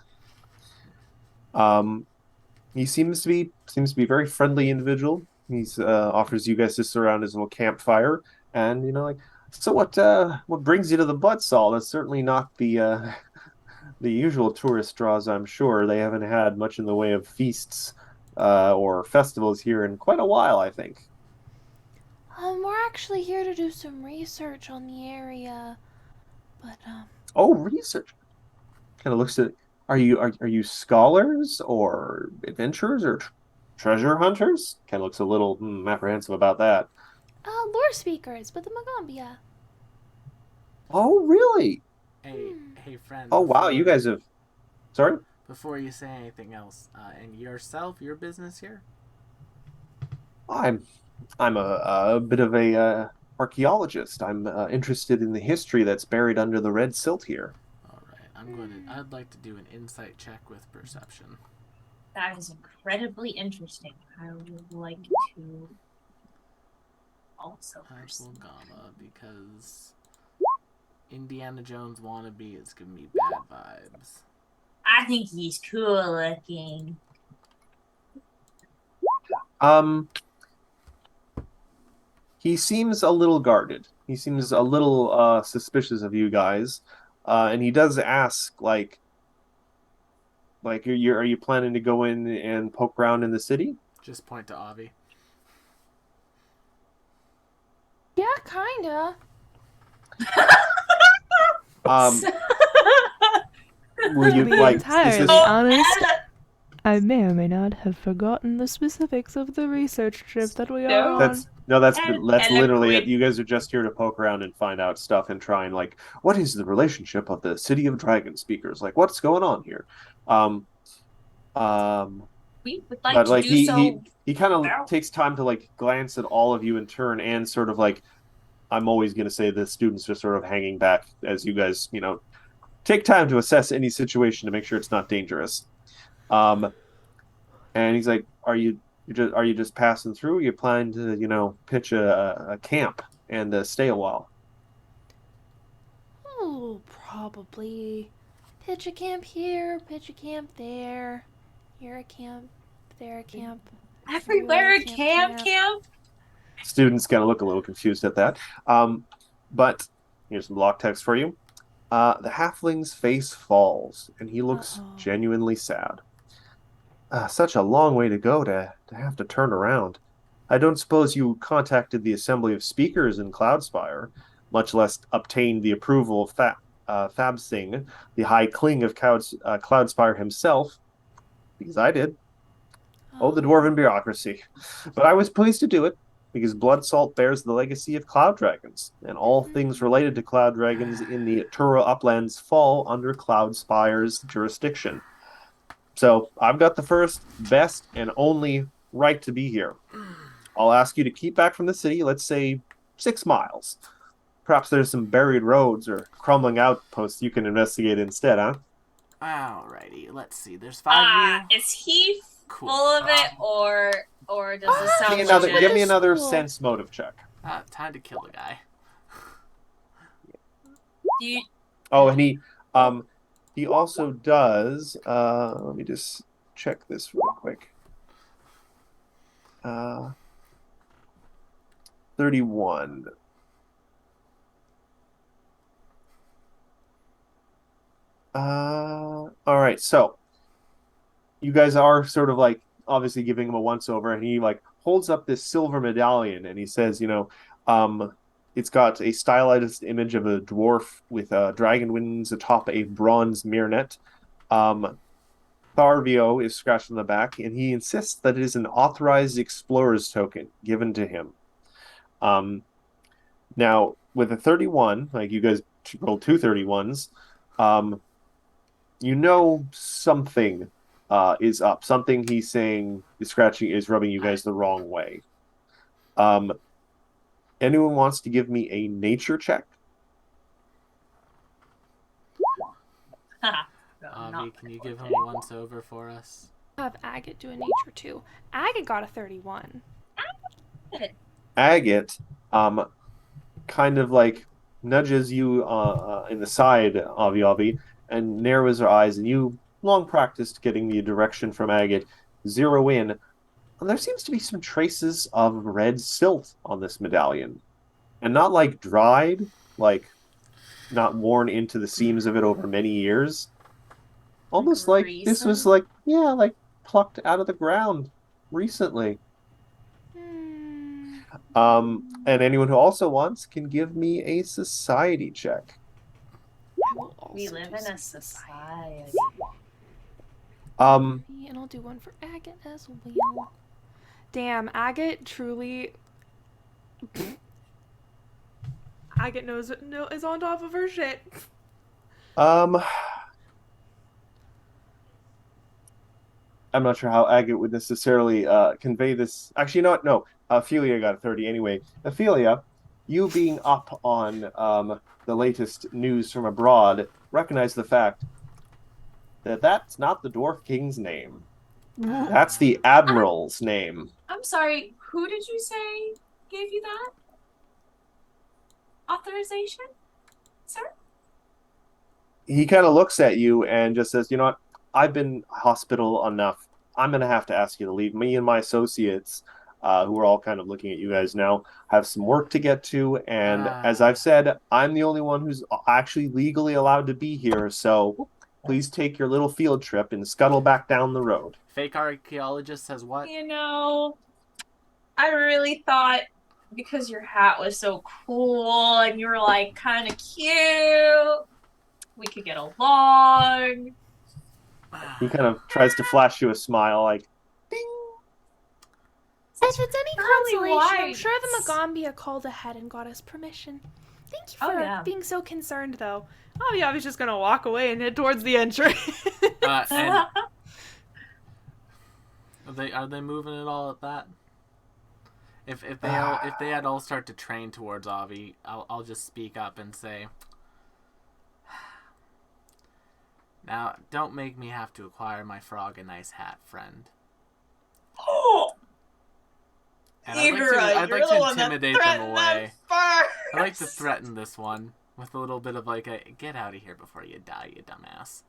Speaker 2: He seems to be a very friendly individual. He's offers you guys to surround his little campfire, and like, so what brings you to the Blood Salt? That's certainly not the usual tourist draws, I'm sure. They haven't had much in the way of feasts or festivals here in quite a while, I think.
Speaker 4: We're actually here to do some research on the area, but
Speaker 2: Oh, research. Kind of looks at. Are you scholars or adventurers or Treasure hunters? Ken looks a little apprehensive about that.
Speaker 4: Lore speakers with the Magambia.
Speaker 2: Oh, really?
Speaker 1: Hey, hey, friend.
Speaker 2: Oh, wow. You guys have. Sorry?
Speaker 1: Before you say anything else, and yourself, your business here?
Speaker 2: I'm a bit of a archaeologist. I'm interested in the history that's buried under the red silt here.
Speaker 1: All right, I'd like to do an insight check with perception.
Speaker 3: That is incredibly interesting. I would like to also
Speaker 1: Actual gamma, because Indiana Jones wannabe is giving me bad vibes.
Speaker 3: I think he's cool looking.
Speaker 2: He seems a little guarded. He seems a little suspicious of you guys, and he does ask, are you planning to go in and poke around in the city?
Speaker 1: Just point to Avi.
Speaker 4: Yeah, kinda.
Speaker 2: Will you
Speaker 6: To be
Speaker 2: like?
Speaker 6: entirely
Speaker 2: Is this,
Speaker 6: honest, I may or may not have forgotten the specifics of the research trip that we are on.
Speaker 2: that's
Speaker 3: And
Speaker 2: literally it.
Speaker 3: agreed.
Speaker 2: You guys are just here to poke around and find out stuff and try and what is the relationship of the City of Dragon speakers? Like, what's going on here?
Speaker 3: We would like
Speaker 2: But
Speaker 3: to do so.
Speaker 2: he kind of takes time to glance at all of you in turn and sort of I'm always going to say the students just sort of hanging back as you guys take time to assess any situation to make sure it's not dangerous. And he's like, are you just passing through? You planning to pitch a camp and stay a while?
Speaker 4: Oh, probably. Pitch a camp here, pitch a camp there. Here a camp, there a camp.
Speaker 3: Everywhere a camp.
Speaker 2: Students kind of look a little confused at that. But here's some block text for you. The halfling's face falls, and he looks genuinely sad. Such a long way to go to have to turn around. I don't suppose you contacted the Assembly of Speakers in Cloudspire, much less obtained the approval of Fab Singh, the High King of Cloudspire himself, because I did. Oh, the dwarven bureaucracy. But I was pleased to do it, because Blood Salt bears the legacy of Cloud Dragons, and all things related to Cloud Dragons in the Tura Uplands fall under Cloudspire's jurisdiction. So I've got the first, best, and only right to be here. I'll ask you to keep back from the city, let's say 6 miles. Perhaps there's some buried roads or crumbling outposts you can investigate instead, huh?
Speaker 1: Alrighty, let's see. There's 5 of you.
Speaker 3: Is he
Speaker 1: Cool.
Speaker 3: full of it, or does it sound
Speaker 2: Give me another
Speaker 4: Cool.
Speaker 2: sense motive check.
Speaker 1: Time to kill a guy.
Speaker 2: Oh, and he also does. Let me just check this real quick. 31. All right, so you guys are sort of obviously giving him a once over, and he holds up this silver medallion, and he says, it's got a stylized image of a dwarf with dragon wings atop a bronze mirror. Tharvio is scratched on the back, and he insists that it is an authorized explorer's token given to him. Now, with a 31, you guys rolled 2 31s, something is up. Something he's saying is rubbing you guys the wrong way. Anyone wants to give me a nature check?
Speaker 1: Avi, can you give him a once over for us?
Speaker 4: Have Agate do a nature too. Agate got a 31.
Speaker 2: Agate, kind of nudges you in the side, Avi, and narrows her eyes, and you long practiced getting the direction from Agate, zero in. And there seems to be some traces of red silt on this medallion, and not dried, not worn into the seams of it over many years. Almost like this was plucked out of the ground recently. And anyone who also wants can give me a society check.
Speaker 3: We live in a society.
Speaker 4: And I'll do one for Agate as well. Damn, Agate truly. Agate is on top of her shit.
Speaker 2: I'm not sure how Agate would necessarily convey this. Actually, you know what? No, Ophelia got a 30 anyway. Ophelia, you being up on the latest news from abroad, recognize the fact that that's not the Dwarf King's name. That's the Admiral's name.
Speaker 3: I'm sorry, who did you say gave you that authorization, sir?
Speaker 2: He kind of looks at you and just says, you know what? I've been hospital enough. I'm going to have to ask you to leave. Me and my associates, who are all kind of looking at you guys now, have some work to get to. And as I've said, I'm the only one who's actually legally allowed to be here. So please take your little field trip and scuttle back down the road.
Speaker 1: Fake archaeologist says what?
Speaker 3: You know, I really thought because your hat was so cool and you were like kind of cute, we could get along.
Speaker 2: He kind of tries to flash you a smile, like, ding.
Speaker 4: If it's any
Speaker 3: Really
Speaker 4: consolation, I'm
Speaker 3: wise.
Speaker 4: sure the Magambia called ahead and got us permission. Thank you
Speaker 3: Oh,
Speaker 4: for
Speaker 3: yeah.
Speaker 4: being so concerned, though. Avi was just gonna walk away and head towards the entrance.
Speaker 1: And are they moving at all at that? If they had all start to train towards Avi, I'll just speak up and say, now don't make me have to acquire my frog a nice hat, friend. And I'd like to intimidate them away. I like to threaten this one with a little bit of like a get out of here before you die, you dumbass.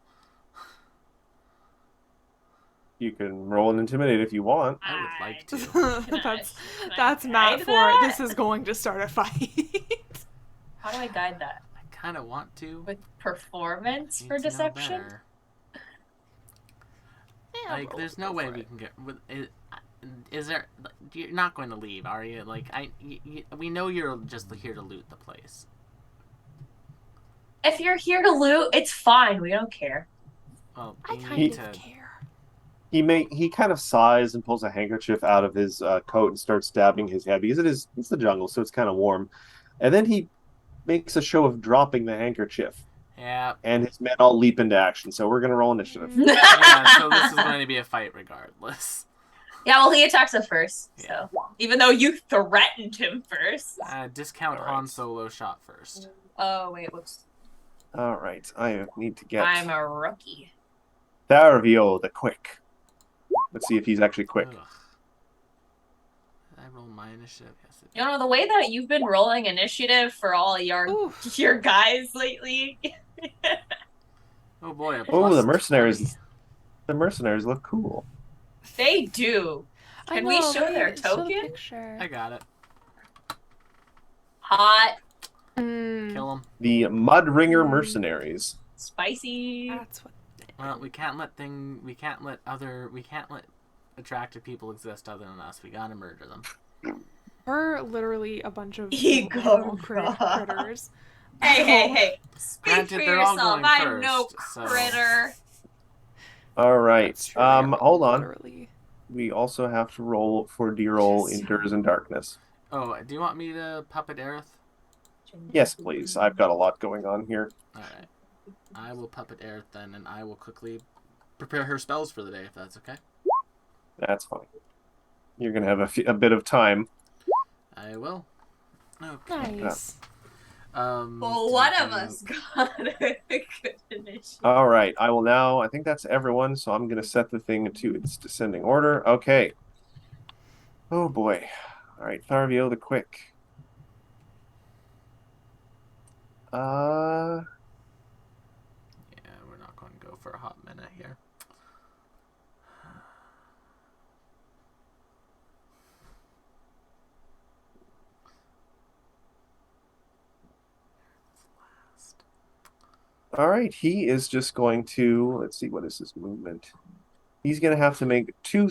Speaker 2: You can roll and intimidate if you want.
Speaker 1: I would like to.
Speaker 4: That's Matt
Speaker 3: guide
Speaker 4: for
Speaker 3: that?
Speaker 4: this is going to start a fight.
Speaker 3: How do I guide that?
Speaker 1: I kind of want to.
Speaker 3: With performance
Speaker 1: Need
Speaker 3: for
Speaker 1: to know
Speaker 3: deception?
Speaker 1: better.
Speaker 4: Yeah,
Speaker 1: Like, there's no way we can get. Is there? You're not going to leave, are you? Like, we know you're just here to loot the place.
Speaker 3: If you're here to loot, it's fine. We don't care.
Speaker 1: Well,
Speaker 4: I
Speaker 1: we
Speaker 4: kind
Speaker 1: need
Speaker 4: of
Speaker 1: to.
Speaker 4: care.
Speaker 2: He kind of sighs and pulls a handkerchief out of his coat and starts dabbing his head because it's the jungle, so it's kind of warm. And then he makes a show of dropping the handkerchief,
Speaker 1: Yeah.
Speaker 2: and his men all leap into action. So we're gonna roll initiative.
Speaker 1: Yeah. So this is going to be a fight regardless.
Speaker 3: Yeah, well, he attacks us first.
Speaker 1: Yeah.
Speaker 3: So even though you threatened him first.
Speaker 1: Discount
Speaker 2: All right.
Speaker 1: Han Solo shot first.
Speaker 3: Oh wait, whoops.
Speaker 2: All right, I need to get
Speaker 3: I'm a rookie.
Speaker 2: Tharavio the Quick. Let's see if he's actually quick.
Speaker 1: Ugh. Did I roll my initiative? Yes.
Speaker 3: You know, the way that you've been rolling initiative for all
Speaker 4: Oof.
Speaker 3: your guys lately.
Speaker 1: Oh boy.
Speaker 2: Oh, the
Speaker 1: +20.
Speaker 2: mercenaries! The mercenaries look cool.
Speaker 3: They do.
Speaker 4: I
Speaker 3: Can we
Speaker 4: know,
Speaker 3: show their
Speaker 4: right? Show the
Speaker 3: token?
Speaker 4: picture.
Speaker 1: I got it.
Speaker 3: Hot,
Speaker 1: Kill him.
Speaker 2: The Mudringer mercenaries.
Speaker 3: spicy.
Speaker 4: That's what.
Speaker 1: Well, we can't let attractive people exist other than us. We gotta murder them.
Speaker 4: We're literally a bunch of
Speaker 3: Ego
Speaker 4: normal
Speaker 3: rock.
Speaker 4: critters.
Speaker 3: Hey. Speak
Speaker 1: Granted,
Speaker 3: for
Speaker 1: they're all
Speaker 3: yourself.
Speaker 1: going
Speaker 3: I'm no
Speaker 1: first, so-
Speaker 3: critter.
Speaker 2: All right.
Speaker 4: That's true, yeah,
Speaker 2: Hold on.
Speaker 4: literally.
Speaker 2: We also have to roll for D-roll Endures in Darkness.
Speaker 1: Oh, do you want me to puppet Aerith?
Speaker 2: Yes, please. I've got a lot going on here.
Speaker 1: Alright. I will puppet Aerith then, and I will quickly prepare her spells for the day, if that's okay.
Speaker 2: That's fine. You're gonna have a bit of time.
Speaker 1: I will. Okay.
Speaker 4: Nice.
Speaker 3: Well, one of us got a good initiative.
Speaker 2: All right. I will now. I think that's everyone. So I'm gonna set the thing to its descending order. Okay. Oh boy. All right. Tharavio the Quick.
Speaker 1: Yeah, we're not going to go for a hot minute here.
Speaker 2: All right. He is just going to. Let's see. What is his movement? He's gonna have to make two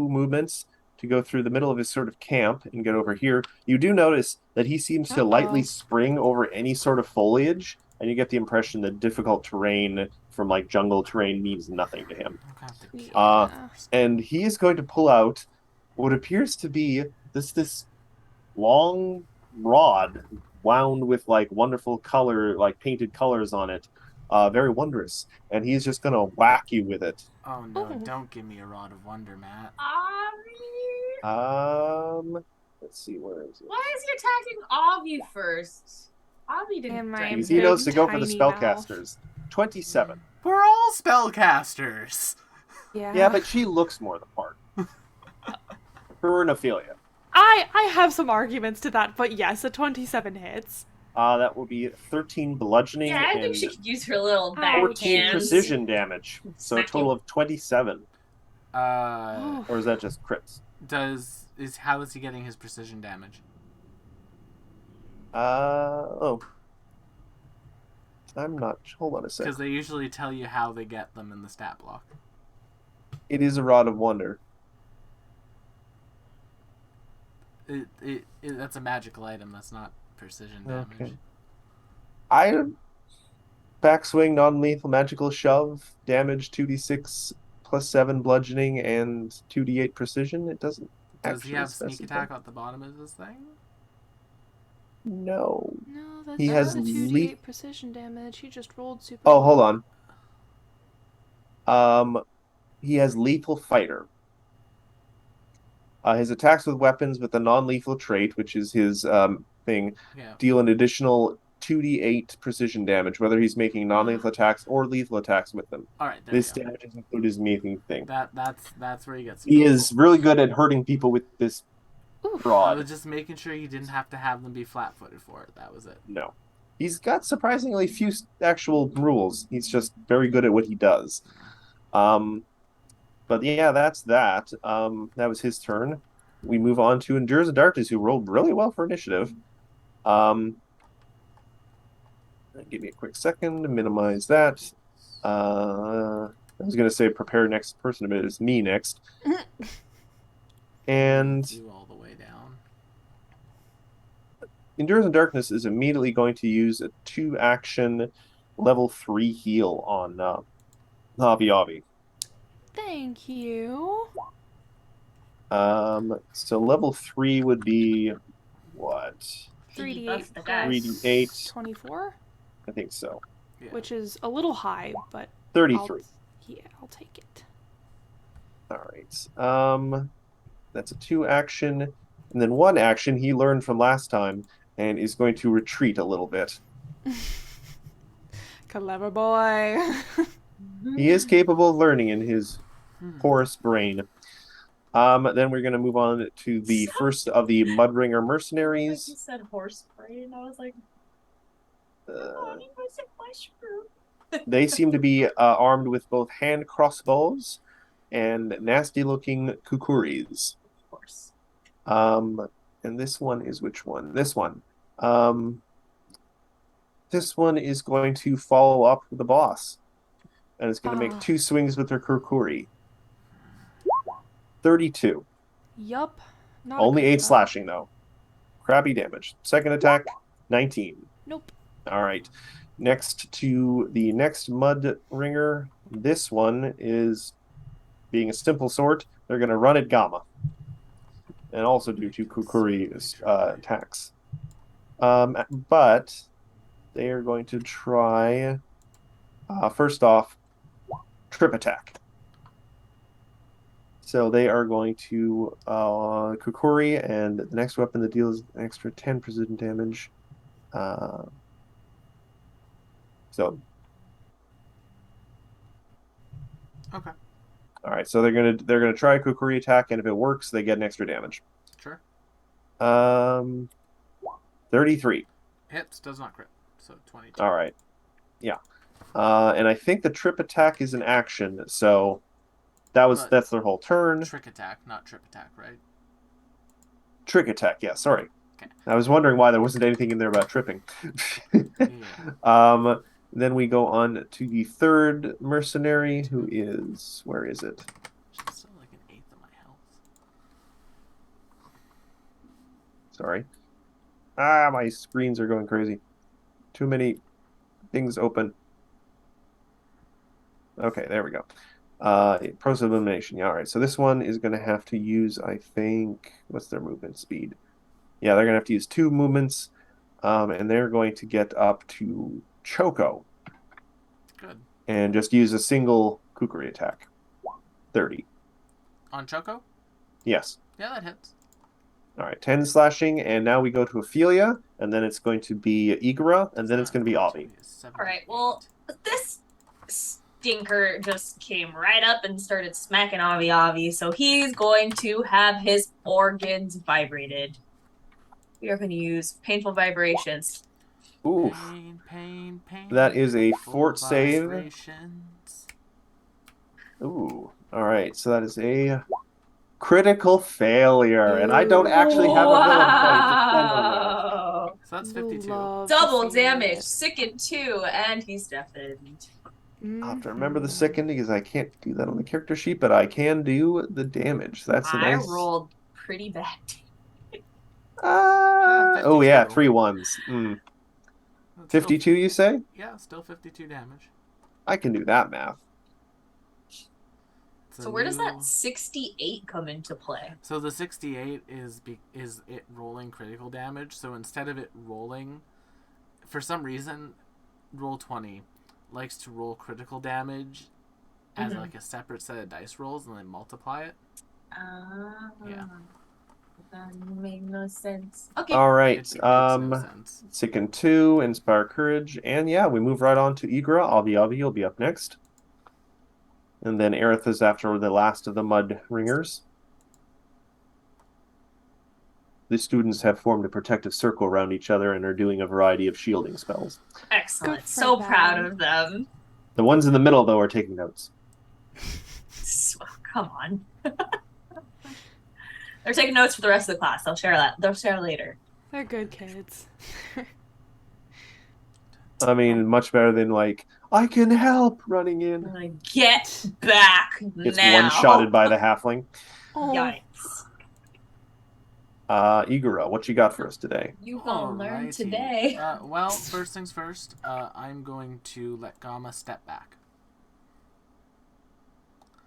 Speaker 2: movements to go through the middle of his sort of camp and get over here. You do notice that he seems to lightly spring over any sort of foliage, and you get the impression that difficult terrain from like jungle terrain means nothing to him.
Speaker 1: I'm gonna have to kill
Speaker 2: Uh,
Speaker 1: him.
Speaker 2: And he is going to pull out what appears to be this long rod wound with like wonderful color, like painted colors on it. Very wondrous. And he's just gonna whack you with it.
Speaker 1: Oh no,
Speaker 4: Ooh.
Speaker 1: don't give me a rod of wonder, Matt.
Speaker 2: Let's see, where is it?
Speaker 3: Why is he attacking Avi first? Avi didn't
Speaker 4: And my
Speaker 3: threaten
Speaker 2: Because he
Speaker 3: him.
Speaker 2: knows to go for the
Speaker 4: tiny mouth.
Speaker 2: spellcasters. 27.
Speaker 1: We're all spellcasters.
Speaker 2: Yeah, but she looks more the part. Her and Ophelia.
Speaker 4: I have some arguments to that, but yes, a 27 hits.
Speaker 2: That will be 13 bludgeoning
Speaker 3: Yeah, I think
Speaker 2: and
Speaker 3: she could use her little
Speaker 4: Ouch.
Speaker 3: back
Speaker 2: 14
Speaker 3: hands.
Speaker 2: precision damage. So a
Speaker 3: Smack
Speaker 2: total
Speaker 3: you.
Speaker 2: of 27.
Speaker 1: Uh,
Speaker 2: Or is that just crits?
Speaker 1: how is he getting his precision damage?
Speaker 2: Oh. I'm not. Hold on a
Speaker 1: Because
Speaker 2: second.
Speaker 1: they usually tell you how they get them in the stat block.
Speaker 2: It is a Rod of Wonder.
Speaker 1: That's a magical item. That's not precision damage.
Speaker 2: Okay. I backswing, non-lethal, magical shove, damage 2d6 plus 7 bludgeoning and 2d8 precision. It doesn't
Speaker 1: Does he
Speaker 2: actually
Speaker 1: have sneak
Speaker 2: specify.
Speaker 1: attack at the bottom of this thing?
Speaker 2: No.
Speaker 4: No, that's
Speaker 2: He
Speaker 4: not
Speaker 2: has
Speaker 4: the 2d8
Speaker 2: le-
Speaker 4: precision damage. He just rolled super.
Speaker 2: Oh,
Speaker 4: low.
Speaker 2: hold on. He has lethal fighter. His attacks with weapons with the non-lethal trait, which is his thing,
Speaker 1: Yeah.
Speaker 2: deal an additional 2d8 precision damage, whether he's making non-lethal attacks or lethal attacks with them.
Speaker 1: All right. There
Speaker 2: This
Speaker 1: we go.
Speaker 2: damage is included his making thing.
Speaker 1: That's where he gets.
Speaker 2: He is really good at hurting people with this
Speaker 4: Oof.
Speaker 1: I
Speaker 2: rod.
Speaker 1: was just making sure you didn't have to have them be flat-footed for it. That was it.
Speaker 2: No. He's got surprisingly few actual rules. He's just very good at what he does. But yeah, that's that. That was his turn. We move on to Endures of Darkness, who rolled really well for initiative. Give me a quick second to minimize that. I was going to say prepare next person, but it's me next. And
Speaker 1: You all the way down.
Speaker 2: Endures in Darkness is immediately going to use a 2-action level 3 heal on Avi Avi.
Speaker 4: Thank you.
Speaker 2: So level 3 would be what?
Speaker 4: 3d8
Speaker 3: Buff the
Speaker 4: plus
Speaker 3: guy.
Speaker 2: 3d8.
Speaker 4: 24,
Speaker 2: I think so.
Speaker 1: Yeah.
Speaker 4: which is a little high, but
Speaker 2: 33.
Speaker 4: I'll take it.
Speaker 2: All right. That's a 2-action, and then 1 action he learned from last time and is going to retreat a little bit.
Speaker 4: Clever boy.
Speaker 2: He is capable of learning in his porous brain. Then we're going to move on to the first of the Mudringer
Speaker 3: Like
Speaker 2: mercenaries.
Speaker 3: you said horse brain. I was like, oh, he was a mushroom.
Speaker 2: They seem to be armed with both hand crossbows and nasty-looking kukuris.
Speaker 3: Of course.
Speaker 2: And this one is which one? This one. This one is going to follow up the boss. And it's going to make 2 swings with her kukuri. 32.
Speaker 4: Yup. Not
Speaker 2: Only
Speaker 4: a
Speaker 2: 8
Speaker 4: critical.
Speaker 2: slashing, though. Crappy damage. Second attack, 19.
Speaker 4: Nope.
Speaker 2: All right. Next to the next Mud Ringer. This one is, being a simple sort, they're going to run at Gamma. And also do 2 Kukuri attacks. But they are going to try, first off, trip attack. So they are going to Kukuri, and the next weapon that deals an extra 10 precision damage. So.
Speaker 1: Okay.
Speaker 2: All right, so they're gonna try a Kukuri attack, and if it works, they get an extra damage.
Speaker 1: Sure.
Speaker 2: 33.
Speaker 1: Hits does not crit. So 22.
Speaker 2: All right. Yeah. And I think the trip attack is an action, so that's their whole turn.
Speaker 1: Trick attack, not trip attack, right?
Speaker 2: Trick attack, yeah, sorry.
Speaker 1: Okay.
Speaker 2: I was wondering why there wasn't anything in there about tripping.
Speaker 1: Yeah.
Speaker 2: Then we go on to the third mercenary, who is, where is it?
Speaker 1: She's still like an eighth of my health.
Speaker 2: Sorry. My screens are going crazy. Too many things open. Okay, there we go. Process of elimination. Yeah, all right. So this one is going to have to use, I think, what's their movement speed? Yeah, they're going to have to use 2 movements, and they're going to get up to Choco
Speaker 1: Good.
Speaker 2: and just use a single Kukri attack. 30.
Speaker 1: On Choco?
Speaker 2: Yes.
Speaker 1: Yeah, that hits.
Speaker 2: All right, 10 slashing, and now we go to Ophelia, and then it's going to be Igora, and then it's going to be Avi.
Speaker 3: All right, well, this stinker just came right up and started smacking Avi, so he's going to have his organs vibrated. We are going to use painful vibrations.
Speaker 2: Oof.
Speaker 1: Pain.
Speaker 2: That is a fort save.
Speaker 1: Vibrations.
Speaker 2: Ooh. All right, so that is a critical failure, and I don't actually have a villain point to spend on that.
Speaker 1: So that's
Speaker 4: You
Speaker 1: 52.
Speaker 4: love to
Speaker 3: Double
Speaker 4: see
Speaker 3: damage,
Speaker 4: it.
Speaker 3: sickened 2, and he's deafened.
Speaker 2: I'll have to remember the
Speaker 4: Mhm.
Speaker 2: second because I can't do that on the character sheet, but I can do the damage. That's a
Speaker 3: I
Speaker 2: nice.
Speaker 3: rolled pretty bad.
Speaker 2: Oh yeah,
Speaker 1: 52.
Speaker 2: 3 ones.
Speaker 1: That's
Speaker 2: 52, you say?
Speaker 1: Yeah, still 52 damage.
Speaker 2: I can do that math.
Speaker 3: So where does that 68 come into play?
Speaker 1: So the 68 is it rolling critical damage. So instead of it rolling, for some reason, Roll20 likes to roll critical damage as like a separate set of dice rolls and then multiply it. Yeah.
Speaker 3: That make no sense. Okay.
Speaker 2: All right.
Speaker 1: It makes no sense.
Speaker 2: Sicken 2, Inspire Courage, and yeah, we move right on to Igora. Avi, you'll be up next. And then Aerith is after the last of the Mud Ringers. The students have formed a protective circle around each other and are doing a variety of shielding spells.
Speaker 3: Excellent.
Speaker 4: Good for
Speaker 3: So
Speaker 4: them.
Speaker 3: proud of them.
Speaker 2: The ones in the middle, though, are taking notes.
Speaker 3: Come on. They're taking notes for the rest of the class. They'll share later.
Speaker 4: They're good kids.
Speaker 2: I mean, much better than like, I can help running in.
Speaker 3: Like, get back
Speaker 2: Gets
Speaker 3: now.
Speaker 2: one-shotted by the halfling.
Speaker 4: Oh,
Speaker 3: Yikes.
Speaker 2: Igora, what you got for us today?
Speaker 3: You gonna learn
Speaker 1: Alrighty.
Speaker 3: today.
Speaker 1: Well, first things first, I'm going to let Gamma step back.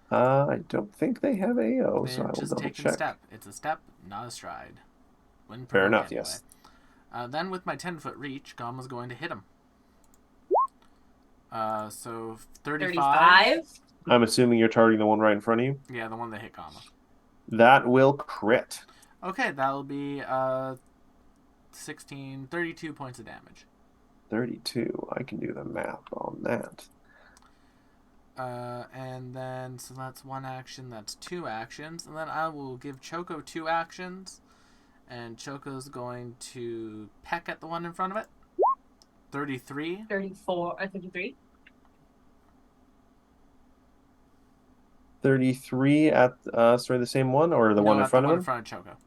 Speaker 2: I don't think they have AO, so I will
Speaker 1: Just
Speaker 2: double
Speaker 1: taking
Speaker 2: check.
Speaker 1: step. It's a step, not a stride. Wouldn't
Speaker 2: Fair
Speaker 1: provoke
Speaker 2: enough, yes.
Speaker 1: Then with my 10-foot reach, Gamma's going to hit him. So 35.
Speaker 2: I'm assuming you're targeting the one right in front of you.
Speaker 1: Yeah, the one that hit Gamma.
Speaker 2: That will crit.
Speaker 1: Okay, that'll be 32 points of damage.
Speaker 2: 32. I can do the math on that.
Speaker 1: And then, so that's 1 action, that's 2 actions. And then I will give Choco 2 actions. And Choco's going to peck at the one in front of it. 33.
Speaker 3: 34 or 33.
Speaker 2: 33 at, sorry, the same one or the
Speaker 1: No,
Speaker 2: one in
Speaker 1: at
Speaker 2: front
Speaker 1: the
Speaker 2: of
Speaker 1: one
Speaker 2: him?
Speaker 1: in front of Choco.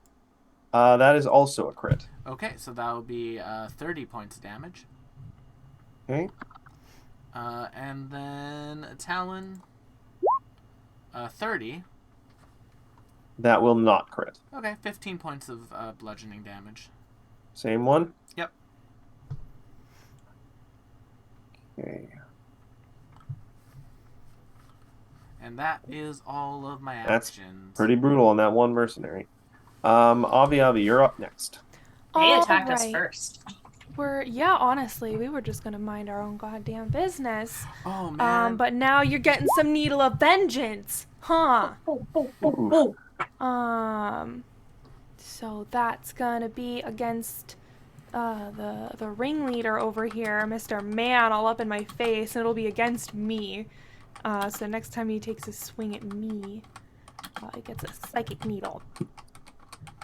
Speaker 2: That is also a crit.
Speaker 1: Okay, so that will be 30 points of damage.
Speaker 2: Okay.
Speaker 1: And then Talon, 30.
Speaker 2: That will not crit.
Speaker 1: Okay, 15 points of bludgeoning damage.
Speaker 2: Same one?
Speaker 1: Yep.
Speaker 2: Okay.
Speaker 1: And that is all of my
Speaker 2: That's
Speaker 1: actions.
Speaker 2: pretty brutal on that one mercenary. Avi, you're up next.
Speaker 3: They attacked us
Speaker 4: Alright.
Speaker 3: first.
Speaker 4: Honestly, we were just gonna mind our own goddamn business.
Speaker 1: Oh, man.
Speaker 4: But now you're getting some needle of vengeance, huh?
Speaker 2: Ooh.
Speaker 4: So that's gonna be against the ringleader over here, Mr. Man, all up in my face, and it'll be against me. So next time he takes a swing at me, he gets a psychic needle.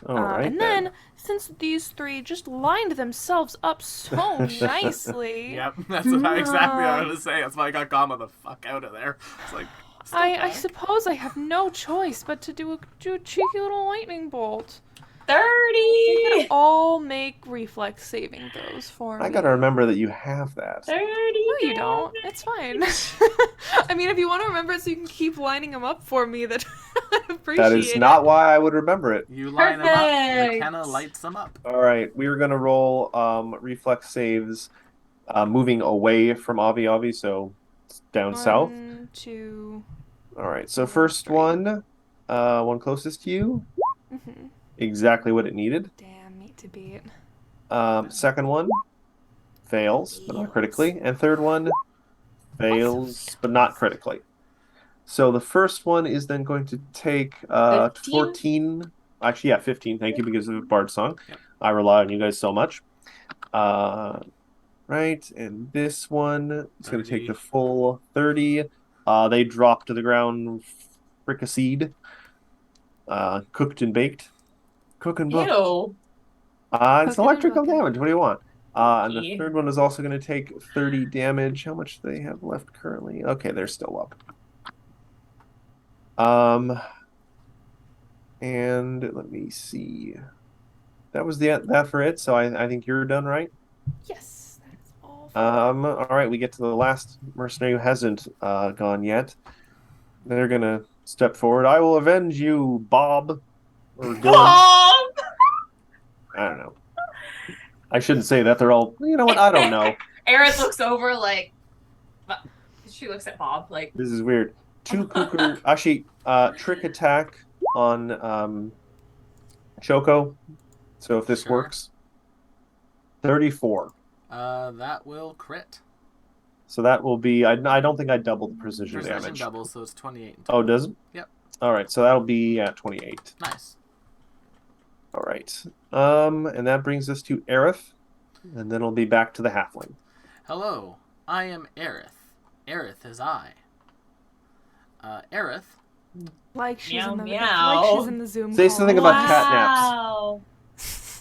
Speaker 2: All right.
Speaker 4: And then, since these 3 just lined themselves up so nicely,
Speaker 1: Yep, that's exactly what I was going to say. That's why I got Gamma the fuck out of there. It's like,
Speaker 4: I suppose I have no choice but to do a cheeky little lightning bolt.
Speaker 3: 30.
Speaker 4: All make reflex saving throws for me.
Speaker 2: I gotta remember that you have that.
Speaker 3: 30.
Speaker 4: No, you don't. It's fine. I mean, if you want to remember it so you can keep lining them up for me, that I appreciate
Speaker 2: That is not why I would remember it.
Speaker 1: You line them up,
Speaker 3: Perfect.
Speaker 1: McKenna lights them up.
Speaker 2: All right, we are gonna roll reflex saves, moving away from Avi, so it's down south.
Speaker 4: 1, 2.
Speaker 2: All right. So first one closest to you,
Speaker 4: Mm-hmm.
Speaker 2: exactly what it needed.
Speaker 4: Damn, meat to beat.
Speaker 2: Second one fails, but not critically, and third one fails, but not critically. So the first one is then going to take
Speaker 3: 15?
Speaker 2: 14. Actually, yeah, 15. Thank you, because of the Bard song.
Speaker 1: Yep.
Speaker 2: I rely on you guys so much. Right, and this one is going to take
Speaker 1: 30.
Speaker 2: the full 30. They drop to the ground, fricasseed, cooked and baked. Cook and book.
Speaker 3: Ew.
Speaker 2: It's
Speaker 4: Cooking and
Speaker 2: electrical
Speaker 4: booking.
Speaker 2: damage. What do you want? And the
Speaker 3: Okay.
Speaker 2: third one is also going to take 30 damage. How much do they have left currently? Okay, they're still up. And let me see. That was that for it. So I think you're done, right?
Speaker 4: Yes, that's all.
Speaker 2: All right, we get to the last mercenary who hasn't gone yet. They're gonna step forward. I will avenge you, Bob or Dylan.
Speaker 3: Bob!
Speaker 2: I don't know. I shouldn't say that. They're all. You know what? I don't know.
Speaker 3: Erin looks over like. She looks at Bob like.
Speaker 2: This is weird. 2 Kukur. Actually, trick attack on Choco. So if this
Speaker 1: Sure.
Speaker 2: works, 34.
Speaker 1: That will crit.
Speaker 2: So that will be. I don't think I doubled the precision
Speaker 1: Precision
Speaker 2: damage.
Speaker 1: double, so it's 28. In
Speaker 2: Oh,
Speaker 1: total.
Speaker 2: does it?
Speaker 1: Yep.
Speaker 2: All right, so that'll be 28.
Speaker 1: Nice.
Speaker 2: All right. And that brings us to Aerith, and then it'll be back to the halfling.
Speaker 1: Hello, I am Aerith. Aerith is I. Aerith.
Speaker 4: Like she's
Speaker 3: Meow,
Speaker 4: in the
Speaker 3: meow.
Speaker 4: like she's in the Zoom.
Speaker 2: Say
Speaker 4: call.
Speaker 2: something about cat naps.
Speaker 3: Wow.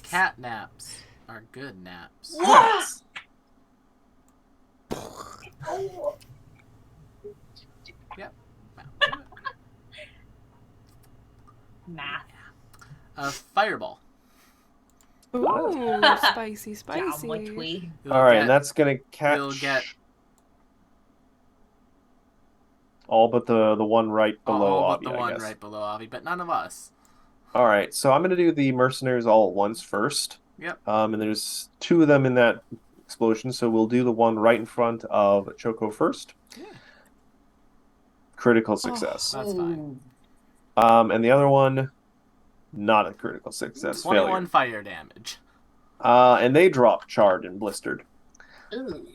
Speaker 1: Cat naps are good naps.
Speaker 3: What?
Speaker 1: Yep.
Speaker 3: Math.
Speaker 1: Fireball.
Speaker 4: Ooh, spicy, spicy.
Speaker 3: Geometry.
Speaker 1: You'll
Speaker 2: All right,
Speaker 1: get-
Speaker 2: and that's gonna catch
Speaker 1: you'll get
Speaker 2: all but the one right below
Speaker 1: all but
Speaker 2: Avi,
Speaker 1: the
Speaker 2: I
Speaker 1: one
Speaker 2: guess.
Speaker 1: right below Avi, but none of us.
Speaker 2: All right, so I'm gonna do the mercenaries all at once first.
Speaker 1: Yep.
Speaker 2: And there's 2 of them in that explosion, so we'll do the one right in front of Choco first.
Speaker 1: Yeah.
Speaker 2: Critical success.
Speaker 1: That's fine.
Speaker 2: And the other one, not a critical success.
Speaker 1: 21 fire damage.
Speaker 2: And they drop charred and blistered.
Speaker 3: Ooh.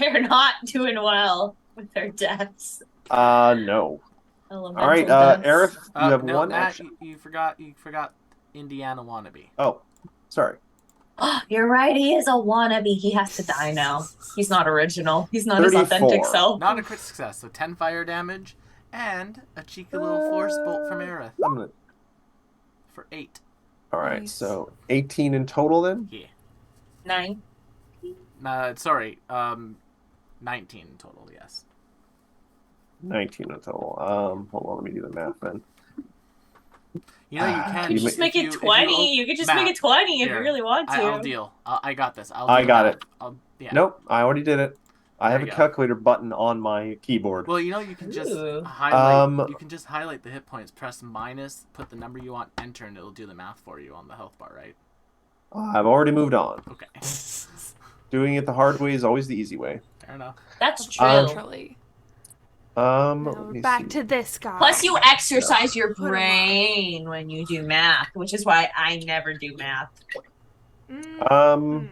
Speaker 3: They're not doing well with their deaths.
Speaker 2: No.
Speaker 3: Elemental
Speaker 2: All right,
Speaker 3: deaths.
Speaker 2: Aerith, you have
Speaker 1: no,
Speaker 2: one
Speaker 1: Matt,
Speaker 2: action.
Speaker 1: you forgot Indiana wannabe.
Speaker 2: Oh, sorry.
Speaker 3: You're right, he is a wannabe. He has to die now. He's not original. He's not his
Speaker 2: 34.
Speaker 3: authentic self.
Speaker 1: Not a crit success, so 10 fire damage and a cheeky little force bolt from Aerith
Speaker 2: I'm gonna.
Speaker 1: for 8.
Speaker 2: All right,
Speaker 4: Nice.
Speaker 2: so 18 in total then.
Speaker 1: Yeah.
Speaker 3: 9.
Speaker 1: Sorry, 19 in total, yes.
Speaker 2: 19 in total. Hold on, let me do the math then.
Speaker 1: You know you can
Speaker 2: You
Speaker 3: Just
Speaker 2: ma-
Speaker 3: make
Speaker 1: if
Speaker 3: it
Speaker 1: you-
Speaker 3: 20. You could just
Speaker 1: Matt,
Speaker 3: make it 20 if
Speaker 1: here,
Speaker 3: you really want to.
Speaker 1: I'll deal. I got this.
Speaker 2: I
Speaker 1: do
Speaker 2: got
Speaker 1: math.
Speaker 2: it.
Speaker 1: Yeah.
Speaker 2: Nope, I already did it. I have
Speaker 1: There
Speaker 2: a
Speaker 1: you go.
Speaker 2: calculator button on my keyboard.
Speaker 1: Well, you know you can just
Speaker 3: Ooh.
Speaker 1: highlight. You can just highlight the hit points, press minus, put the number you want, enter, and it'll do the math for you on the health bar, right?
Speaker 2: I've already moved on.
Speaker 1: Okay.
Speaker 2: Doing it the hard way is always the easy way.
Speaker 1: Fair enough.
Speaker 3: That's true.
Speaker 4: Literally. Now
Speaker 2: Let
Speaker 4: we're
Speaker 2: me
Speaker 4: back
Speaker 2: see.
Speaker 4: to this guy.
Speaker 3: Plus, you exercise your
Speaker 4: Put 'em up.
Speaker 3: brain when you do math, which is why I never do math.
Speaker 4: Mm.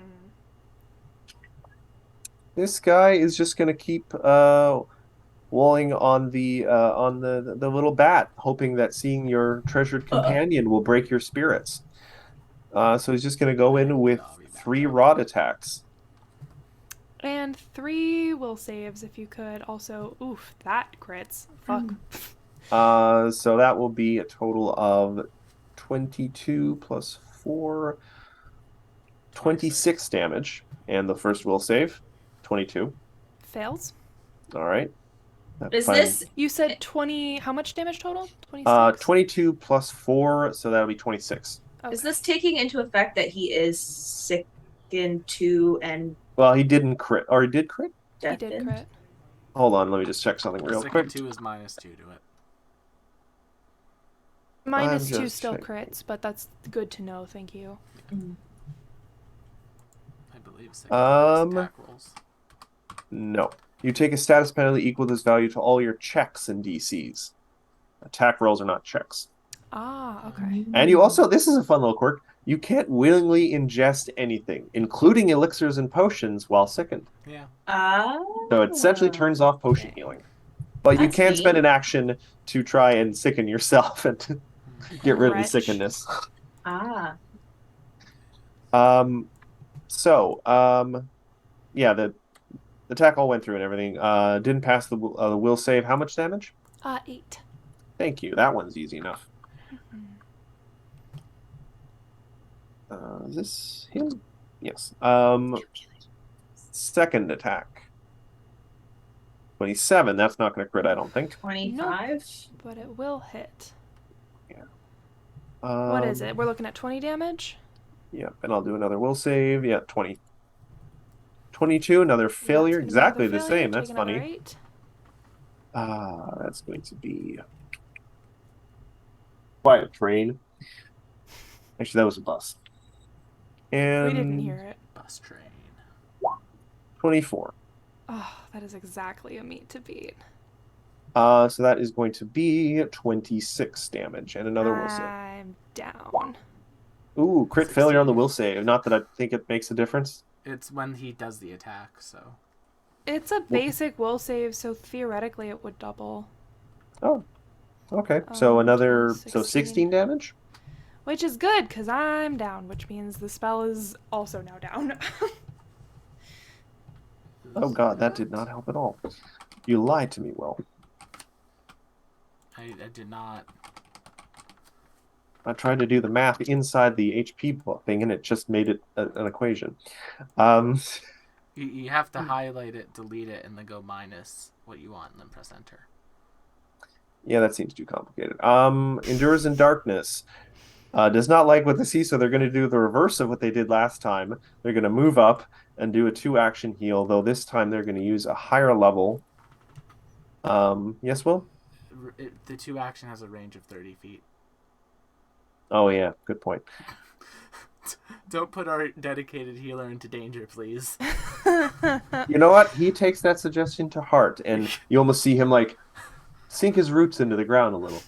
Speaker 2: This guy is just gonna keep walling on the little bat, hoping that seeing your treasured companion will break your spirits. So he's just gonna go in with 3 rod attacks.
Speaker 4: And 3 will saves if you could. Also, oof, that crits. Fuck.
Speaker 2: So that will be a total of 22 plus 4, 26 damage, and the first will save 22.
Speaker 4: Fails.
Speaker 2: All right.
Speaker 3: Is this
Speaker 4: You said 20. How much damage total? 26.
Speaker 2: 22 plus 4, so that'll be 26.
Speaker 3: is this taking into effect that he is sick into and
Speaker 2: Well, he didn't crit, or he did crit?
Speaker 4: He did
Speaker 3: deafened?
Speaker 4: crit.
Speaker 2: Hold on, let me just check something real
Speaker 1: Second
Speaker 2: quick.
Speaker 1: 2 is -2 to it.
Speaker 4: Minus
Speaker 2: I'm
Speaker 4: 2
Speaker 2: just
Speaker 4: still
Speaker 2: checking.
Speaker 4: crits, but that's good to know. Thank you.
Speaker 1: I believe 6
Speaker 2: Um,
Speaker 1: attack rolls.
Speaker 2: No. You take a status penalty equal to this value to all your checks and DCs. Attack rolls are not checks.
Speaker 4: Ah, okay.
Speaker 2: And you also, this is a fun little quirk, you can't willingly ingest anything, including elixirs and potions, while sickened.
Speaker 1: Yeah.
Speaker 2: So it essentially turns off potion healing. But you
Speaker 3: That's
Speaker 2: can spend
Speaker 3: neat.
Speaker 2: an action to try and sicken yourself and get rid of the
Speaker 4: Wretch.
Speaker 2: sickenness.
Speaker 3: Ah.
Speaker 2: Yeah, the attack all went through and everything. Didn't pass the will save. How much damage?
Speaker 4: 8.
Speaker 2: Thank you. That one's easy enough. Is this him? Yes. Second attack. 27. That's not going to crit, I don't think.
Speaker 3: 25.
Speaker 4: But it will hit.
Speaker 2: Yeah.
Speaker 4: What is it? We're looking at 20 damage?
Speaker 2: Yep, and I'll do another will save. Yeah, 20. 22, another failure.
Speaker 4: That's gonna be
Speaker 2: Exactly
Speaker 4: another
Speaker 2: the
Speaker 4: failure.
Speaker 2: same. That's
Speaker 4: Take another
Speaker 2: funny.
Speaker 4: 8.
Speaker 2: That's going to be quiet train. Actually, that was a bus. And
Speaker 4: We didn't hear it.
Speaker 1: Bus train.
Speaker 2: 24.
Speaker 4: Oh, that is exactly a meat to beat.
Speaker 2: So that is going to be 26 damage and another will save.
Speaker 4: I'm down.
Speaker 2: Ooh, crit failure on the will save. Not that I think it makes a difference.
Speaker 1: It's when he does the attack, so.
Speaker 4: It's a basic will save, so theoretically it would double.
Speaker 2: Oh, okay. So another,
Speaker 4: 16.
Speaker 2: 16 damage?
Speaker 4: Which is good, because I'm down, which means the spell is also now down.
Speaker 2: Oh god, that did not help at all. You lied to me, Will.
Speaker 1: I did not.
Speaker 2: I tried to do the math inside the HP thing, and it just made it an equation.
Speaker 1: You have to highlight it, delete it, and then go minus what you want, and then press enter.
Speaker 2: Yeah, that seems too complicated. Endures in darkness. Does not like what they see, so they're going to do the reverse of what they did last time. They're going to move up and do a 2-action heal, though this time they're going to use a higher level. Yes, Will?
Speaker 1: The 2-action has a range of 30 feet.
Speaker 2: Oh, yeah, good point.
Speaker 1: Don't put our dedicated healer into danger, please.
Speaker 2: You know what? He takes that suggestion to heart, and you almost see him, like, sink his roots into the ground a little.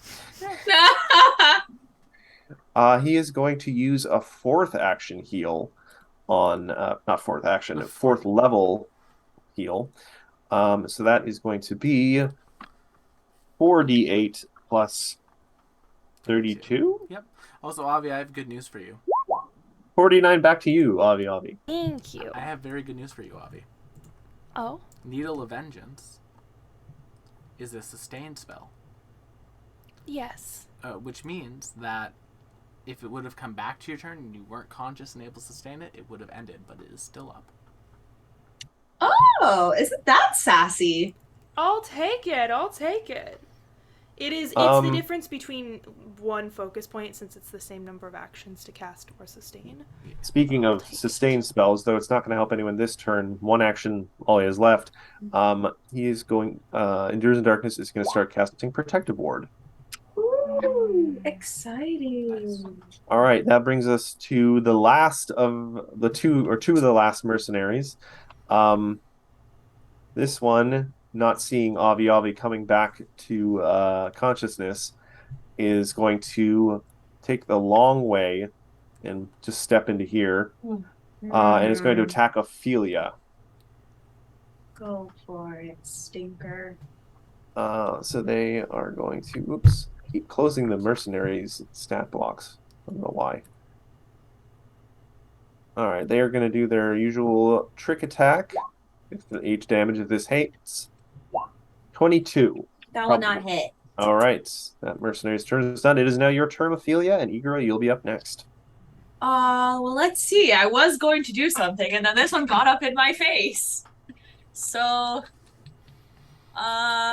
Speaker 2: He is going to use a 4th action heal on, not 4th action, a 4th level heal. So that is going to be 4d8 plus 32?
Speaker 1: Yep. Also, Avi, I have good news for you.
Speaker 2: 49 back to you, Avi.
Speaker 4: Thank you.
Speaker 1: I have very good news for you, Avi.
Speaker 4: Oh?
Speaker 1: Needle of Vengeance is a sustained spell.
Speaker 4: Yes.
Speaker 1: Which means that if it would have come back to your turn and you weren't conscious and able to sustain it, it would have ended, but it is still up.
Speaker 3: Oh, isn't that sassy?
Speaker 4: I'll take it. It's the difference between one focus point, since it's the same number of actions to cast or sustain.
Speaker 2: Speaking of sustained spells, though it's not going to help anyone this turn, one action, all he has left, he is going, Endures in Darkness is going to start casting Protective Ward.
Speaker 3: Ooh, exciting.
Speaker 2: All right, that brings us to the last of the two of the last mercenaries. This one, not seeing Avi coming back to consciousness, is going to take the long way and just step into here, and is going to attack Ophelia.
Speaker 3: Go for it, stinker.
Speaker 2: So they are going to, keep closing the mercenaries stat blocks. I don't know why. All right, they are going to do their usual trick attack. If the H damage of this hits. 22.
Speaker 3: That will not hit.
Speaker 2: All right, that mercenary's turn is done. It is now your turn, Ophelia, and Igor, you'll be up next.
Speaker 3: Well, let's see. I was going to do something, and then this one got up in my face. So,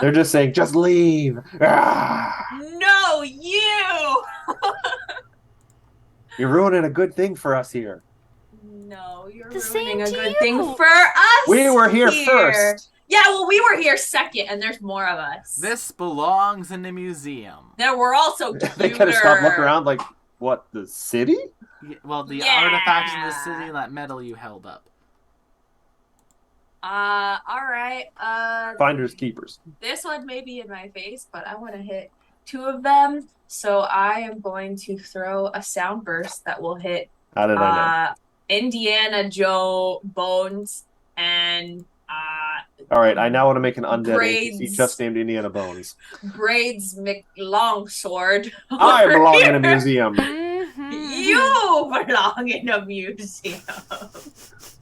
Speaker 2: They're just saying, just leave. Ah!
Speaker 3: No, you!
Speaker 2: You're ruining a good thing for us here.
Speaker 3: No, you're
Speaker 4: The
Speaker 3: ruining
Speaker 4: same
Speaker 3: a
Speaker 4: to
Speaker 3: good
Speaker 4: you.
Speaker 3: thing for us.
Speaker 2: We were here first.
Speaker 3: Yeah, well, we were here second, and there's more of us.
Speaker 1: This belongs in the museum.
Speaker 3: There were also cuter.
Speaker 2: They kind of stop, look around, like, what, the city?
Speaker 1: Well, the
Speaker 3: Yeah.
Speaker 1: artifacts in the city and that medal you held up.
Speaker 3: All right.
Speaker 2: Finders keepers.
Speaker 3: This one may be in my face, but I want to hit 2 of them. So I am going to throw a sound burst that will hit
Speaker 2: How did I know?
Speaker 3: Indiana Joe Bones and
Speaker 2: All right, I now want to make an undead NPC
Speaker 3: Braids.
Speaker 2: just named Indiana Bones.
Speaker 3: Braids McLongsword.
Speaker 2: I
Speaker 3: over
Speaker 2: belong in a
Speaker 3: here.
Speaker 2: museum.
Speaker 3: You belong in a museum.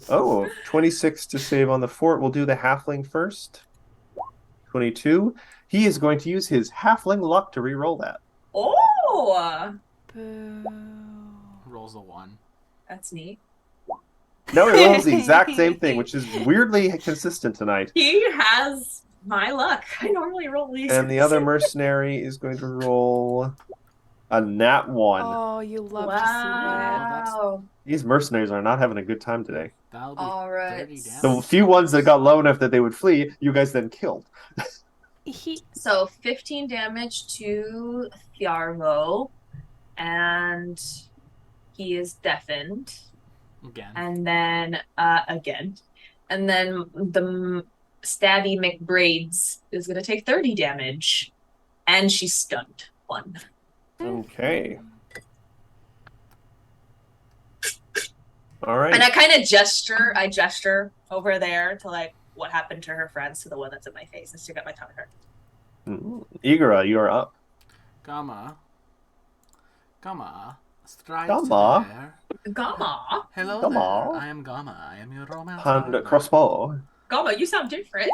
Speaker 2: Oh, 26 to save on the fort. We'll do the halfling first. 22. He is going to use his halfling luck to re-roll that.
Speaker 3: Oh,
Speaker 4: Boo.
Speaker 1: Rolls a 1.
Speaker 3: that's neat.
Speaker 2: No, he rolls the exact same thing, which is weirdly consistent tonight.
Speaker 3: He has my luck. I normally roll these.
Speaker 2: And the other mercenary is going to roll a nat 1.
Speaker 4: Oh, you love
Speaker 3: Wow.
Speaker 2: These mercenaries are not having a good time today.
Speaker 1: That'll be
Speaker 3: All right.
Speaker 1: 30 damage.
Speaker 2: The few ones that got low enough that they would flee, you guys then killed.
Speaker 4: to see it.
Speaker 3: So 15 damage to Thiarvo, and he is deafened.
Speaker 1: Again.
Speaker 3: And then again, and then the Stabby McBraids is gonna take 30 damage, and she's stunned. 1.
Speaker 2: Okay. All right.
Speaker 3: And I kind of gesture over there to like what happened to her friends, to the one that's in my face, and stick out my tongue hurt.
Speaker 2: Igora, you are up.
Speaker 1: Gamma. Stride
Speaker 2: Gamma?
Speaker 1: there.
Speaker 3: Gamma,
Speaker 1: Hello
Speaker 2: Gamma?
Speaker 1: there. I am Gamma. I am your romance
Speaker 2: Hand
Speaker 1: partner.
Speaker 2: crossbow.
Speaker 3: Gamma, you sound different.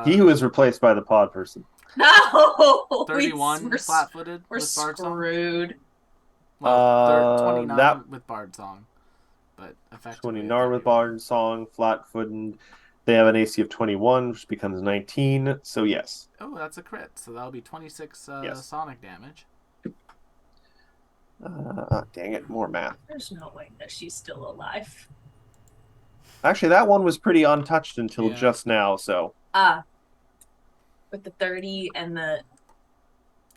Speaker 2: He who is replaced by the pod person.
Speaker 3: No,
Speaker 1: 31
Speaker 3: we're
Speaker 1: flat-footed
Speaker 3: we're
Speaker 1: with Bard Song.
Speaker 3: screwed.
Speaker 1: Well, 29
Speaker 2: that-
Speaker 1: with Bard Song. But effectively
Speaker 2: 29 with Bard Song, flat-footed. They have an AC of 21, which becomes 19. So yes.
Speaker 1: Oh, that's a crit. So that'll be 26
Speaker 2: Yes.
Speaker 1: sonic damage.
Speaker 2: Dang it, more math.
Speaker 3: There's no way that she's still alive.
Speaker 2: Actually, that one was pretty untouched until
Speaker 1: Yeah.
Speaker 2: just now, so.
Speaker 3: With the 30 and the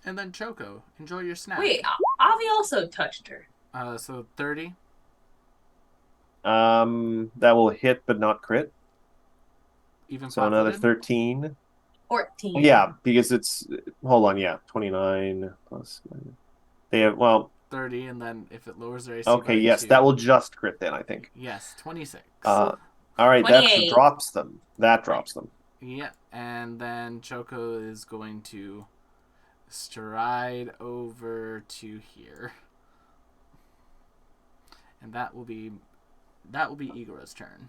Speaker 1: And then Choco, enjoy your snack.
Speaker 3: wait, Avi also touched her.
Speaker 1: So 30.
Speaker 2: That will hit but not crit.
Speaker 1: Even
Speaker 2: So another
Speaker 1: flat-footed?
Speaker 2: 13.
Speaker 3: 14.
Speaker 2: Yeah, because it's hold on, yeah, 29 plus. They have
Speaker 1: 30, and then if it lowers their AC
Speaker 2: okay,
Speaker 1: by
Speaker 2: yes,
Speaker 1: 2.
Speaker 2: that will just crit then, I think.
Speaker 1: Yes, 26.
Speaker 2: All right, that
Speaker 3: 28.
Speaker 2: drops them. That drops them.
Speaker 1: Yeah, and then Choco is going to stride over to here. And that will be Igora's turn.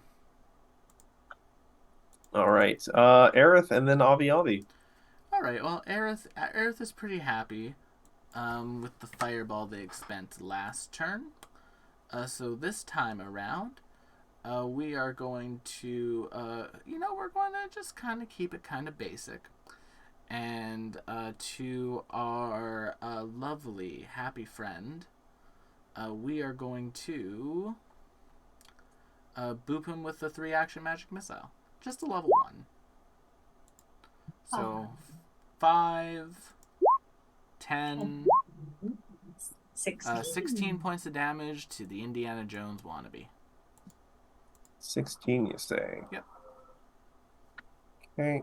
Speaker 2: All right, Aerith and then Avi Avi.
Speaker 1: All right. Well, Aerith is pretty happy with the fireball they spent last turn. So this time around, we are going to, we're going to just kind of keep it kind of basic. And to our lovely happy friend, we are going to boop him with the 3-action magic missile. Just a level 1. So 5, 10, 16 points of damage to the Indiana Jones wannabe.
Speaker 2: 16, you say?
Speaker 1: Yep.
Speaker 2: Okay.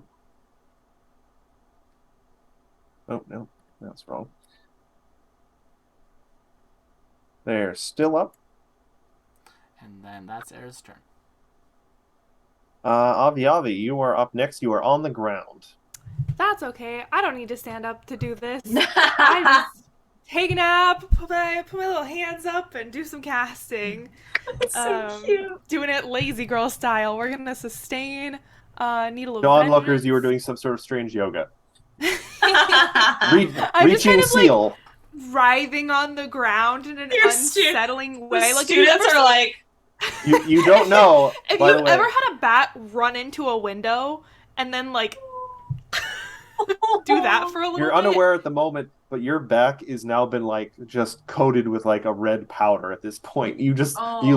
Speaker 2: Oh, no. That's wrong. They're still up.
Speaker 1: And then that's Aerith's turn.
Speaker 2: Avi Avi, you are up next. You are on the ground.
Speaker 4: That's okay. I don't need to stand up to do this. I just take a nap, put my little hands up, and do some casting.
Speaker 3: That's so cute.
Speaker 4: Doing it lazy girl style. We're gonna sustain Needle of
Speaker 2: Dawn
Speaker 4: Vengeance.
Speaker 2: Lookers, you were doing some sort of strange yoga.
Speaker 4: I'm just
Speaker 2: Reaching
Speaker 4: kind of
Speaker 2: seal.
Speaker 4: like writhing on the ground in an
Speaker 3: Your
Speaker 4: unsettling way. Like
Speaker 3: Students are like,
Speaker 2: You don't know.
Speaker 4: if
Speaker 2: by the
Speaker 4: you've
Speaker 2: way.
Speaker 4: ever had a bat run into a window and then like do that for a little
Speaker 2: You're
Speaker 4: bit.
Speaker 2: unaware at the moment, but your back is now been like just coated with like a red powder at this point. You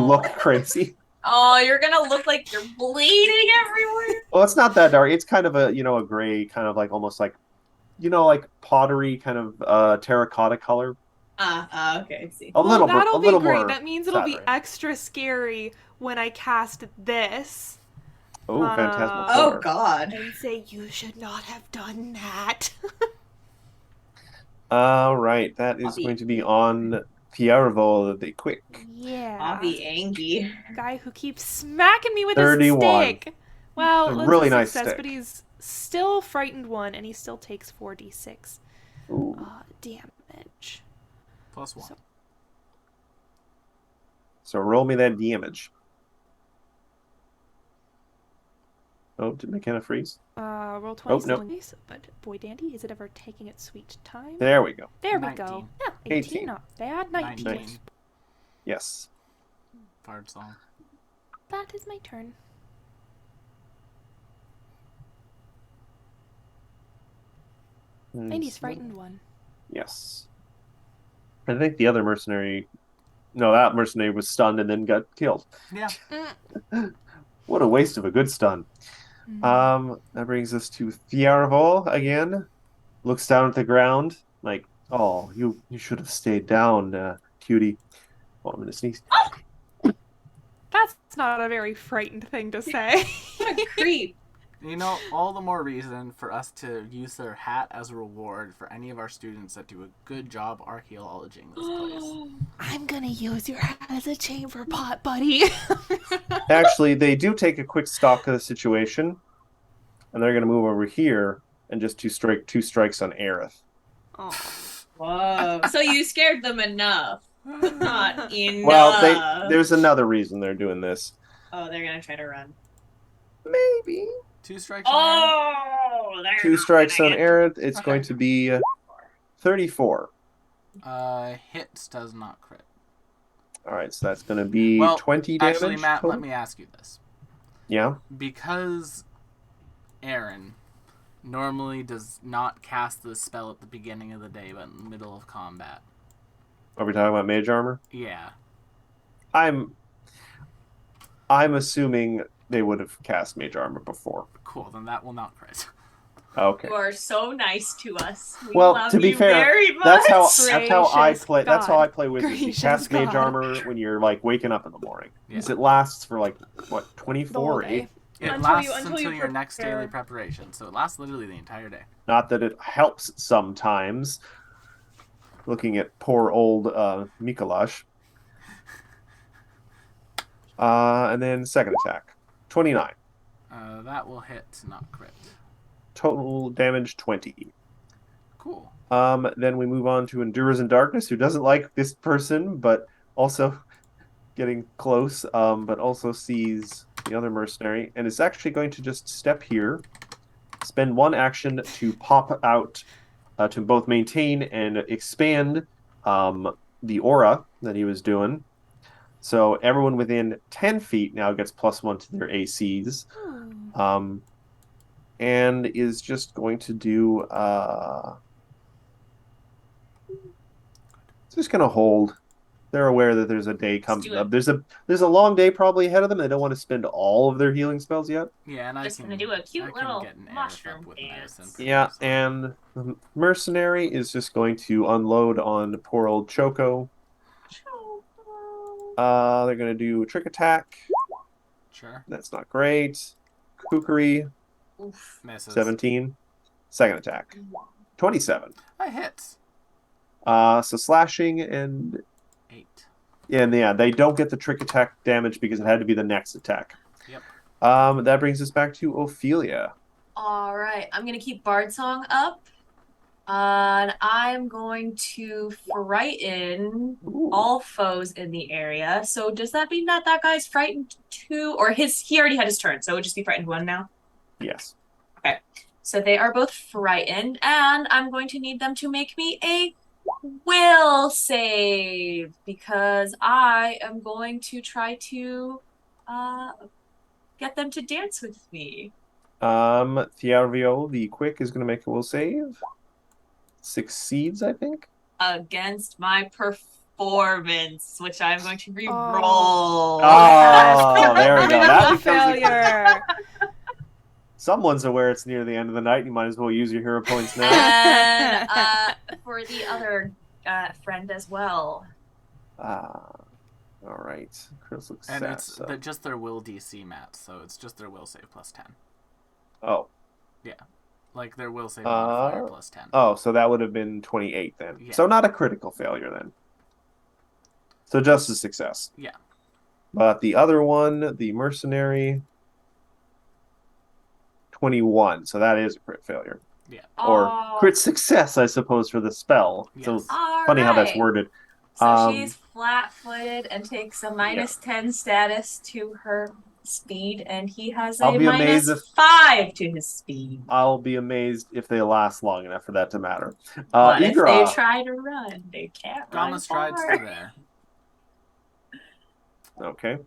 Speaker 2: look crazy.
Speaker 3: oh, you're gonna look like you're bleeding everywhere.
Speaker 2: Well, it's not that dark. It's kind of a a gray, kind of like almost like like pottery kind of terracotta color.
Speaker 3: Okay, I see.
Speaker 2: A little
Speaker 4: that'll
Speaker 2: a little
Speaker 4: be great.
Speaker 2: more
Speaker 4: That means it'll be
Speaker 2: saturated.
Speaker 4: extra scary when I cast this.
Speaker 2: Oh, Phantasmal
Speaker 3: Oh
Speaker 2: Core.
Speaker 3: God.
Speaker 4: And say you should not have done that.
Speaker 2: Right, that is
Speaker 3: Bobby.
Speaker 2: going to be on Fiervol the Quick.
Speaker 4: Yeah.
Speaker 3: I'll be angry.
Speaker 4: Guy who keeps smacking me with
Speaker 2: 31.
Speaker 4: his stick. Well,
Speaker 2: A
Speaker 4: that's
Speaker 2: really
Speaker 4: a
Speaker 2: nice
Speaker 4: success,
Speaker 2: stick.
Speaker 4: but he's still frightened 1, and he still takes 4d6
Speaker 2: Ooh.
Speaker 4: damage.
Speaker 1: +1.
Speaker 2: So roll me that damage. Oh, did McKenna freeze?
Speaker 4: Roll 20
Speaker 2: no.
Speaker 4: please. But boy dandy, is it ever taking its sweet time?
Speaker 2: There we go.
Speaker 4: There we
Speaker 1: 19.
Speaker 4: go. Yeah, 18,
Speaker 2: 18.
Speaker 4: not bad. 19.
Speaker 1: 19.
Speaker 2: Yes.
Speaker 1: Bard song.
Speaker 4: That is my turn. And he's frightened 1.
Speaker 2: Yes. I think the other mercenary... No, that mercenary was stunned and then got killed.
Speaker 1: Yeah.
Speaker 2: What a waste of a good stun. That brings us to Fiervol again. Looks down at the ground like, oh, you should have stayed down, cutie. Oh, I'm gonna sneeze.
Speaker 4: That's not a very frightened thing to say.
Speaker 3: What a creep.
Speaker 1: You know, all the more reason for us to use their hat as a reward for any of our students that do a good job archaeologing this place.
Speaker 4: I'm gonna use your hat as a chamber pot, buddy.
Speaker 2: Actually, they do take a quick stock of the situation, and they're gonna move over here and just two strikes on Aerith.
Speaker 4: Oh.
Speaker 3: Whoa. So you scared them enough. Not enough.
Speaker 2: Well, there's another reason they're doing this.
Speaker 3: Oh, they're gonna try to run.
Speaker 2: Maybe
Speaker 1: 2 strikes on Aaron?
Speaker 3: Oh, they're
Speaker 2: 2
Speaker 3: not
Speaker 2: strikes
Speaker 3: gonna
Speaker 2: on
Speaker 3: get-
Speaker 2: Aerith. It's
Speaker 1: Okay.
Speaker 2: going to be 34.
Speaker 1: Hits does not crit.
Speaker 2: All right, so that's going to be
Speaker 1: Well,
Speaker 2: 20 damage.
Speaker 1: Actually, Matt,
Speaker 2: total?
Speaker 1: let me ask you this.
Speaker 2: Yeah.
Speaker 1: Because Aaron normally does not cast the spell at the beginning of the day, but in the middle of combat.
Speaker 2: Are we talking about mage armor?
Speaker 1: Yeah.
Speaker 2: I'm assuming they would have cast mage armor before.
Speaker 1: Cool, then that will not crit.
Speaker 2: Okay.
Speaker 3: You are so nice to us. We
Speaker 2: Well,
Speaker 3: love
Speaker 2: to be
Speaker 3: you
Speaker 2: fair,
Speaker 3: very much.
Speaker 2: That's how I
Speaker 4: Gracious
Speaker 2: play. That's how
Speaker 4: God.
Speaker 2: I play with it. You
Speaker 4: Gracious
Speaker 2: cast mage
Speaker 4: God.
Speaker 2: armor when you're like waking up in the morning.
Speaker 1: Yeah.
Speaker 2: Because it lasts for like what,
Speaker 4: The whole
Speaker 2: 24 or
Speaker 4: day.
Speaker 2: 8?
Speaker 1: It
Speaker 3: Until
Speaker 1: lasts
Speaker 3: you- until
Speaker 1: until
Speaker 3: you
Speaker 1: your next
Speaker 3: prepare.
Speaker 1: daily preparation, so it lasts literally the entire day.
Speaker 2: Not that it helps sometimes. Looking at poor old Mikolash. And then second attack. 29.
Speaker 1: That will hit, not crit.
Speaker 2: Total damage 20.
Speaker 1: Cool.
Speaker 2: Then we move on to Endurers in Darkness, who doesn't like this person, but also getting close, but also sees the other mercenary, and is actually going to just step here, spend 1 action to pop out, to both maintain and expand the aura that he was doing. So everyone within 10 feet now gets +1 to their ACs. And is just going to do just gonna hold. They're aware that there's a day coming up. There's a long day probably ahead of them. They don't want to spend all of their healing spells yet.
Speaker 1: Yeah, and
Speaker 3: Just
Speaker 1: I
Speaker 3: gonna
Speaker 1: can
Speaker 3: do a cute
Speaker 1: I can
Speaker 3: little
Speaker 1: get an Aerith
Speaker 3: mushroom
Speaker 1: up with
Speaker 3: dance.
Speaker 1: medicine.
Speaker 2: Yeah,
Speaker 1: So-
Speaker 2: and the mercenary is just going to unload on poor old Choco. They're gonna do trick attack.
Speaker 1: Sure.
Speaker 2: That's not great. Kukri,
Speaker 3: Oof.
Speaker 1: Misses.
Speaker 2: 17. Second attack. 27.
Speaker 1: That hits.
Speaker 2: So slashing and
Speaker 1: 8.
Speaker 2: yeah, they don't get the trick attack damage because it had to be the next attack.
Speaker 1: Yep.
Speaker 2: That brings us back to Ophelia.
Speaker 3: All right, I'm gonna keep Bard Song up, and I'm going to frighten
Speaker 2: Ooh.
Speaker 3: all foes in the area. So does that mean that that guy's frightened too, or he already had his turn, so it would just be frightened 1 now?
Speaker 2: Yes.
Speaker 3: So they are both frightened, and I'm going to need them to make me a will save because I am going to try to get them to dance with me.
Speaker 2: Thiarvio, the quick, is going to make a will save. Succeeds, I think.
Speaker 3: Against my performance, which I'm going to re-roll.
Speaker 2: Oh, there we go. That
Speaker 4: Critical
Speaker 2: becomes a-
Speaker 4: failure.
Speaker 2: Someone's aware it's near the end of the night. You might as well use your hero points now.
Speaker 3: And for the other friend as well.
Speaker 2: All right. Critical success.
Speaker 1: And it's just their will DC, Matt. So it's just their will save plus 10.
Speaker 2: Oh.
Speaker 1: Yeah. Like their will save modifier plus 10.
Speaker 2: Oh, so that would have been 28 then.
Speaker 1: Yeah.
Speaker 2: So not a critical failure then. So just a success.
Speaker 1: Yeah.
Speaker 2: But the other one, the mercenary, 21. So that is a crit failure.
Speaker 1: Yeah.
Speaker 2: Or crit success, I suppose, for the spell.
Speaker 1: Yes.
Speaker 2: So funny how that's worded.
Speaker 3: So she's flat-footed and takes a minus 10 status to her speed, and he has a minus 5 to his speed.
Speaker 2: I'll be amazed if they last long enough for that to matter.
Speaker 3: But if they try to run, they can't run
Speaker 1: Gamma strides
Speaker 3: far.
Speaker 1: to there.
Speaker 2: Okay.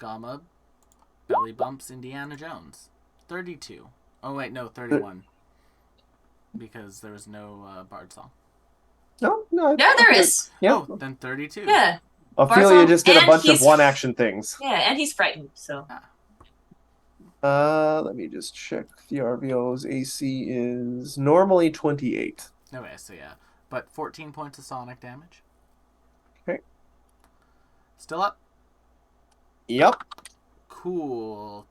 Speaker 1: Gamma belly bumps Indiana Jones. 32. Oh, wait, no, 31. Because there was no Bard song.
Speaker 2: No,
Speaker 3: there is.
Speaker 2: Yeah.
Speaker 1: Oh, then 32.
Speaker 3: Yeah.
Speaker 2: Ophelia just did a bunch of one-action things.
Speaker 3: Yeah, and he's frightened, so.
Speaker 2: Let me just check. The RVO's AC is normally 28.
Speaker 1: Okay, so yeah. But 14 points of sonic damage.
Speaker 2: Okay.
Speaker 1: Still up?
Speaker 2: Yep.
Speaker 1: Cool.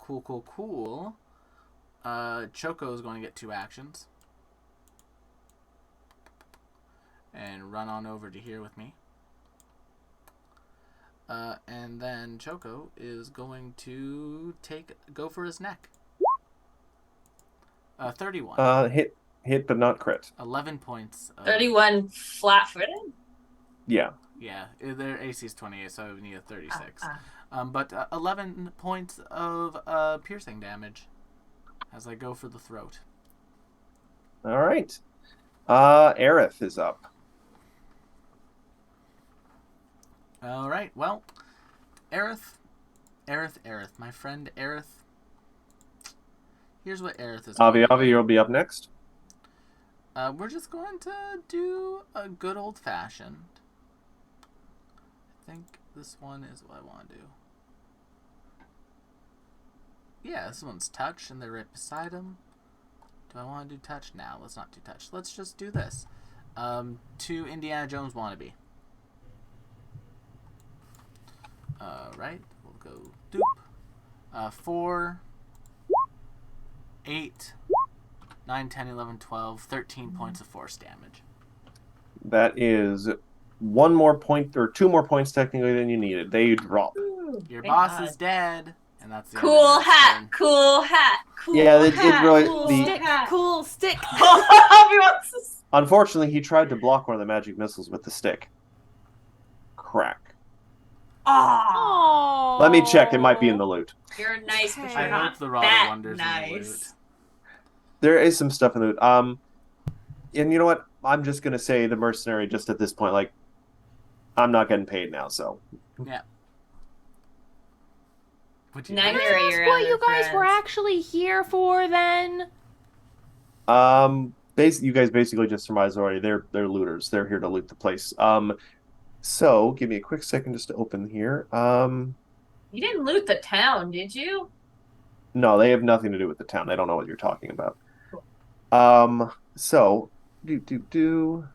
Speaker 1: Choco is going to get 2 actions. And run on over to here with me. And then Choco is going to go for his neck. 31.
Speaker 2: Hit, but not crit.
Speaker 1: 11 points.
Speaker 3: 31 flat-footed?
Speaker 2: Yeah.
Speaker 1: Yeah, their AC is 28, so I would need a 36. But 11 points of piercing damage as I go for the throat.
Speaker 2: All right. Aerith is up.
Speaker 1: All right, well, Aerith, my friend Aerith. Here's what Aerith is.
Speaker 2: Avi, you'll be up next.
Speaker 1: We're just going to do a good old-fashioned. I think this one is what I want to do. Yeah, this one's touch, and they're right beside him. Do I want to do touch? Now, let's not do touch. Let's just do this. To Indiana Jones wannabe. Right, we'll go doop. 4, 8, 9, 10, 11, 12, 13 points of force damage.
Speaker 2: That is 1 more point, or 2 more points technically than you needed. They drop.
Speaker 1: Your boss is dead, and that's the
Speaker 3: cool hat.
Speaker 2: Yeah, it really.
Speaker 4: Cool stick.
Speaker 2: Unfortunately, he tried to block one of the magic missiles with the stick. Crack.
Speaker 3: Oh.
Speaker 2: Let me check. It might be in the loot.
Speaker 3: You're nice, but
Speaker 1: I
Speaker 3: you're not
Speaker 1: hope the Rod
Speaker 3: that
Speaker 1: Wonders
Speaker 3: nice.
Speaker 1: in the loot.
Speaker 2: There is some stuff in the loot. And you know what? I'm just gonna say the mercenary just at this point. Like, I'm not getting paid now, so.
Speaker 1: Yeah.
Speaker 3: Neither
Speaker 4: Can I
Speaker 3: are
Speaker 4: ask
Speaker 3: your
Speaker 4: what
Speaker 3: other
Speaker 4: you guys
Speaker 3: friends.
Speaker 4: were actually here for then?
Speaker 2: You guys basically just surmised already. They're looters. They're here to loot the place. So give me a quick second just to open here.
Speaker 3: You didn't loot the town, did you?
Speaker 2: No, they have nothing to do with the town. They don't know what you're talking about.
Speaker 3: Cool.
Speaker 2: So It's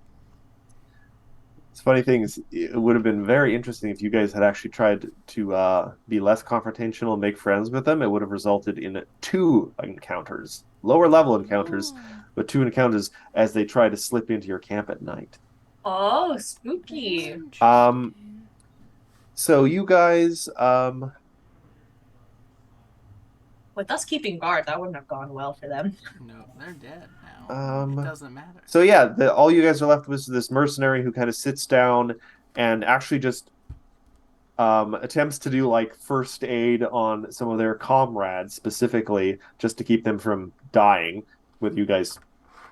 Speaker 2: funny thing is, it would have been very interesting if you guys had actually tried to be less confrontational and make friends with them. It would have resulted in 2 encounters, lower level encounters, but 2 encounters as they try to slip into your camp at night.
Speaker 3: Oh, spooky.
Speaker 2: So you guys,
Speaker 3: With us keeping guard, that wouldn't have gone well for them.
Speaker 1: No, they're dead now. It doesn't matter.
Speaker 2: So yeah, all you guys are left with is this mercenary who kind of sits down and actually just attempts to do like first aid on some of their comrades specifically, just to keep them from dying. Whether you guys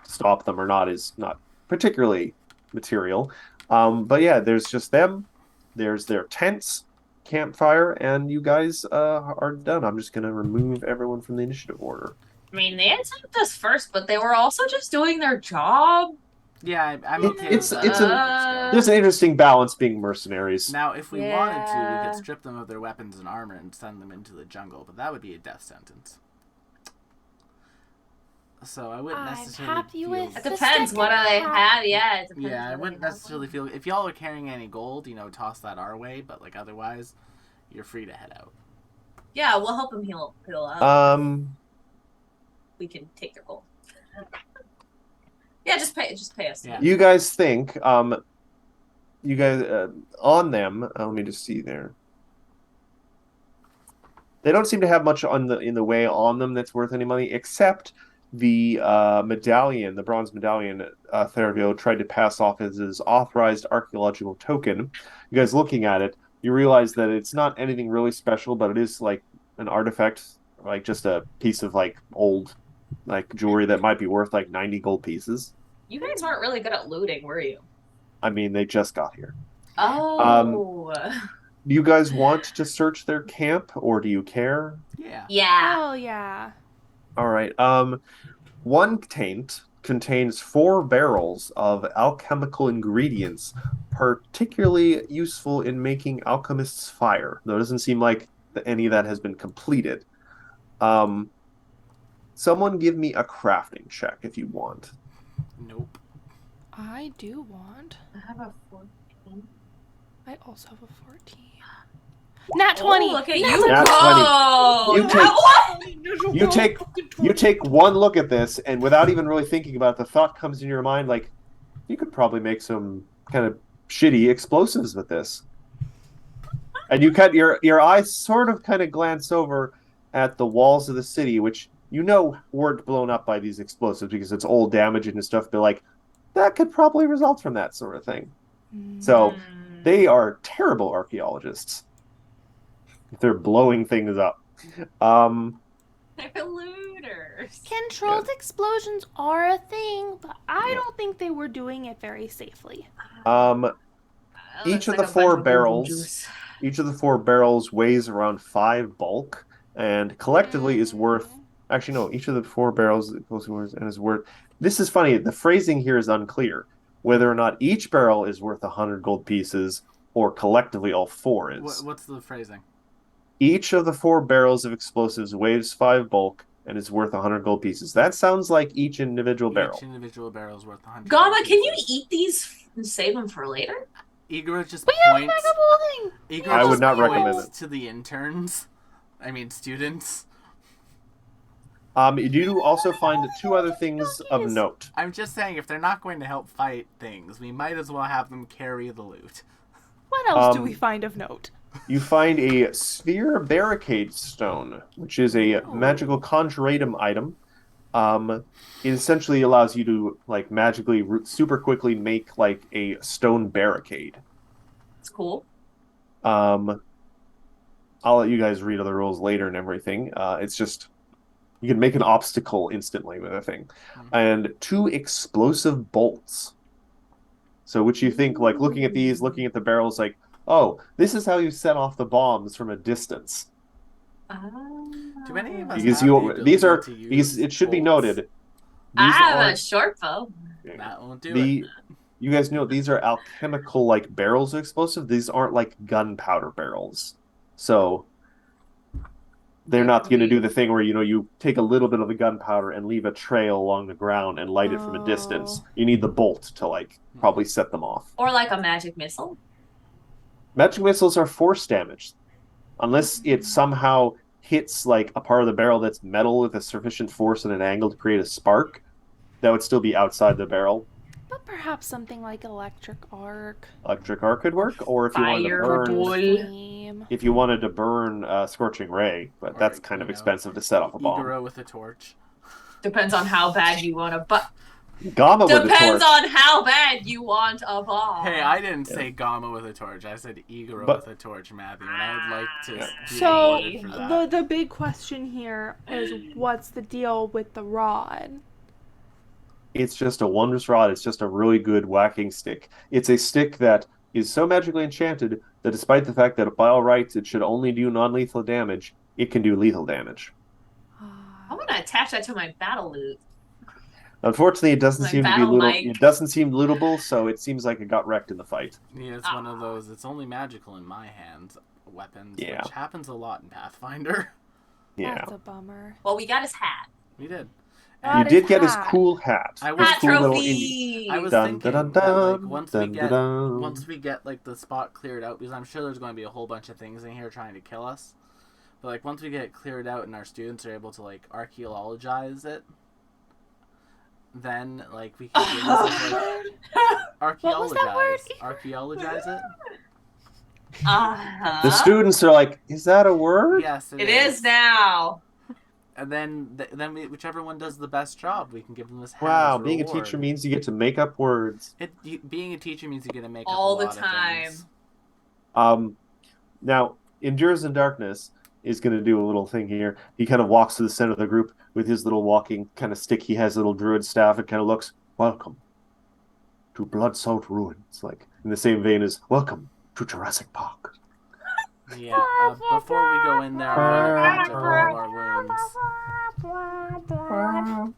Speaker 2: stop them or not is not particularly material. But yeah, there's just them. There's their tents, campfire, and you guys are done. I'm just gonna remove everyone from the initiative order.
Speaker 3: I mean, they attacked us first, but they were also just doing their job.
Speaker 1: Yeah, I'm okay with
Speaker 2: that. There's an interesting balance being mercenaries.
Speaker 1: Now, if we wanted to, we could strip them of their weapons and armor and send them into the jungle, but that would be a death sentence. So I wouldn't
Speaker 4: I'm
Speaker 1: necessarily
Speaker 4: happy
Speaker 1: feel...
Speaker 4: with
Speaker 3: It
Speaker 4: the
Speaker 3: depends what
Speaker 4: second
Speaker 3: I
Speaker 4: half.
Speaker 3: have. Yeah, it depends.
Speaker 1: Yeah, I
Speaker 3: what
Speaker 1: wouldn't
Speaker 3: have.
Speaker 1: necessarily feel... If y'all are carrying any gold, toss that our way. But, otherwise, you're free to head out.
Speaker 3: Yeah, we'll help him heal up. We can take their gold. Yeah, just pay us.
Speaker 1: Yeah.
Speaker 2: You guys think, you guys, on them, let me just see there. They don't seem to have much in the way on them that's worth any money, except the medallion, the bronze medallion. Theravio tried to pass off as his authorized archaeological token. You guys looking at it, you realize that it's not anything really special, but it is like an artifact, like just a piece of old jewelry that might be worth 90 gold pieces.
Speaker 3: You guys weren't really good at looting, were you?
Speaker 2: I mean, they just got here.
Speaker 3: Oh.
Speaker 2: Do you guys want to search their camp, or do you care?
Speaker 1: Yeah.
Speaker 3: Yeah.
Speaker 4: Oh yeah.
Speaker 2: All right. One taint contains 4 barrels of alchemical ingredients, particularly useful in making alchemists' fire. Though it doesn't seem like any of that has been completed. Someone give me a crafting check if you want.
Speaker 1: Nope.
Speaker 4: I do want.
Speaker 3: I have a 14.
Speaker 4: I also have a 14. Nat 20.
Speaker 3: Oh, look at
Speaker 4: Nat
Speaker 3: you.
Speaker 2: 20.
Speaker 3: Oh,
Speaker 2: You take one look at this, and without even really thinking about it, the thought comes in your mind you could probably make some kind of shitty explosives with this. And you cut your eyes sort of kind of glance over at the walls of the city, which weren't blown up by these explosives because it's old damage and stuff, but that could probably result from that sort of thing. So they are terrible archaeologists. They're blowing things up.
Speaker 3: They're looters.
Speaker 4: Controlled explosions are a thing, but I don't think they were doing it very safely.
Speaker 2: Each of the 4 barrels weighs around 5 bulk, and collectively is worth. Actually, no. Each of the 4 barrels is worth. This is funny. The phrasing here is unclear whether or not each barrel is worth 100 gold pieces, or collectively all 4 is.
Speaker 1: What's the phrasing?
Speaker 2: Each of the 4 barrels of explosives weighs 5 bulk and is worth 100 gold pieces. That sounds like each individual barrel.
Speaker 1: Each individual barrel is worth 100
Speaker 3: Gamma,
Speaker 1: gold
Speaker 3: can you
Speaker 1: pieces.
Speaker 3: eat these and save them for later?
Speaker 1: Igor just
Speaker 4: We have
Speaker 1: points.
Speaker 4: mega bowling.
Speaker 1: Igor
Speaker 2: I would
Speaker 1: just
Speaker 2: not
Speaker 1: points
Speaker 2: recommend it.
Speaker 1: to the interns. I mean, students.
Speaker 2: You do also find 2 other things of note.
Speaker 1: I'm just saying, if they're not going to help fight things, we might as well have them carry the loot.
Speaker 4: What else do we find of note?
Speaker 2: You find a sphere barricade stone, which is a magical conjuratum item. It essentially allows you to magically super quickly make a stone barricade.
Speaker 3: It's cool.
Speaker 2: I'll let you guys read other rules later and everything. It's just you can make an obstacle instantly with a thing, and 2 explosive bolts. So, which you think looking at these, looking at the barrels, oh, this is how you set off the bombs from a distance.
Speaker 1: Do any of us
Speaker 2: Because
Speaker 1: have the ability to use
Speaker 2: because it should be
Speaker 1: bolts?
Speaker 2: noted.
Speaker 3: I have a
Speaker 2: aren't-
Speaker 3: short bow.
Speaker 1: That won't do it.
Speaker 2: You guys know these are alchemical barrels of explosive. These aren't gunpowder barrels, so they're not going to do the thing where you take a little bit of the gunpowder and leave a trail along the ground and light it from a distance. You need the bolt to probably set them off.
Speaker 3: Or like a magic missile.
Speaker 2: Magic missiles are force damage, unless it somehow hits a part of the barrel that's metal with a sufficient force and an angle to create a spark. That would still be outside the barrel.
Speaker 4: But perhaps something like electric arc.
Speaker 2: Electric arc could work, or if you wanted to burn,
Speaker 4: Flame.
Speaker 2: if you wanted to burn Scorching Ray, but that's kind of expensive to set off a bomb.
Speaker 1: Igoro with a torch.
Speaker 3: Depends on how bad you want to.
Speaker 2: Gamma with a torch.
Speaker 3: Depends on how bad you want a bomb.
Speaker 1: Hey, I didn't say Gamma with a torch. I said Igoro with a torch, Matthew, and I would like to be
Speaker 4: So
Speaker 1: rewarded for that.
Speaker 4: the big question here is what's the deal with the rod?
Speaker 2: It's just a wondrous rod. It's just a really good whacking stick. It's a stick that is so magically enchanted that despite the fact that by all rights it should only do non-lethal damage, it can do lethal damage.
Speaker 3: I want to attach that to my battle loot.
Speaker 2: Unfortunately, it doesn't
Speaker 3: Like
Speaker 2: seem to be
Speaker 3: battle
Speaker 2: lootable.
Speaker 3: mic.
Speaker 2: It doesn't seem lootable, so it seems like it got wrecked in the fight.
Speaker 1: Yeah, it's one of those. It's only magical in my hands. Weapons,
Speaker 2: Yeah.
Speaker 1: which happens a lot in Pathfinder.
Speaker 2: Yeah.
Speaker 4: That's a bummer.
Speaker 3: Well, we got his hat.
Speaker 1: We did.
Speaker 2: You did get his
Speaker 4: hat.
Speaker 2: cool hat.
Speaker 1: I
Speaker 2: His
Speaker 1: was-
Speaker 3: Hat
Speaker 2: cool little
Speaker 3: trophy.
Speaker 1: I was
Speaker 2: Dun,
Speaker 1: thinking
Speaker 2: dun,
Speaker 1: that like
Speaker 2: dun,
Speaker 1: once
Speaker 2: dun,
Speaker 1: we
Speaker 2: dun,
Speaker 1: get
Speaker 2: dun.
Speaker 1: once we get like the spot cleared out, because I'm sure there's going to be a whole bunch of things in here trying to kill us. But like once we get it cleared out and our students are able to like archaeologize it, then like we can give this like
Speaker 4: What was that word?
Speaker 1: archaeologize it.
Speaker 2: The students are like, is that a word?
Speaker 1: Yes,
Speaker 3: It is now.
Speaker 1: And then whichever one does the best job, we can give them this hat
Speaker 2: Wow,
Speaker 1: as a
Speaker 2: being a
Speaker 1: reward.
Speaker 2: teacher means you get to make up words.
Speaker 1: Being a teacher means you get to make
Speaker 3: All
Speaker 1: up a
Speaker 3: the
Speaker 1: lot
Speaker 3: time.
Speaker 1: Of things.
Speaker 2: Now, Endures in Darkness is going to do a little thing here. He kind of walks to the center of the group with his little walking kind of stick. He has a little druid staff and kind of looks, welcome to Blood Salt Ruins. Like, in the same vein as, welcome to Jurassic Park.
Speaker 1: Yeah, before we go in there, I'm going to patch up all our wounds.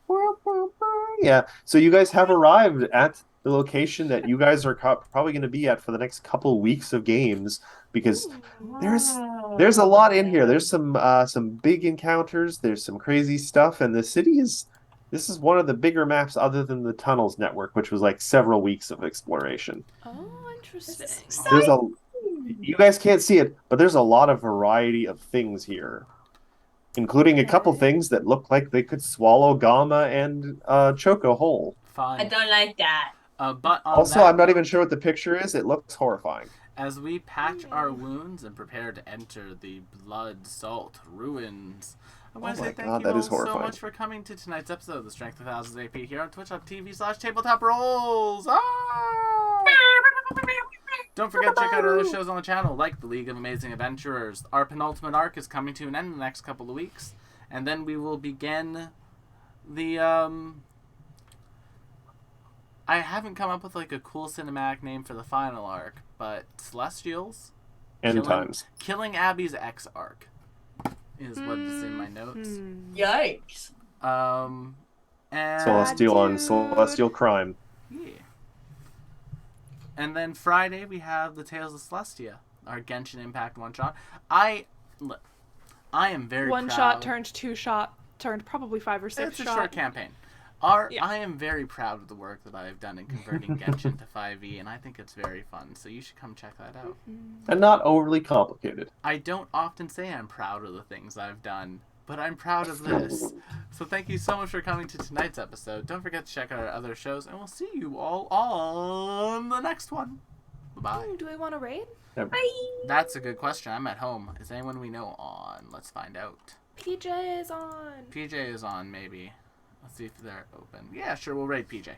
Speaker 2: Yeah, so you guys have arrived at the location that you guys are probably going to be at for the next couple weeks of games, because there's a lot in here. There's some big encounters. There's some crazy stuff, and this is one of the bigger maps other than the Tunnels Network, which was like several weeks of exploration.
Speaker 4: Oh, interesting.
Speaker 2: You guys can't see it, but there's a lot of variety of things here, including a couple things that look like they could swallow Gamma and Choco whole.
Speaker 1: Fun.
Speaker 3: I don't like that.
Speaker 1: But on
Speaker 2: Also,
Speaker 1: that
Speaker 2: I'm not
Speaker 1: note,
Speaker 2: even sure what the picture is. It looks horrifying.
Speaker 1: As we patch our wounds and prepare to enter the Blood Salt Ruins, I want to say thank you all so much for coming to tonight's episode of the Strength of Thousands AP here on twitch.tv/tabletop rolls. Don't forget to check out our other shows on the channel, like the League of Amazing Adventurers. Our penultimate arc is coming to an end in the next couple of weeks, and then we will begin the I haven't come up with like a cool cinematic name for the final arc, but Celestials
Speaker 2: End times.
Speaker 1: Killing Abby's X arc is what is in my notes.
Speaker 3: Yikes.
Speaker 1: And
Speaker 2: Celestial on Celestial Crime.
Speaker 1: yeah. And then Friday we have the Tales of Celestia, our Genshin Impact one shot. I am very
Speaker 4: One
Speaker 1: proud.
Speaker 4: shot turned 2 shot turned probably 5 or 6
Speaker 1: It's a
Speaker 4: shot.
Speaker 1: short campaign.
Speaker 4: Yeah.
Speaker 1: I am very proud of the work that I've done in converting Genshin to 5e, and I think it's very fun. So you should come check that out.
Speaker 2: And not overly complicated.
Speaker 1: I don't often say I'm proud of the things I've done, but I'm proud of this. So thank you so much for coming to tonight's episode. Don't forget to check out our other shows, and we'll see you all on the next one. Bye-bye.
Speaker 4: Do I want to raid?
Speaker 1: That's a good question. I'm at home. Is anyone we know on? Let's find out.
Speaker 4: PJ is on.
Speaker 1: PJ is on, maybe. Let's see if they're open. Yeah, sure, we'll raid PJ.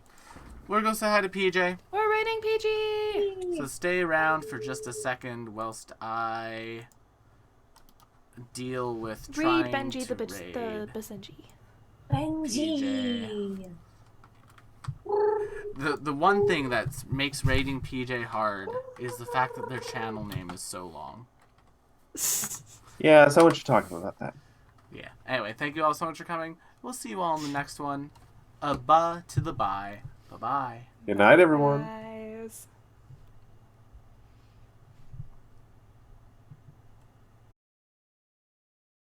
Speaker 1: We're going to say hi to PJ.
Speaker 4: We're raiding PG.
Speaker 1: So stay around for just a second whilst I deal with trying
Speaker 4: Read Benji
Speaker 1: to
Speaker 4: the
Speaker 1: raid
Speaker 4: Basenji.
Speaker 3: Benji.
Speaker 1: The one thing that makes raiding PJ hard is the fact that their channel name is so long.
Speaker 2: Yeah, someone should talk about that.
Speaker 1: Yeah. Anyway, thank you all so much for coming. We'll see you all in the next one. A ba to the bye. Bye-bye.
Speaker 2: Good night, everyone.
Speaker 4: Guys.